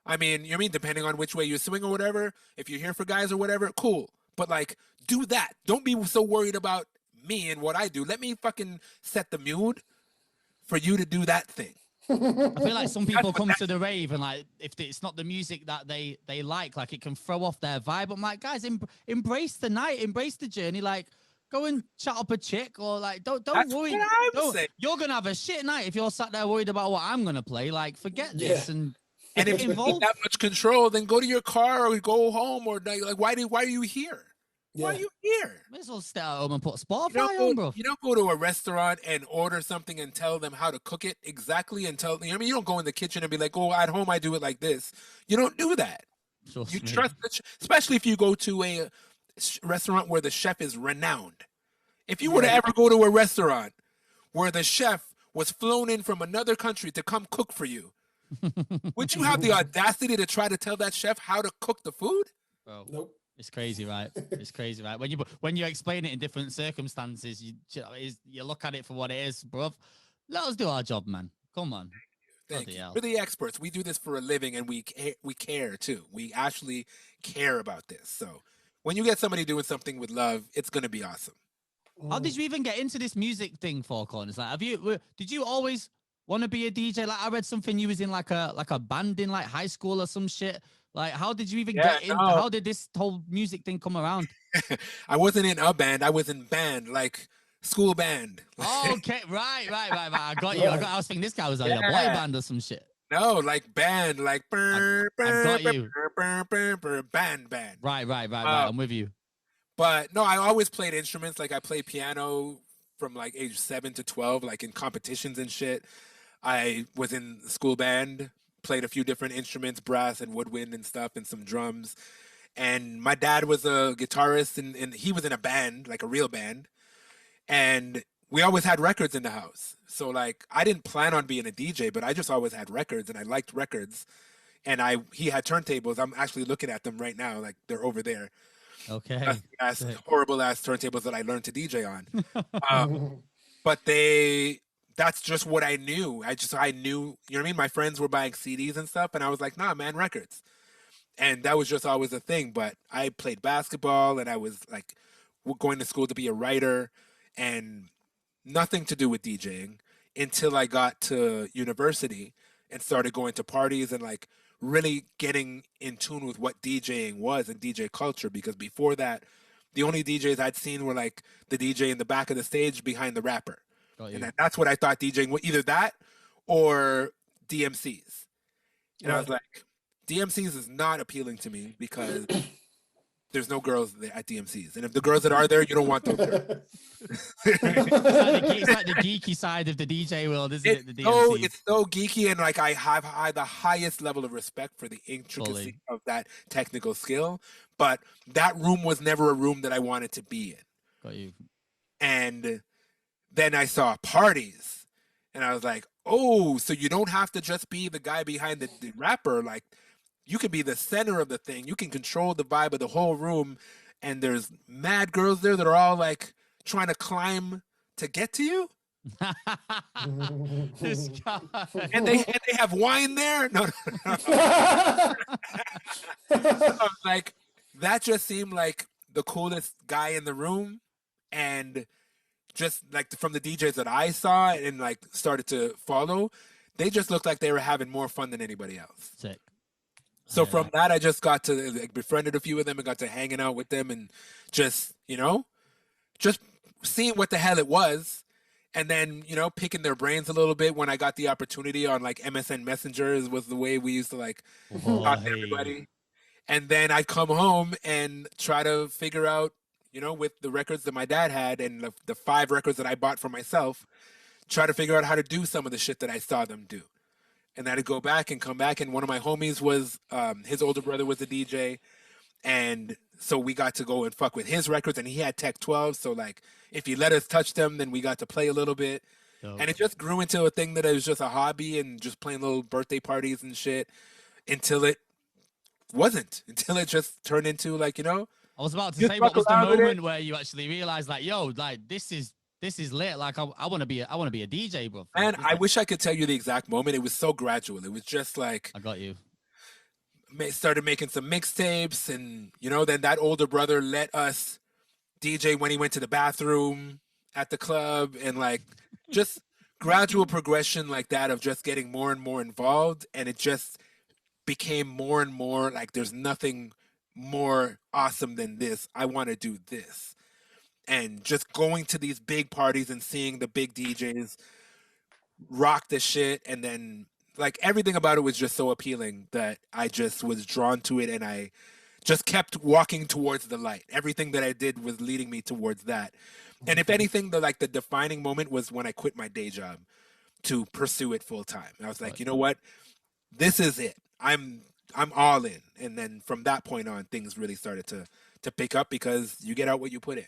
C: I mean, depending on which way you swing or whatever, if you're here for guys or whatever, cool. But like, do that. Don't be so worried about me and what I do. Let me fucking set the mood for you to do that thing.
A: I feel like some people come to the rave and like, if it's not the music that they like it can throw off their vibe. I'm like, guys, embrace the night, embrace the journey. Like, go and chat up a chick, or like, don't worry. You're gonna have a shit night if you're sat there worried about what I'm gonna play. Like, forget this and
C: if you need that much control, then go to your car or go home, or like, why are you here? Why are you here?
A: May as well stay at home and put Spotify on, bro.
C: You don't go to a restaurant and order something and tell them how to cook it exactly and tell. You don't go in the kitchen and be like, "Oh, at home I do it like this." You don't do that. You trust, especially if you go to a restaurant where the chef is renowned. If you were to ever go to a restaurant where the chef was flown in from another country to come cook for you, would you have the audacity to try to tell that chef how to cook the food?
A: Bro,
B: nope.
A: It's crazy, right? It's crazy, right? When you explain it in different circumstances, you look at it for what it is, bruv. Let us do our job, man. Come on.
C: Thank you. We're the experts. We do this for a living, and we care too. We actually care about this. So when you get somebody doing something with love, it's gonna be awesome.
A: How did you even get into this music thing, 4Korners? Like, did you always want to be a DJ? Like, I read something you was in like a band in like high school or some shit. Like, how did you even get into? How did this whole music thing come around?
C: I wasn't in a band. I was in band, like school band.
A: Oh, okay, right. I got you. I was thinking this guy was like a boy band or some shit.
C: No, like band, like
A: I got you.
C: Band.
A: Right. I'm with you.
C: But no, I always played instruments. Like, I played piano from like age 7 to 12, like in competitions and shit. I was in the school band, played a few different instruments, brass and woodwind and stuff, and some drums. And my dad was a guitarist, and he was in a band, like a real band. And we always had records in the house. So like, I didn't plan on being a DJ, but I just always had records, and I liked records. And he had turntables. I'm actually looking at them right now, like they're over there.
A: Okay.
C: Horrible ass turntables that I learned to DJ on. But that's just what I knew. I knew, you know what I mean? My friends were buying CDs and stuff, and I was like, nah, man, records. And that was just always a thing. But I played basketball, and I was like going to school to be a writer, and nothing to do with DJing until I got to university and started going to parties and like really getting in tune with what DJing was and DJ culture. Because before that, the only DJs I'd seen were like the DJ in the back of the stage behind the rapper. And that's what I thought DJing was, either that or DMCs. And I was like, DMCs is not appealing to me because there's no girls at DMCs. And if the girls that are there, you don't want those girls.
A: It's like the geeky side of the DJ world, isn't it? The DMCs.
C: It's so geeky, and like I have the highest level of respect for the intricacy of that technical skill. But that room was never a room that I wanted to be in.
A: Got you.
C: And then I saw parties, and I was like, oh, so you don't have to just be the guy behind the rapper. Like, you can be the center of the thing. You can control the vibe of the whole room. And there's mad girls there that are all like trying to climb to get to you.
A: This guy.
C: And they have wine there. No. I was like, that just seemed like the coolest guy in the room. And just like from the DJs that I saw and like started to follow, they just looked like they were having more fun than anybody else.
A: Sick.
C: So from that, I just got to like, befriended a few of them and got to hanging out with them and just, just seeing what the hell it was. And then, you know, picking their brains a little bit when I got the opportunity on like MSN Messengers was the way we used to like talk to everybody. And then I'd come home and try to figure out, you know, with the records that my dad had and the 5 records that I bought for myself, try to figure out how to do some of the shit that I saw them do. And then I'd go back and come back. And one of my homies was, his older brother was a DJ. And so we got to go and fuck with his records, and he had Tech 12. So like, if he let us touch them, then we got to play a little bit. And it just grew into a thing that it was just a hobby and just playing little birthday parties and shit until it wasn't, until it just turned into like, you know.
A: I was about to say, what was the moment where you actually realized like, yo, like this is lit. Like I want to be a DJ, bro.
C: And I wish I could tell you the exact moment. It was so gradual. It was just like,
A: I got you.
C: Started making some mixtapes, and you know, then that older brother let us DJ when he went to the bathroom at the club, and like just gradual progression like that of just getting more and more involved, and it just became more and more like there's nothing more awesome than this. I want to do this. And just going to these big parties and seeing the big DJs rock the shit, and then like everything about it was just so appealing that I just was drawn to it, and I just kept walking towards the light. Everything that I did was leading me towards that. And if anything, the defining moment was when I quit my day job to pursue it full time. I was like, you know what? This is it. I'm all in. And then from that point on, things really started to pick up because you get out what you put in.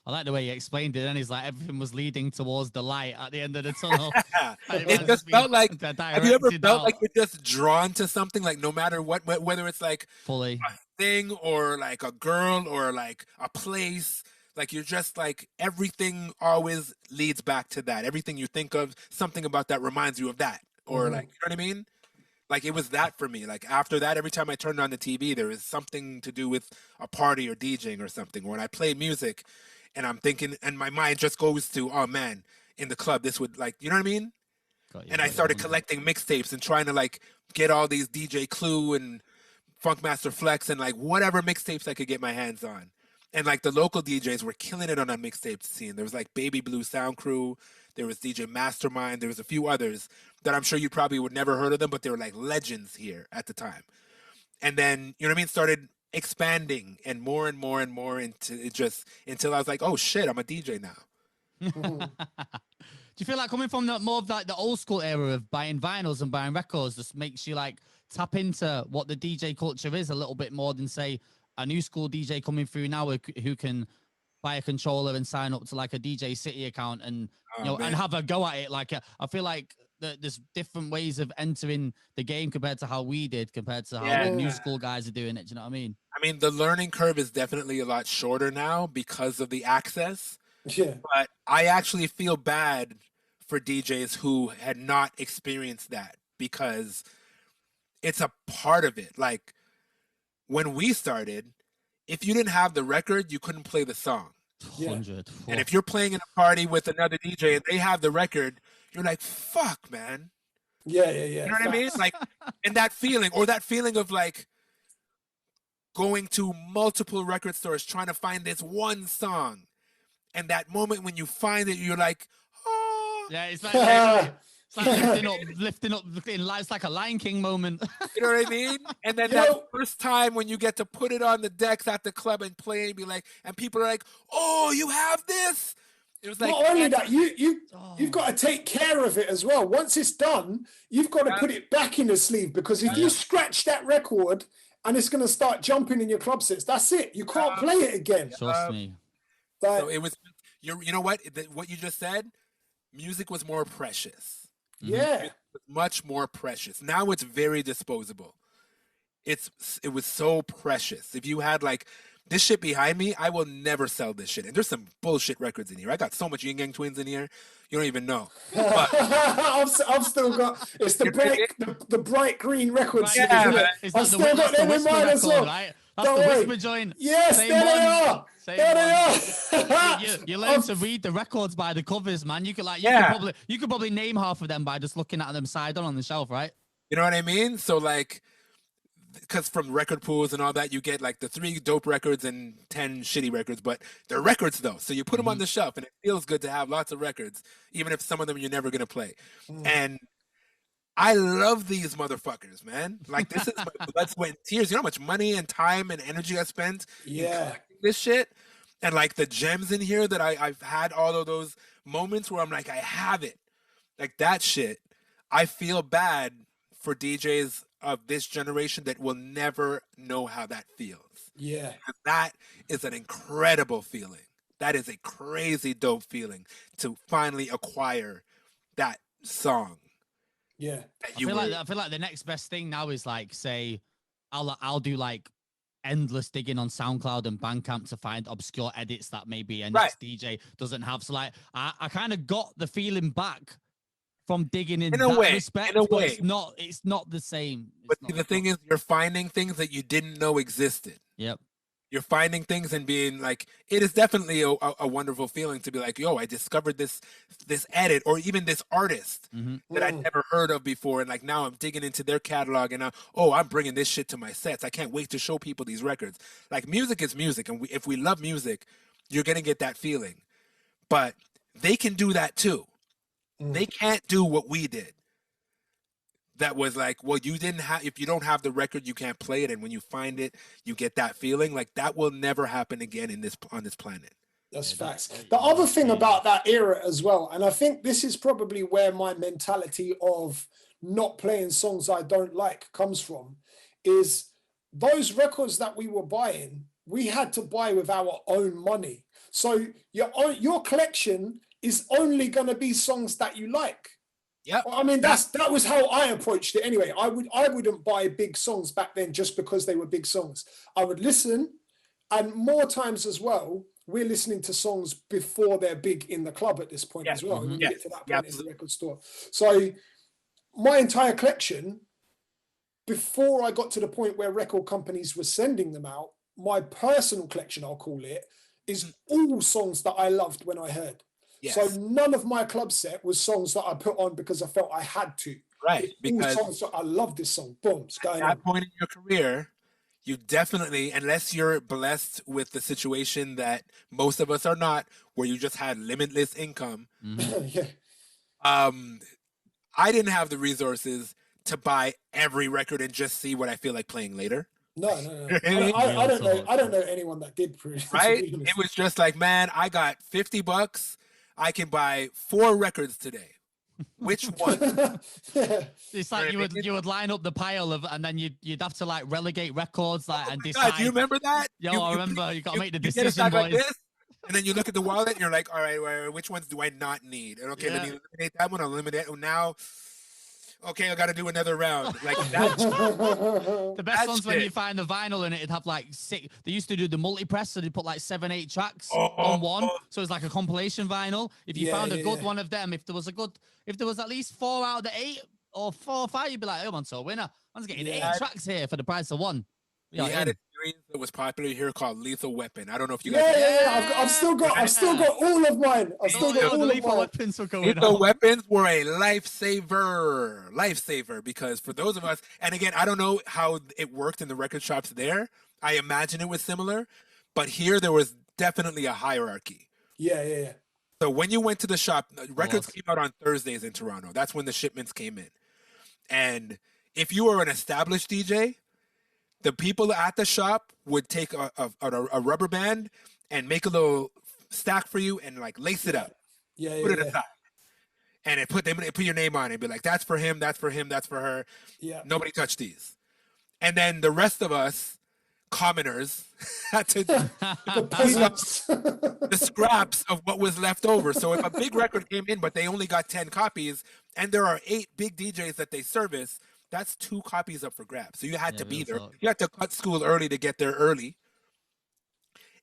A: I like the way he explained it, and he's like everything was leading towards the light at the end of the tunnel.
C: It just felt like, have you ever felt like you're just drawn to something, like no matter what, whether it's like
A: fully
C: a thing or like a girl or like a place, like you're just like everything always leads back to that. Everything you think of, something about that reminds you of that, or like, you know what I mean? Like it was that for me. Like after that, every time I turned on the TV, there was something to do with a party or DJing or something. Or when I play music, and I'm thinking, and my mind just goes to, oh man, in the club, this would like, you know what I mean? And I started collecting mixtapes and trying to like get all these DJ Clue and Funkmaster Flex and like whatever mixtapes I could get my hands on. And like the local DJs were killing it on that mixtape scene. There was like Baby Blue Sound Crew. There was DJ Mastermind. There was a few others that I'm sure you probably would never heard of them, but they were like legends here at the time. And then, you know what I mean? Started expanding and more into it, just until I was like, oh shit, I'm a DJ now.
A: Do you feel like coming from more of like the old school era of buying vinyls and buying records just makes you like tap into what the DJ culture is a little bit more than say a new school DJ coming through now who can buy a controller and sign up to like a DJ City account and and have a go at it? Like I feel like there's different ways of entering the game compared to how we did, compared to how the new school guys are doing it. Do you know what I mean?
C: I mean, the learning curve is definitely a lot shorter now because of the access.
B: Yeah.
C: But I actually feel bad for DJs who had not experienced that because it's a part of it. Like when we started, if you didn't have the record, you couldn't play the song.
A: 100.
C: And if you're playing in a party with another DJ and they have the record, you're like, fuck, man.
B: Yeah.
C: You know what I mean? Like, and that feeling of like going to multiple record stores trying to find this one song, and that moment when you find it, you're like, oh.
A: Yeah, it's like lifting up in life. It's like a Lion King moment.
C: You know what I mean? And then that first time when you get to put it on the decks at the club and play and be like, and people are like, oh, you have this? It was like,
B: not only that, you've got to take care of it as well. Once it's done, you've got to put it back in the sleeve, because if you scratch that record and it's going to start jumping in your club sets, that's it. You can't play it again.
A: Trust me.
C: So it was, you know what? What you just said, music was more precious.
B: Yeah.
C: It was much more precious. Now it's very disposable. It was so precious. If you had like this shit behind me, I will never sell this shit. And there's some bullshit records in here. I got so much Yin Yang Twins in here, you don't even know. But,
B: I've still got, it's the bright green records.
C: Yeah,
B: I've still got them in mine as well.
A: Right? That's the Whisper joint.
B: Yes, there they are. There they are.
A: You learn to read the records by the covers, man. You could you could probably name half of them by just looking at them side on the shelf, right?
C: You know what I mean? So like because from record pools and all that, you get like the 3 dope records and 10 shitty records, but they're records though. So you put them on the shelf, and it feels good to have lots of records, even if some of them you're never gonna play. And I love these motherfuckers, man. Like, this is my blood, sweat, and tears. You know how much money and time and energy I spent in collecting this shit? And like the gems in here that I've had all of those moments where I'm like, I have it. Like that shit. I feel bad for DJs of this generation that will never know how that feels.
B: Yeah.
C: And that is an incredible feeling. That is a crazy dope feeling to finally acquire that song.
B: Yeah.
A: I feel like the next best thing now is like, say, I'll do like endless digging on SoundCloud and Bandcamp to find obscure edits that maybe a next DJ doesn't have. So like, I kind of got the feeling back from digging in that respect.
C: In a way,
A: it's not the same.
C: But the thing is, you're finding things that you didn't know existed.
A: Yep.
C: You're finding things and being like, it is definitely a wonderful feeling to be like, yo, I discovered this edit or even this artist that I'd never heard of before. And like, now I'm digging into their catalog and I'm bringing this shit to my sets. I can't wait to show people these records. Like, music is music. And if we love music, you're going to get that feeling. But they can do that too. They can't do what we did. That was like, well, if you don't have the record, you can't play it. And when you find it, you get that feeling. Like, that will never happen again on this planet.
B: That's facts. The other thing about that era as well, and I think this is probably where my mentality of not playing songs I don't like comes from, is those records that we were buying, we had to buy with our own money. So your collection is only going to be songs that you like.
C: Yeah,
B: I mean, that was how I approached it anyway. I wouldn't buy big songs back then just because they were big songs. I would listen, and more times as well, we're listening to songs before they're big in the club at this point as well. When you get to that point in the record store. So my entire collection, before I got to the point where record companies were sending them out, my personal collection, I'll call it, is all songs that I loved when I heard. Yes. So none of my club set was songs that I put on because I felt I had to.
C: Right. Because
B: songs that I love this song. Boom. It's going
C: at that point in your career, you definitely, unless you're blessed with the situation that most of us are not, where you just had limitless income. I didn't have the resources to buy every record and just see what I feel like playing later.
B: No. I don't know anyone that did.
C: Right? It was just like, man, I got $50. I can buy 4 records today. Which one?
A: It's like you would line up the pile of, and then you'd have to like relegate records and decide.
C: God, do you remember that?
A: I remember. You got to make the decision, boys.
C: Like this, and then you look at the wallet and you're like, all right, which ones do I not need? And okay, let me eliminate that one. I'll eliminate it. Now, okay, I got to do another round. Like that.
A: The best one's when you find the vinyl and it'd have like 6. They used to do the multi-press, so they put like 7, 8 tracks on one. So it's like a compilation vinyl. If you found a good one of them, if there was at least 4 out of the 8 or 4 or 5, you'd be like, oh, I'm so winner. I'm getting 8 tracks here for the price of one.
C: We had a series that was popular here called Lethal Weapon. I don't know if you guys.
B: I've still got all of mine.
A: Lethal Weapons were going
C: Lethal Weapons were a lifesaver, because for those of us, and again, I don't know how it worked in the record shops there. I imagine it was similar, but here there was definitely a hierarchy.
B: Yeah.
C: So when you went to the shop, records came out on Thursdays in Toronto. That's when the shipments came in, and if you were an established DJ, the people at the shop would take a rubber band and make a little stack for you and like lace it up. Put it aside. And they put your name on it and be like, that's for him, that's for him, that's for her.
B: Yeah.
C: Nobody touched these. And then the rest of us, commoners, had to clean up the scraps of what was left over. So if a big record came in, but they only got 10 copies, and there are 8 big DJs that they service, that's 2 copies up for grabs. So you had to be there. You had to cut school early to get there early.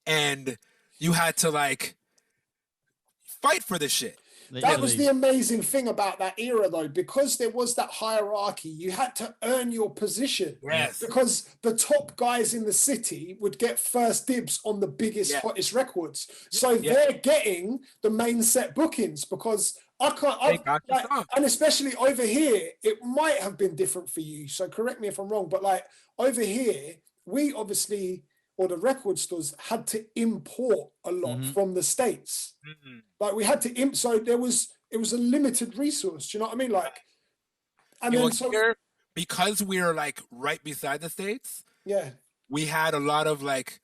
C: And you had to like fight for this shit.
B: That was the amazing thing about that era, though, because there was that hierarchy. You had to earn your position.
C: Yes.
B: Because the top guys in the city would get first dibs on the biggest, hottest records. So they're getting the main set bookings because I can't. And especially over here, it might have been different for you. So correct me if I'm wrong, but like over here, we obviously, or the record stores had to import a lot from the States. Like we had to so it was a limited resource. Do you know what I mean? Like, and then
C: here, because we're like right beside the States.
B: Yeah.
C: We had a lot of like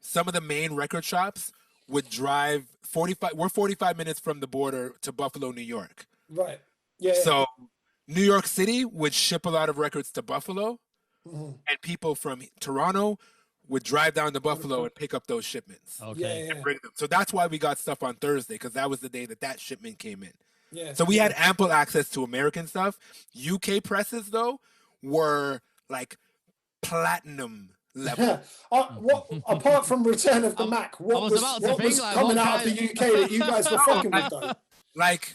C: some of the main record shops would drive 45. We're 45 minutes from the border to Buffalo, New York.
B: Right. Yeah.
C: So New York City would ship a lot of records to Buffalo, and people from Toronto would drive down to Buffalo and pick up those shipments.
A: Okay.
C: And bring them. So that's why we got stuff on Thursday, because that was the day that shipment came in.
B: Yeah.
C: So we had ample access to American stuff. UK presses though were like platinum level.
B: Apart from Return of the Mac, what was coming out of the UK that you guys were fucking with though?
C: Like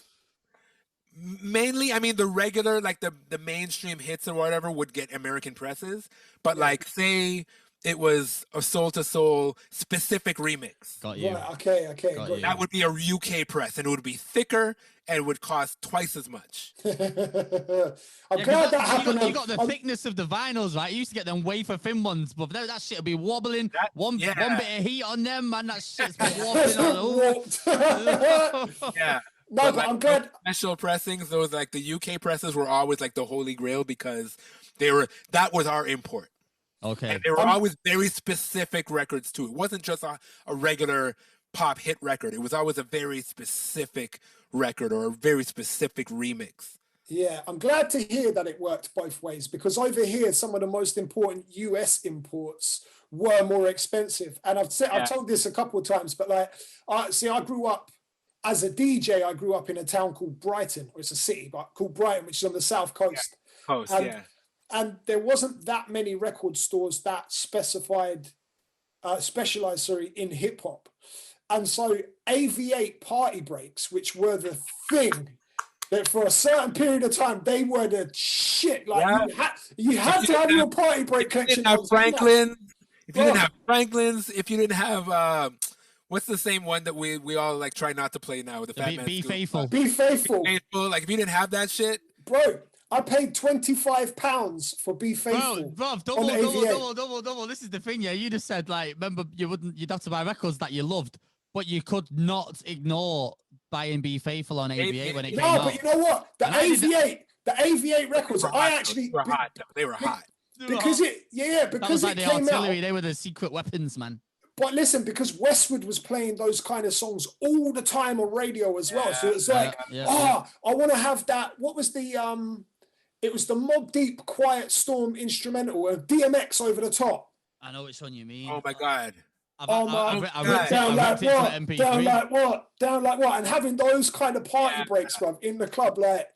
C: mainly, I mean, the regular, like the mainstream hits or whatever would get American presses, but like say it was a Soul to Soul specific remix.
A: Got you.
B: Right, okay.
C: That would be a UK press, and it would be thicker and would cost twice as much.
B: I'm glad that happened.
A: You got the thickness of the vinyls, right? You used to get them wafer thin ones, but that shit would be wobbling. One bit of heat on them, man. That shit's wobbling.
C: Yeah.
B: No, but I'm glad.
C: Special pressings, those like the UK presses were always like the holy grail because that was our import.
A: Okay.
C: And they were always very specific records too. It wasn't just a regular pop hit record. It was always a very specific record or a very specific remix.
B: Yeah, I'm glad to hear that it worked both ways, because over here, some of the most important US imports were more expensive. And I've told this a couple of times, but like, I grew up as a DJ. I grew up in a town called Brighton, or it's a city, but called Brighton, which is on the south coast. And there wasn't that many record stores that specialized in hip hop. And so AV8 party breaks, which were the thing that for a certain period of time, they were the shit. Like you had to have your party break collection.
C: If you didn't have Franklin's, if you didn't have what's the same one that we all like try not to play now with the Fat Man?
A: Be Faithful.
B: Be Faithful.
C: Like if you didn't have that shit,
B: bro. I paid £25 for Be Faithful.
A: Bro, double. This is the thing, yeah. You just said, like, remember, you'd have to buy records that you loved, but you could not ignore buying Be Faithful on AV8 when it came out.
B: No, but you know what? The AV8 records,
C: they were hot.
B: Because it
A: like
B: came
A: artillery.
B: out.
A: They were the secret weapons, man.
B: But listen, because Westwood was playing those kind of songs all the time on radio as well. So it's like, I want to have that. What was the it was the Mobb Deep Quiet Storm instrumental of DMX over the top.
A: I know which one you mean.
C: Oh my God.
B: Down like what? And having those kind of party breaks, bruv, in the club, like,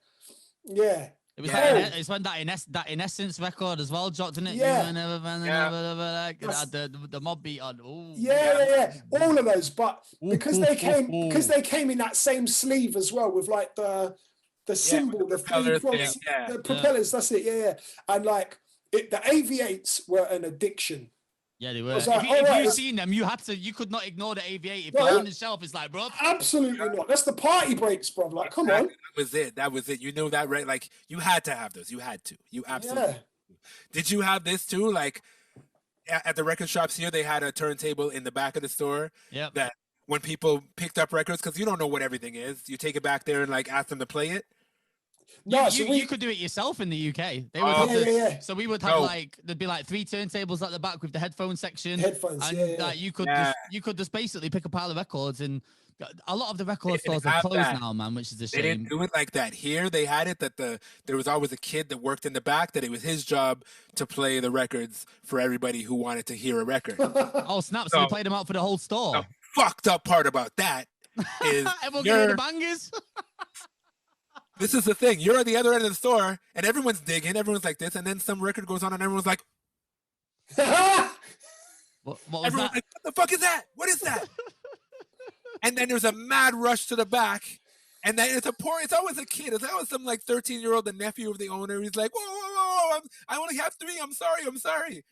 B: yeah.
A: It was like it's when that in Essence record as well dropped, didn't it?
B: Yeah.
A: The mob beat on. Ooh,
B: yeah. All of those, but because they came in that same sleeve as well with like the symbol, the propellers. That's it. Yeah. And like the AV8s were an addiction.
A: Yeah, they were. If you've seen them, you could not ignore the AV8. If they're on the shelf, it's like, bro.
B: Absolutely not. That's the party breaks, bro. Like, come on.
C: That was it. You know that, right? Like, you had to have those. You had to. You absolutely. Yeah. Did you have this too? Like, at the record shops here, they had a turntable in the back of the store.
A: Yeah.
C: That when people picked up records, because you don't know what everything is, you take it back there and like ask them to play it.
A: No, you could do it yourself in the UK. They would So we would have there'd be like 3 turntables at the back with the headphone section. You could just basically pick a pile of records, and a lot of the record stores are closed now, man, which is a shame.
C: They didn't do it like that. Here they had it that there was always a kid that worked in the back that it was his job to play the records for everybody who wanted to hear a record.
A: Oh snap! So they played them out for the whole store.
C: The fucked up part about that is
A: everyone can hear the bangers.
C: This is the thing. You're at the other end of the store, and everyone's digging. Everyone's like this, and then some record goes on, and everyone's like,
A: what
C: was that? Like, what the fuck is that? What is that? And then there's a mad rush to the back, and then it's always a kid. It's always some like 13-year-old, the nephew of the owner. He's like, whoa, I only have 3. I'm sorry.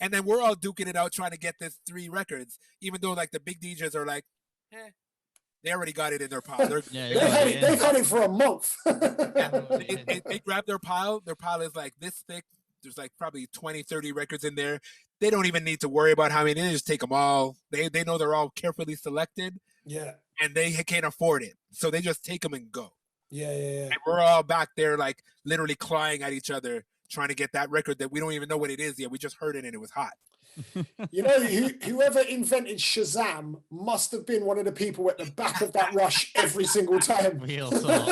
C: And then we're all duking it out trying to get this 3 records, even though like the big DJs are like, They already got it in their pile.
B: They've had it for a month.
C: They grab their pile. Their pile is like this thick. There's like probably 20, 30 records in there. They don't even need to worry about how many. They just take them all. They know they're all carefully selected.
B: Yeah.
C: And they can't afford it. So they just take them and go.
B: Yeah.
C: And we're all back there like literally clawing at each other, trying to get that record that we don't even know what it is yet. We just heard it and it was hot.
B: You know, whoever invented Shazam must have been one of the people at the back of that rush every single time.
A: Real talk.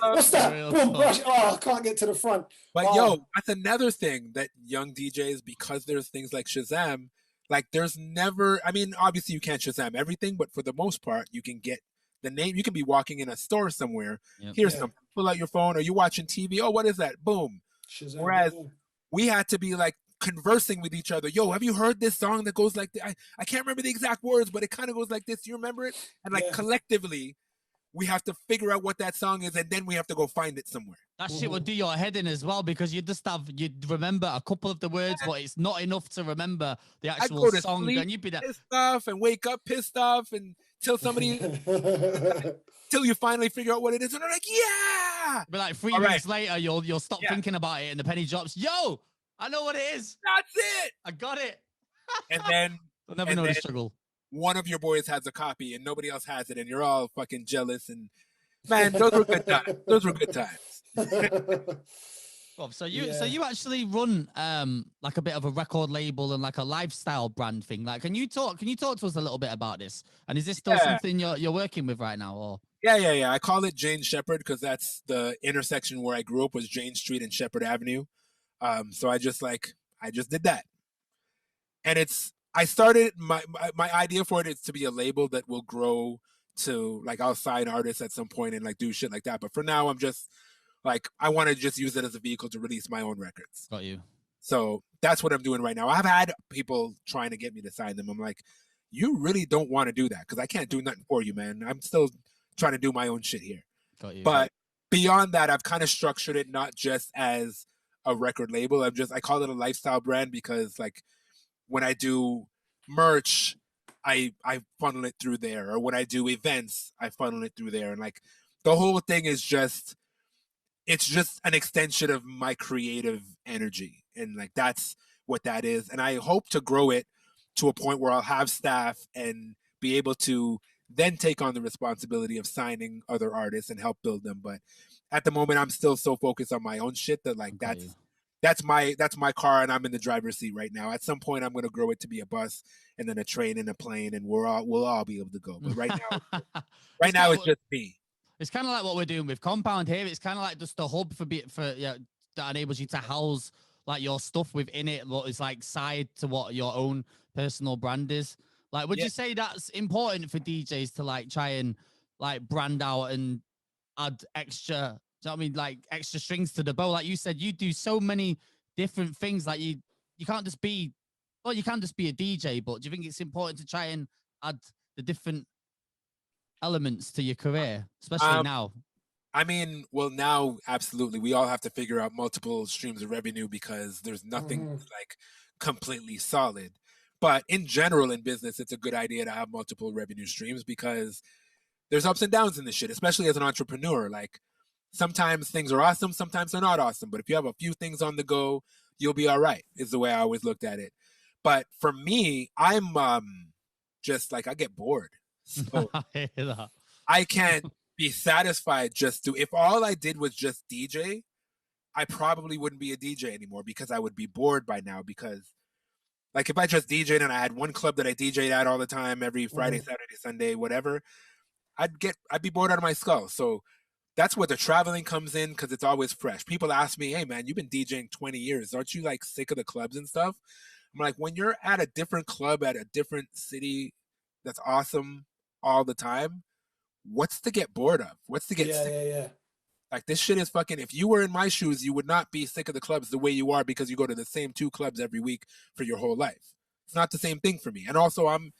B: What's that? Boom, rush. Oh, I can't get to the front.
C: But yo, that's another thing that young DJs, because there's things like Shazam, like there's never, I mean, obviously you can't Shazam everything, but for the most part, you can get the name. You can be walking in a store somewhere. Here's something. Pull out your phone, or you're watching TV. Oh, what is that? Boom.
B: Shazam,
C: Whereas we had to be like conversing with each other. Yo, have you heard this song that goes like this? I can't remember the exact words, but it kind of goes like this. You remember it? And like collectively, we have to figure out what that song is, and then we have to go find it somewhere.
A: That shit would do your head in as well, because you'd remember a couple of the words, but it's not enough to remember the actual song.
C: Sleep,
A: and you'd be there
C: pissed off, and wake up pissed off, and till somebody, till you finally figure out what it is, and they're like, yeah.
A: But like 3 weeks later, you'll stop thinking about it, and the penny drops. Yo, I know what it is.
C: That's it.
A: I got it.
C: And then
A: I'll never know the struggle.
C: One of your boys has a copy and nobody else has it, and you're all fucking jealous. And man, those were good times. Those were good times.
A: Bob, so you actually run like a bit of a record label and like a lifestyle brand thing. Like, can you talk to us a little bit about this? And is this still something you're working with right now, or?
C: Yeah. I call it Jane Shepherd because that's the intersection where I grew up, was Jane Street and Shepherd Avenue. So I just did that. And I started my idea for it is to be a label that will grow to, like, I'll sign artists at some point and like do shit like that. But for now, I'm just like, I want to just use it as a vehicle to release my own records.
A: Got you.
C: So that's what I'm doing right now. I've had people trying to get me to sign them. I'm like, you really don't want to do that because I can't do nothing for you, man. I'm still trying to do my own shit here.
A: Got you.
C: But beyond that, I've kind of structured it not just as a record label. I call it a lifestyle brand because, like, when I do merch, I funnel it through there, or when I do events, I funnel it through there. And like the whole thing is it's just an extension of my creative energy. And like, that's what that is. And I hope to grow it to a point where I'll have staff and be able to then take on the responsibility of signing other artists and help build them. But at the moment, I'm still so focused on my own shit that like, that's my car, and I'm in the driver's seat right now. At some point, I'm going to grow it to be a bus, and then a train and a plane, and we'll all be able to go. But right now, it's just me.
A: It's kind of like what we're doing with Compound here. It's kind of like just a hub that enables you to house like your stuff within it. What is like side to what your own personal brand is. Like, would you say that's important for DJs to like try and like brand out and add extra? Do you know what I mean? Like extra strings to the bow. Like you said, you do so many different things. Like you can't just be, well, you can just be a DJ, but do you think it's important to try and add the different elements to your career, especially now?
C: I mean, well, now, absolutely. We all have to figure out multiple streams of revenue because there's nothing like completely solid. But in general, in business, it's a good idea to have multiple revenue streams because there's ups and downs in this shit, especially as an entrepreneur. Like, sometimes things are awesome, sometimes they're not awesome. But if you have a few things on the go, you'll be all right, is the way I always looked at it. But for me, I'm just like, I get bored. So I can't be satisfied if all I did was just DJ, I probably wouldn't be a DJ anymore because I would be bored by now. Because like if I just DJed and I had one club that I DJed at all the time, every Friday, Saturday, Sunday, whatever, I'd be bored out of my skull. So that's where the traveling comes in, because it's always fresh. People ask me, hey man, you've been DJing 20 years. Aren't you like sick of the clubs and stuff? I'm like, when you're at a different club at a different city that's awesome all the time, what's to get bored of? What's to get sick?
B: Yeah.
C: Like, this shit is fucking, if you were in my shoes, you would not be sick of the clubs the way you are because you go to the same 2 clubs every week for your whole life. It's not the same thing for me. And also, I'm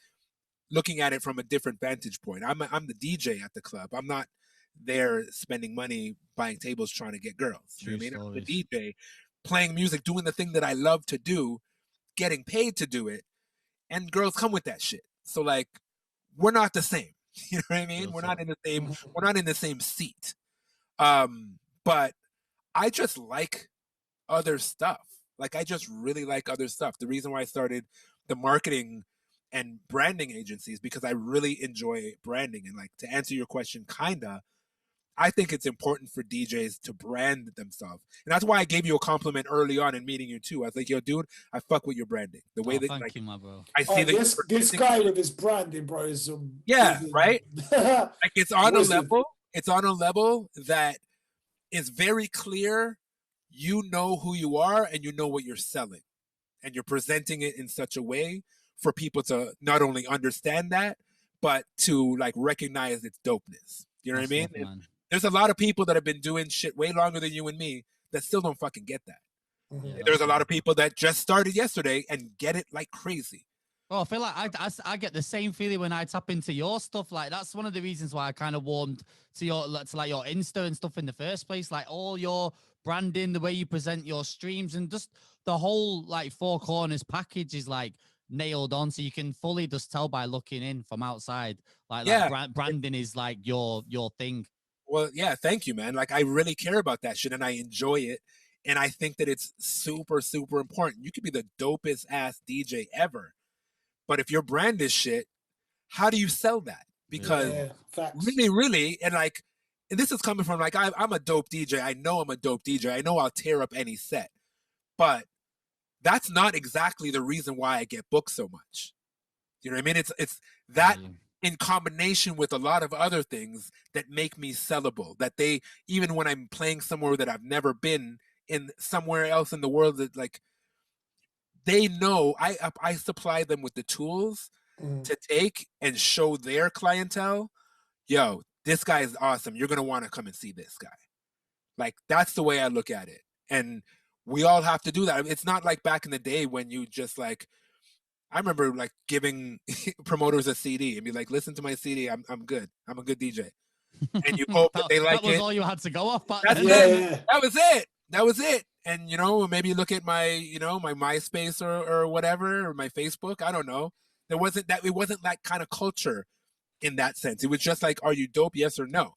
C: looking at it from a different vantage point. I'm the DJ at the club. I'm not there spending money buying tables trying to get girls. You know what I mean? I'm the DJ playing music, doing the thing that I love to do, getting paid to do it, and girls come with that shit. So like, we're not the same. You know what I mean?
A: Real
C: We're
A: talk.
C: not in the same. We're not in the same seat. But I just like other stuff. Like I just really like other stuff. The reason why I started the marketing and branding agencies because I really enjoy branding. And like to answer your question, kinda, I think it's important for DJs to brand themselves. And that's why I gave you a compliment early on in meeting you too. I was like, yo, dude, I fuck with your branding. The way that
A: Thank
C: like
A: you, my bro.
C: I see that
B: this guy with his branding, bro, is
C: yeah, right? Like it's on a
B: wizard.
C: level, it's on a level that is very clear. You know who you are and you know what you're selling. And you're presenting it in such a way for people to not only understand that, but to like recognize its dopeness. You know what I mean?
A: Man.
C: There's a lot of people that have been doing shit way longer than you and me that still don't fucking get that.
A: Yeah,
C: There's a lot of people that just started yesterday and get it like crazy.
A: Oh, I feel like I get the same feeling when I tap into your stuff. Like that's one of the reasons why I kind of warmed to your like your Insta and stuff in the first place. Like all your branding, the way you present your streams, and just the whole like 4Korners package is like nailed on. So you can fully just tell by looking in from outside. Like branding is like your thing.
C: Well, yeah, thank you, man. Like I really care about that shit and I enjoy it. And I think that it's super, super important. You could be the dopest ass DJ ever. But if your brand is shit, how do you sell that? Because really, and like, and this is coming from like, I'm a dope DJ. I know I'm a dope DJ. I know I'll tear up any set. But that's not exactly the reason why I get booked so much. You know what I mean? It's that in combination with a lot of other things that make me sellable. That they, even when I'm playing somewhere that I've never been in somewhere else in the world, that like, they know I supply them with the tools to take and show their clientele, yo, this guy is awesome. You're going to want to come and see this guy. Like, that's the way I look at it. And we all have to do that. It's not like back in the day when you just like, I remember like giving promoters a CD and be like, listen to my CD. I'm good. I'm a good DJ. And you hope that they like it.
A: That was all you had to go off back
C: then.
B: Yeah.
C: That was it. That was it. And, you know, maybe look at my, you know, my MySpace or whatever, or my Facebook. I don't know. It wasn't that kind of culture in that sense. It was just like, are you dope? Yes or no.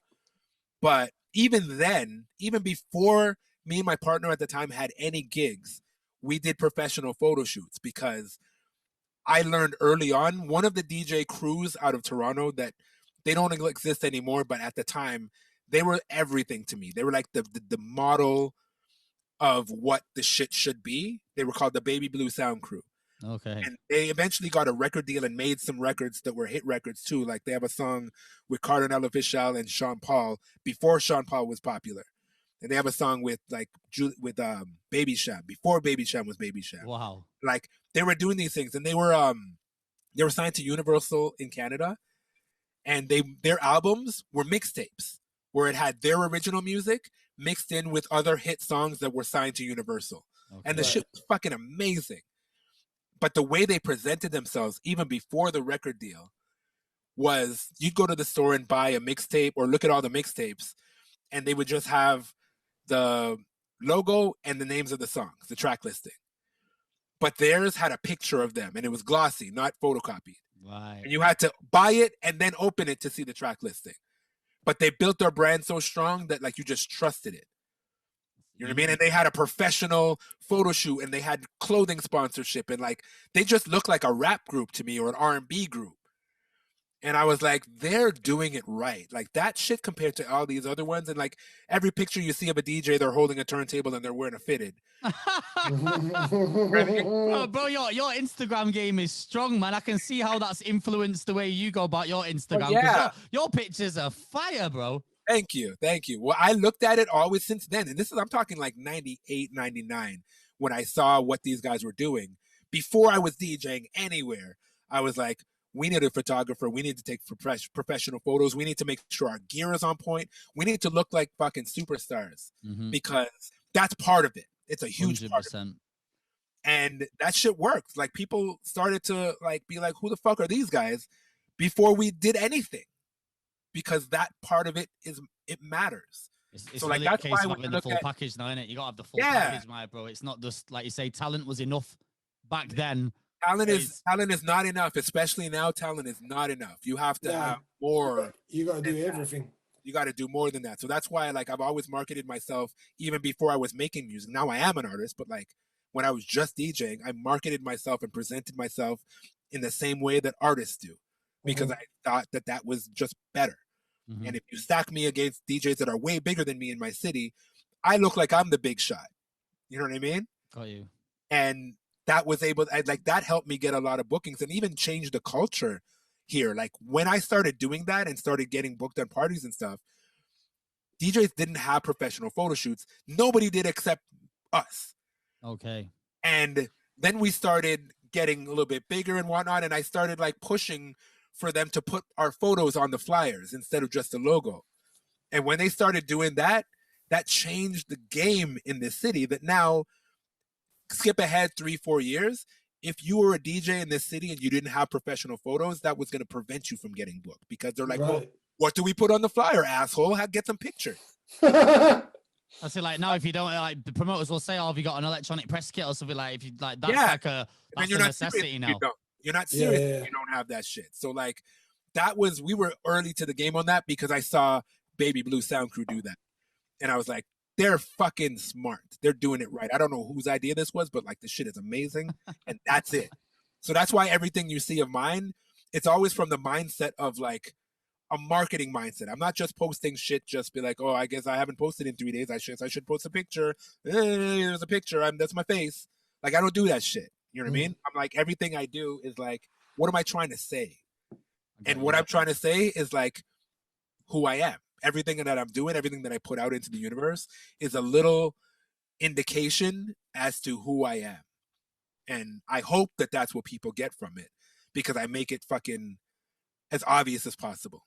C: But even then, even before me and my partner at the time had any gigs, we did professional photo shoots because I learned early on, one of the DJ crews out of Toronto that they don't exist anymore, but at the time, they were everything to me. They were like the model of what the shit should be. They were called the Baby Blue Sound Crew.
A: Okay.
C: And they eventually got a record deal and made some records that were hit records too. Like they have a song with Cardinal Official and Sean Paul before Sean Paul was popular. And they have a song with like Baby Sham before Baby Sham was Baby Sham.
A: Wow.
C: Like they were doing these things and they were signed to Universal in Canada. And their albums were mixtapes where it had their original music mixed in with other hit songs that were signed to Universal. Okay. And the shit was fucking amazing. But the way they presented themselves, even before the record deal, was you'd go to the store and buy a mixtape or look at all the mixtapes, and they would just have the logo and the names of the songs, the track listing. But theirs had a picture of them, and it was glossy, not photocopied.
A: Right.
C: And you had to buy it and then open it to see the track listing. But they built their brand so strong that like you just trusted it. You know what I mean? And they had a professional photo shoot and they had clothing sponsorship and like they just looked like a rap group to me or an R&B group. And I was like, they're doing it right. Like that shit compared to all these other ones. And like every picture you see of a DJ, they're holding a turntable and they're wearing a fitted.
A: Bro, your Instagram game is strong, man. I can see how that's influenced the way you go about your Instagram.
C: Oh, yeah.
A: Your pictures are fire, bro.
C: Thank you. Well, I looked at it always since then. And I'm talking like 98, 99, when I saw what these guys were doing. Before I was DJing anywhere, I was like, we need a photographer. We need to take professional photos. We need to make sure our gear is on point. We need to look like fucking superstars because that's part of it. It's a huge 100%. Part of it. And that shit worked. Like people started to like be like, who the fuck are these guys before we did anything? Because that part of it matters.
A: It's so like that's why we look the full package now, innit? You gotta have the full package, my bro. It's not just like you say, talent was enough back then.
C: Talent is not enough, especially now. Talent is not enough. You have to have more.
B: You got to do everything.
C: You got to do more than that. So that's why, like, I've always marketed myself even before I was making music. Now I am an artist, but like when I was just DJing, I marketed myself and presented myself in the same way that artists do, because I thought that was just better. And if you stack me against DJs that are way bigger than me in my city, I look like I'm the big shot. You know what I mean?
A: Got you.
C: And that was that helped me get a lot of bookings and even change the culture here. Like when I started doing that and started getting booked on parties and stuff, DJs didn't have professional photo shoots. Nobody did except us.
A: Okay.
C: And then we started getting a little bit bigger and whatnot. And I started like pushing for them to put our photos on the flyers instead of just the logo. And when they started doing that, that changed the game in this city. That now, skip ahead 3-4 years, if you were a DJ in this city and you didn't have professional photos, that was going to prevent you from getting booked, because they're like, well, what do we put on the flyer, asshole? Get some pictures.
A: I say, like, now if you don't, like, the promoters will say, oh, have you got an electronic press kit or something? Like, if you like, that's that's a necessity now.
C: You're not serious if you don't have that shit. So like we were early to the game on that, because I saw Baby Blue Sound Crew do that. And I was like, they're fucking smart. They're doing it right. I don't know whose idea this was, but like, this shit is amazing. And that's it. So that's why everything you see of mine, it's always from the mindset of like a marketing mindset. I'm not just posting shit, just be like, oh, I guess I haven't posted in 3 days. I should post a picture. There's a picture. That's my face. Like, I don't do that shit. You know what I mean? I'm like, everything I do is like, what am I trying to say? And what I'm trying to say is like who I am. Everything that I'm doing, everything that I put out into the universe is a little indication as to who I am. And I hope that that's what people get from it, because I make it fucking as obvious as possible.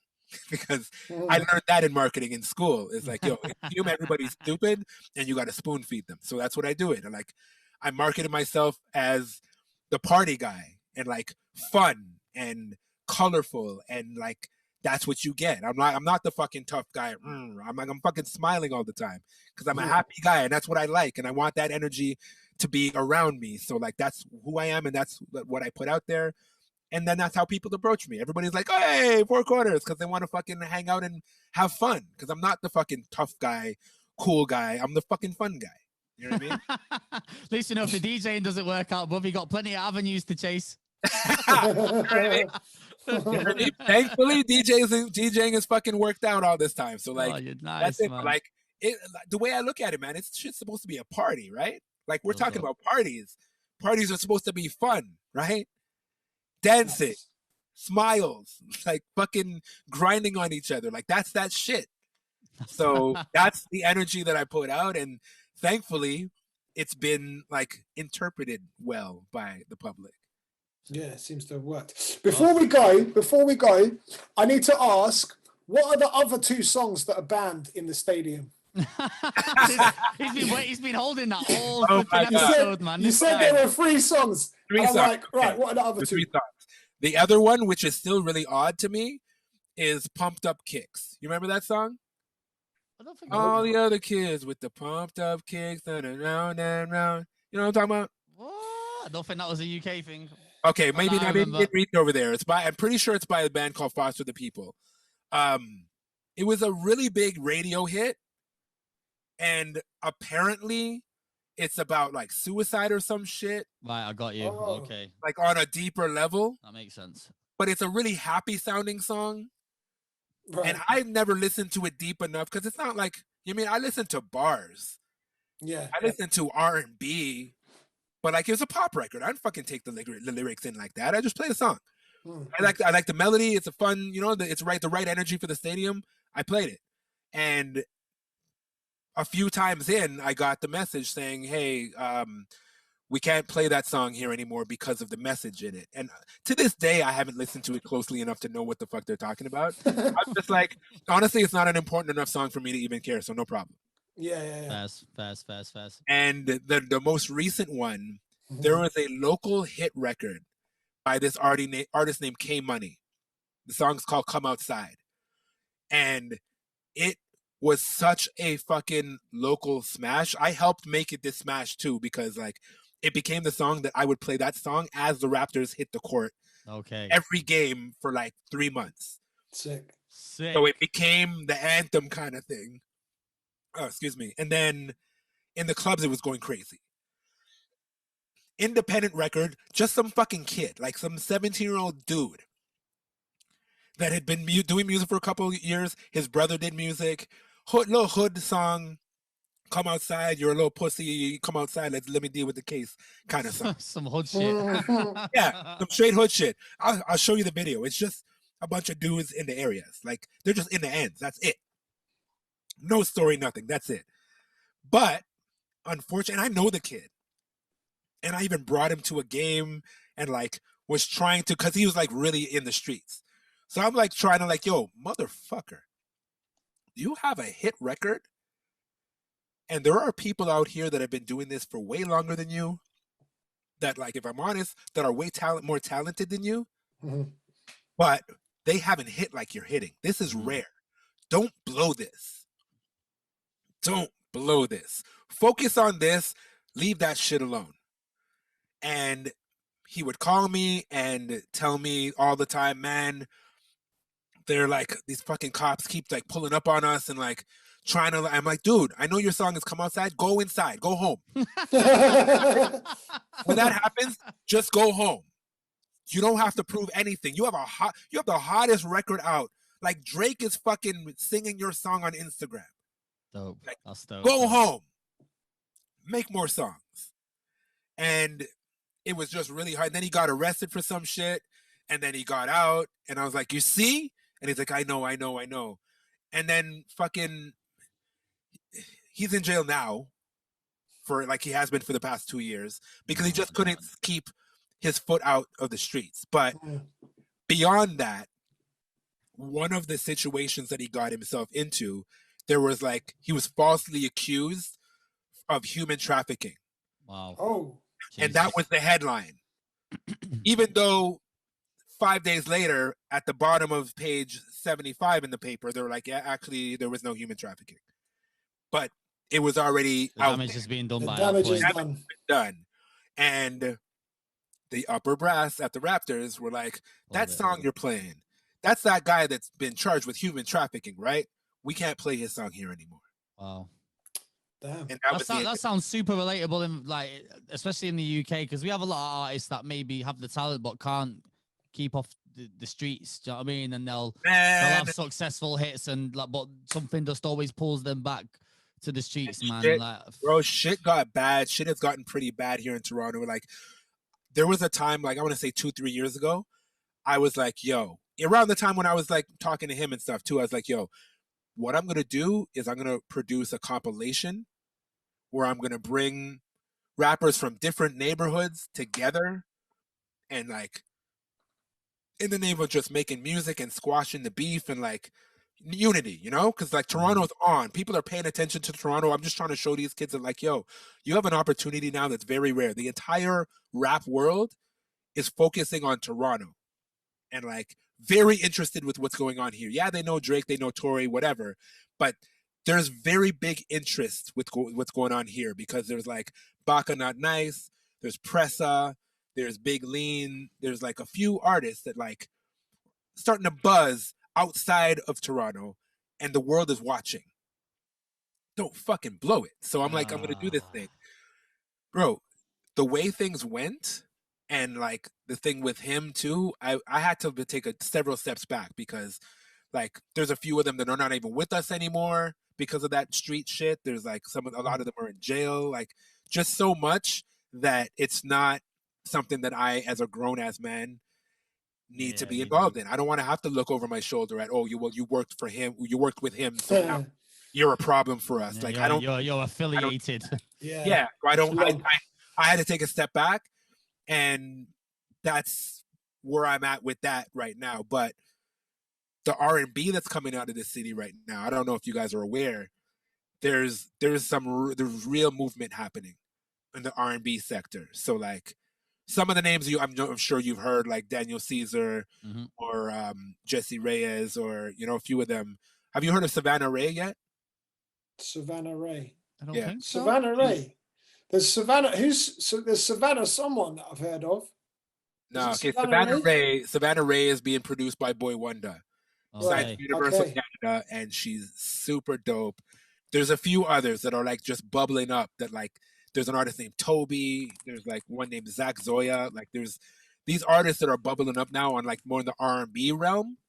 C: Because I learned that in marketing in school. It's like, yo, assume everybody's stupid and you got to spoon feed them. So that's what I do it. And like, I marketed myself as the party guy and like fun and colorful, and like that's what you get. I'm not the fucking tough guy. I'm fucking smiling all the time because I'm a happy guy, and that's what I like, and I want that energy to be around me. So like that's who I am, and that's what I put out there. And then that's how people approach me. Everybody's like, hey, 4Korners, because they want to fucking hang out and have fun. Because I'm not the fucking tough guy, cool guy. I'm the fucking fun guy. You know what I mean?
A: At least you know if the DJing doesn't work out, Bub, you got plenty of avenues to chase.
C: Thankfully, DJing is fucking worked out all this time. So like,
A: nice,
C: that's it.
A: Man.
C: Like, the way I look at it, man, it's shit's supposed to be a party, right? Like, we're talking about parties. Parties are supposed to be fun, right? Dancing, smiles, like fucking grinding on each other. Like, that's that shit. So that's the energy that I put out, and thankfully it's been like interpreted well by the public.
B: Yeah, it seems to have worked. Before we go, I need to ask, what are the other 2 songs that are banned in the stadium?
A: he's been holding that all episode, man.
B: You said there were 3 songs.
C: 3 songs.
B: Like, right, what are the other 2?
C: 3 songs. The other one, which is still really odd to me, is Pumped Up Kicks. You remember that song?
A: I don't think
C: all the other kids with the pumped up kicks, round and round. You know what I'm talking about?
A: What? I don't think that was a UK thing.
C: Okay, maybe not. Maybe get read over there. I'm pretty sure it's by a band called Foster the People. It was a really big radio hit, and apparently it's about like suicide or some shit.
A: Right, I got you. Okay.
C: Like on a deeper level.
A: That makes sense.
C: But it's a really happy sounding song. Right. And I've never listened to it deep enough, because it's not like, I listen to bars.
B: Yeah.
C: I listen to R&B, but like, it was a pop record. I don't fucking take the lyrics in like that. I just play the song. I like the melody. It's a fun, it's the right energy for the stadium. I played it. And a few times in, I got the message saying, hey, we can't play that song here anymore because of the message in it. And to this day, I haven't listened to it closely enough to know what the fuck they're talking about. I'm just like, honestly, it's not an important enough song for me to even care, so no problem.
B: Yeah.
A: Fast.
C: And the most recent one, there was a local hit record by this artist named K Money. The song's called Come Outside. And it was such a fucking local smash. I helped make it this smash too, because like, it became the song that I would play that song as the Raptors hit the court
A: Okay.
C: every game for like 3 months.
B: Sick.
C: So it became the anthem kind of thing. Oh, excuse me. And then in the clubs, it was going crazy. Independent record, just some fucking kid, like some 17-year-old dude that had been doing music for a couple of years. His brother did music. Little hood song. Come outside, you're a little pussy. Come outside, let me deal with the case, kind of song.
A: Some hood shit.
C: Yeah, some straight hood shit. I'll show you the video. It's just a bunch of dudes in the areas. Like, they're just in the ends. That's it. No story, nothing. That's it. But, unfortunately, I know the kid. And I even brought him to a game and, like, was trying to, because he was, like, really in the streets. So I'm, like, trying to, like, yo, motherfucker, do you have a hit record? And there are people out here that have been doing this for way longer than you, that, like, if I'm honest, that are way more talented than you, but they haven't hit like you're hitting. This is rare. Don't blow this. Don't blow this. Focus on this. Leave that shit alone. And he would call me and tell me all the time, man, they're like, these fucking cops keep like pulling up on us and like trying to, I'm like, dude, I know your song is Come Outside, go inside, go home. When that happens, just go home. You don't have to prove anything. You have the hottest record out. Like, Drake is fucking singing your song on Instagram.
A: Dope.
C: Like,
A: that's dope.
C: Go home. Make more songs. And it was just really hard. And then he got arrested for some shit. And then he got out. And I was like, you see? And he's like, I know. And then fucking, he's in jail now for, like, he has been for the past 2 years because he just couldn't keep his foot out of the streets. But beyond that, one of the situations that he got himself into, there was like, he was falsely accused of human trafficking.
A: Wow.
B: Oh.
C: And that was the headline. Even though 5 days later, at the bottom of page 75 in the paper, they were like, yeah, actually, there was no human trafficking. But it was already
A: the damage is being done by
B: damage is
C: done. And the upper brass at the Raptors were like, that song you're playing, that's that guy that's been charged with human trafficking, right? We can't play his song here anymore.
A: Wow.
B: Damn.
C: And
A: that sounds super relatable, in like, especially in the UK, because we have a lot of artists that maybe have the talent but can't keep off the streets. Do you know what I mean? And they'll have successful hits, and like, but something just always pulls them back to the streets, man.
C: Shit,
A: like,
C: bro, shit got bad. Shit has gotten pretty bad here in Toronto. Like, there was a time, like, I want to say 2-3 years ago, I was like, yo, around the time when I was like talking to him and stuff too, I was like, yo, what I'm gonna do is I'm gonna produce a compilation where I'm gonna bring rappers from different neighborhoods together, and like, in the name of just making music and squashing the beef and like unity, you know? Because like, Toronto's on. People are paying attention to Toronto. I'm just trying to show these kids that, like, yo, you have an opportunity now that's very rare. The entire rap world is focusing on Toronto and like very interested with what's going on here. Yeah, they know Drake, they know Tory, whatever, but there's very big interest with what's going on here, because there's like Baka Not Nice, there's Pressa, there's Big Lean, there's like a few artists that like starting to buzz outside of Toronto, and the world is watching. Don't fucking blow it. So I'm like, I'm gonna do this thing. Bro, the way things went, and like the thing with him too, I had to take several steps back, because like there's a few of them that are not even with us anymore because of that street shit. There's like a lot of them are in jail, like just so much that it's not something that I, as a grown ass man, need to be involved in. I don't want to have to look over my shoulder at, oh, you worked for him, you worked with him, so now you're a problem for us. Like,
A: you're affiliated.
B: Yeah.
C: I had to take a step back, and that's where I'm at with that right now. But the R&B that's coming out of the city right now, I don't know if you guys are aware, there's real movement happening in the R&B sector. So like, some of the names I'm sure you've heard, like Daniel Caesar, or Jesse Reyes, or, you know, a few of them. Have you heard of Savannah Ray yet?
B: Savannah Ray.
A: I don't think so.
B: Savannah Ray. There's Savannah. There's Savannah, someone that I've heard of.
C: No, okay. Savannah Ray is being produced by Boy Wonder.
A: Okay.
C: Universal Canada, and she's super dope. There's a few others that are like just bubbling up. That like, there's an artist named Toby. There's like one named Zach Zoya. Like, there's these artists that are bubbling up now on like more in the R&B realm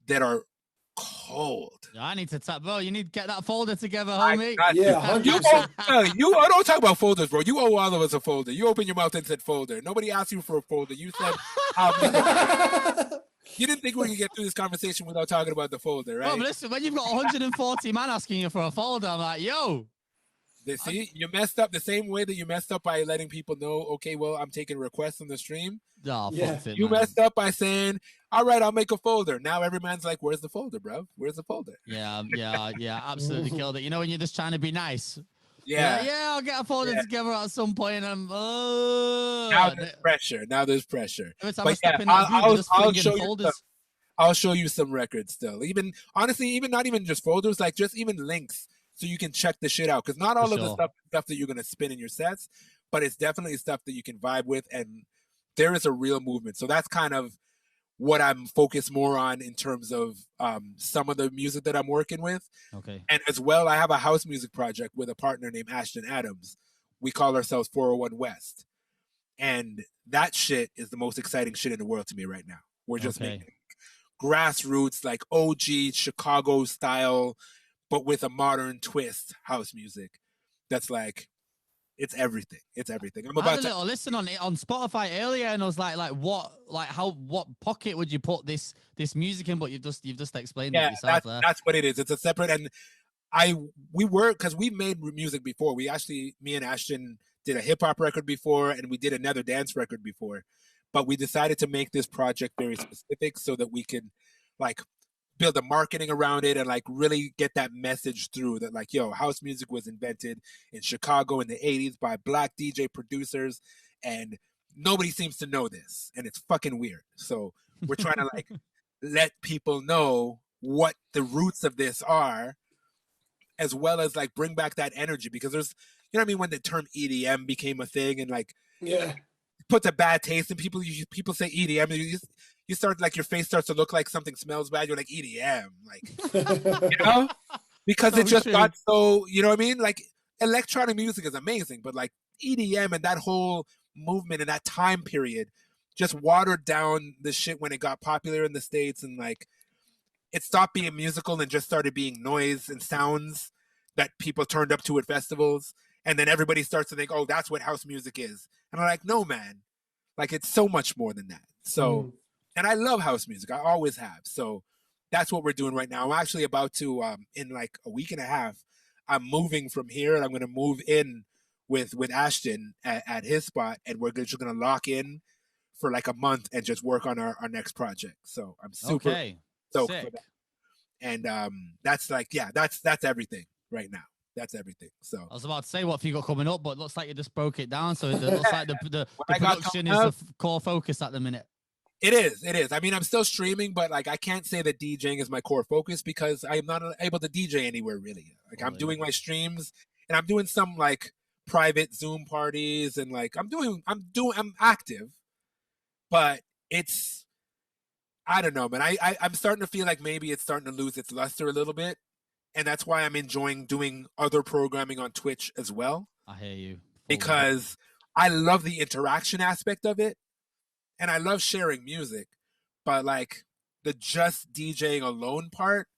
C: that are cold.
A: I need to tap, bro. You need to get that folder together, homie.
B: Yeah, 100%.
C: I don't talk about folders, bro. You owe all of us a folder. You opened your mouth and said folder. Nobody asked you for a folder. You said, you didn't think we could get through this conversation without talking about the folder, right?
A: Bro, but listen, when you've got 140 man asking you for a folder, I'm like, yo.
C: See, you messed up the same way that you messed up by letting people know, okay, well, I'm taking requests on the stream.
A: Oh, yeah. It,
C: you messed up by saying, all right, I'll make a folder. Now every man's like, where's the folder, bro? Where's the folder?
A: Yeah, absolutely killed it. You know, when you're just trying to be nice.
C: Yeah,
A: I'll get a folder together at some point. And
C: now there's pressure. Every time
A: I step in that group,
C: I'll show you some records still. Even honestly, even not even just folders, like just even links so you can check the shit out. Because not all of the stuff that you're gonna spin in your sets, but it's definitely stuff that you can vibe with, and there is a real movement. So that's kind of what I'm focused more on in terms of some of the music that I'm working with.
A: Okay.
C: And as well, I have a house music project with a partner named Ashton Adams. We call ourselves 401 West. And that shit is the most exciting shit in the world to me right now. We're just making grassroots, like OG Chicago style, but with a modern twist house music. That's like, it's everything. It's everything. I'm about to
A: listen on Spotify earlier, and I was like, what pocket would you put this music in? But you've just explained it yourself.
C: That's what it is. It's a separate, and because we made music before. Me and Ashton did a hip hop record before, and we did another dance record before, but we decided to make this project very specific so that we could like build the marketing around it and like really get that message through that like, yo, house music was invented in Chicago in the 80s by Black DJ producers, and nobody seems to know this, and it's fucking weird. So we're trying to like let people know what the roots of this are, as well as like bring back that energy, because there's, you know what I mean, when the term EDM became a thing and like puts a bad taste in people. People say EDM, and you start like your face starts to look like something smells bad. You're like EDM, like you know, because it just got so, you know what I mean. Like electronic music is amazing, but like EDM and that whole movement in that time period just watered down the shit when it got popular in the States, and like it stopped being musical and just started being noise and sounds that people turned up to at festivals. And then everybody starts to think, oh, that's what house music is. And I'm like, no, man, like it's so much more than that. So, and I love house music. I always have. So that's what we're doing right now. I'm actually about to, in like a week and a half, I'm moving from here, and I'm going to move in with Ashton at his spot. And we're just going to lock in for like a month and just work on our next project. So I'm super stoked for that. And that's like, that's everything right now. That's everything. So
A: I was about to say, what have you got coming up? But it looks like you just broke it down. So it looks like the production is the core focus at the minute.
C: It is. I mean, I'm still streaming, but like I can't say that DJing is my core focus because I'm not able to DJ anywhere really. Like I'm doing my streams, and I'm doing some like private Zoom parties, and like I'm active, but it's, I don't know, man. I'm starting to feel like maybe it's starting to lose its luster a little bit. And that's why I'm enjoying doing other programming on Twitch as well.
A: I hear you.
C: Because I love the interaction aspect of it. And I love sharing music. But like the just DJing alone part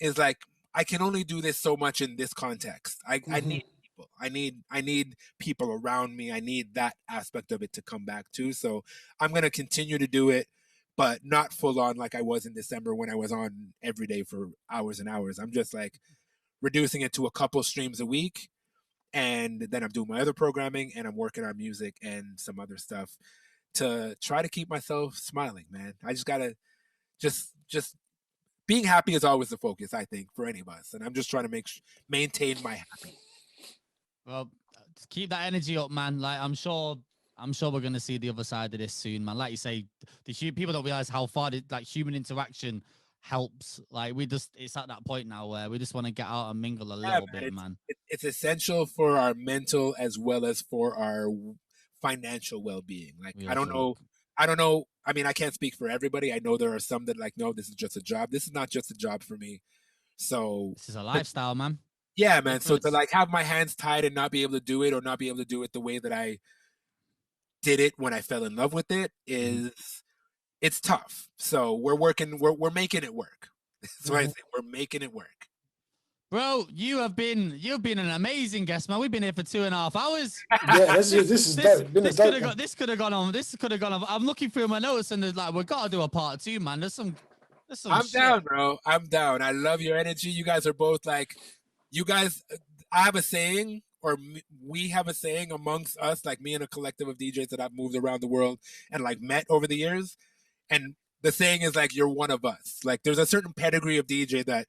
C: is like, I can only do this so much in this context. I need people. I need people around me. I need that aspect of it to come back too. So I'm going to continue to do it, but not full on like I was in December when I was on every day for hours and hours. I'm just like reducing it to a couple streams a week. And then I'm doing my other programming, and I'm working on music and some other stuff to try to keep myself smiling, man. I just got to just being happy is always the focus, I think, for any of us. And I'm just trying to maintain my happy.
A: Well, keep that energy up, man. Like I'm sure we're going to see the other side of this soon, man. Like you say, people don't realize how far like human interaction helps. Like it's at that point now where we just want to get out and mingle a little bit, man.
C: It's essential for our mental as well as for our financial well-being. Like, I don't know. I mean, I can't speak for everybody. I know there are some that like, no, this is just a job. This is not just a job for me. So
A: this is a lifestyle, man.
C: Yeah, man. So to like have my hands tied and not be able to do it, or not be able to do it the way that I did it when I fell in love with it, it's tough. So we're making it work. That's why I say we're making it work.
A: Bro, you've been an amazing guest, man. We've been here for 2.5 hours.
B: Yeah, this is dope.
A: This could have gone on. I'm looking through my notes and there's like, we've got to do a part 2, man. There's some
C: I'm
A: shit.
C: down, bro. I'm down. I love your energy. You guys are both like, I have a saying, or we have a saying amongst us, like me and a collective of DJs that I've moved around the world and like met over the years. And the saying is like, you're one of us. Like, there's a certain pedigree of DJ that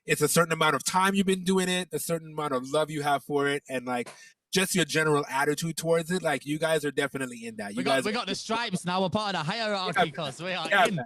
C: it's a certain amount of time you've been doing it, a certain amount of love you have for it, and like just your general attitude towards it. Like, you guys are definitely in that. We
A: got the stripes now. We're part of the hierarchy because we are in.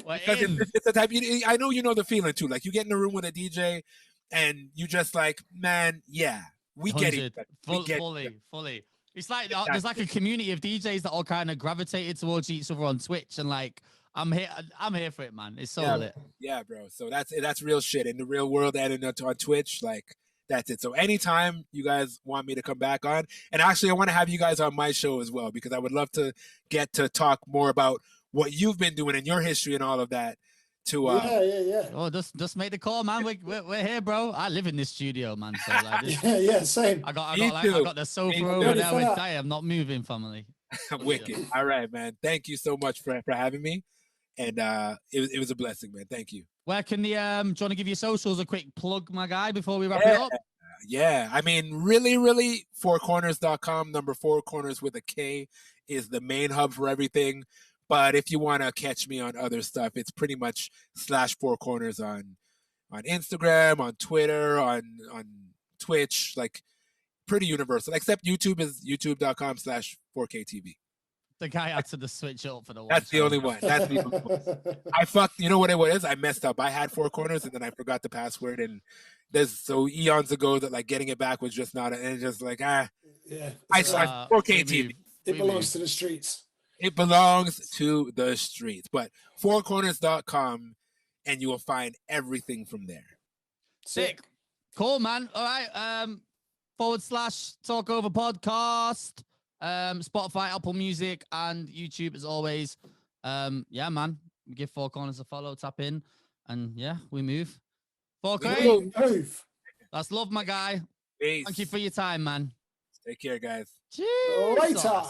A: We're in.
C: It's the type. I know you know the feeling too. Like, you get in a room with a DJ, and you just like, man, yeah, we get it.
A: Fully. It's like there's like a community of DJs that all kind of gravitated towards each other on Twitch, and like I'm here for it, man. It's so lit.
C: Yeah, bro. So that's real shit in the real world and on Twitch. Like, that's it. So anytime you guys want me to come back on, and actually I want to have you guys on my show as well, because I would love to get to talk more about what you've been doing in your history and all of that.
B: Yeah.
A: Oh, just make the call, man. We're here, bro. I live in this studio, man. So like
B: same.
A: I got the sofa over there with Day. I'm not moving, family.
C: Wicked. All right, man. Thank you so much for having me, and it was a blessing, man. Thank you.
A: Where can the do you want to give your socials a quick plug, my guy, before we wrap it up?
C: Yeah, I mean, really, 4Korners.com. Number 4 Corners with a K is the main hub for everything. But if you want to catch me on other stuff, it's pretty much /4Korners on Instagram, on Twitter, on Twitch, like pretty universal. Except YouTube is youtube.com/4KTV.
A: The guy had to switch up for the one.
C: That's the only one. That's the only one. I fucked. You know what it was? I messed up. I had 4Korners and then I forgot the password. And there's so eons ago that like getting it back was just not. And it's just like
B: Yeah.
C: I 4KTV.
B: It belongs to the streets.
C: It belongs to the streets. But 4Korners.com, and you will find everything from there.
A: Sick. Cool, man. All right. /Talkover podcast. Spotify, Apple Music, and YouTube as always. Yeah, man. Give 4 Korners a follow, tap in, and yeah, we move. 4K.
B: Move.
A: That's love, my guy.
C: Peace.
A: Thank you for your time, man.
C: Take care, guys.
A: Cheers.
B: Later.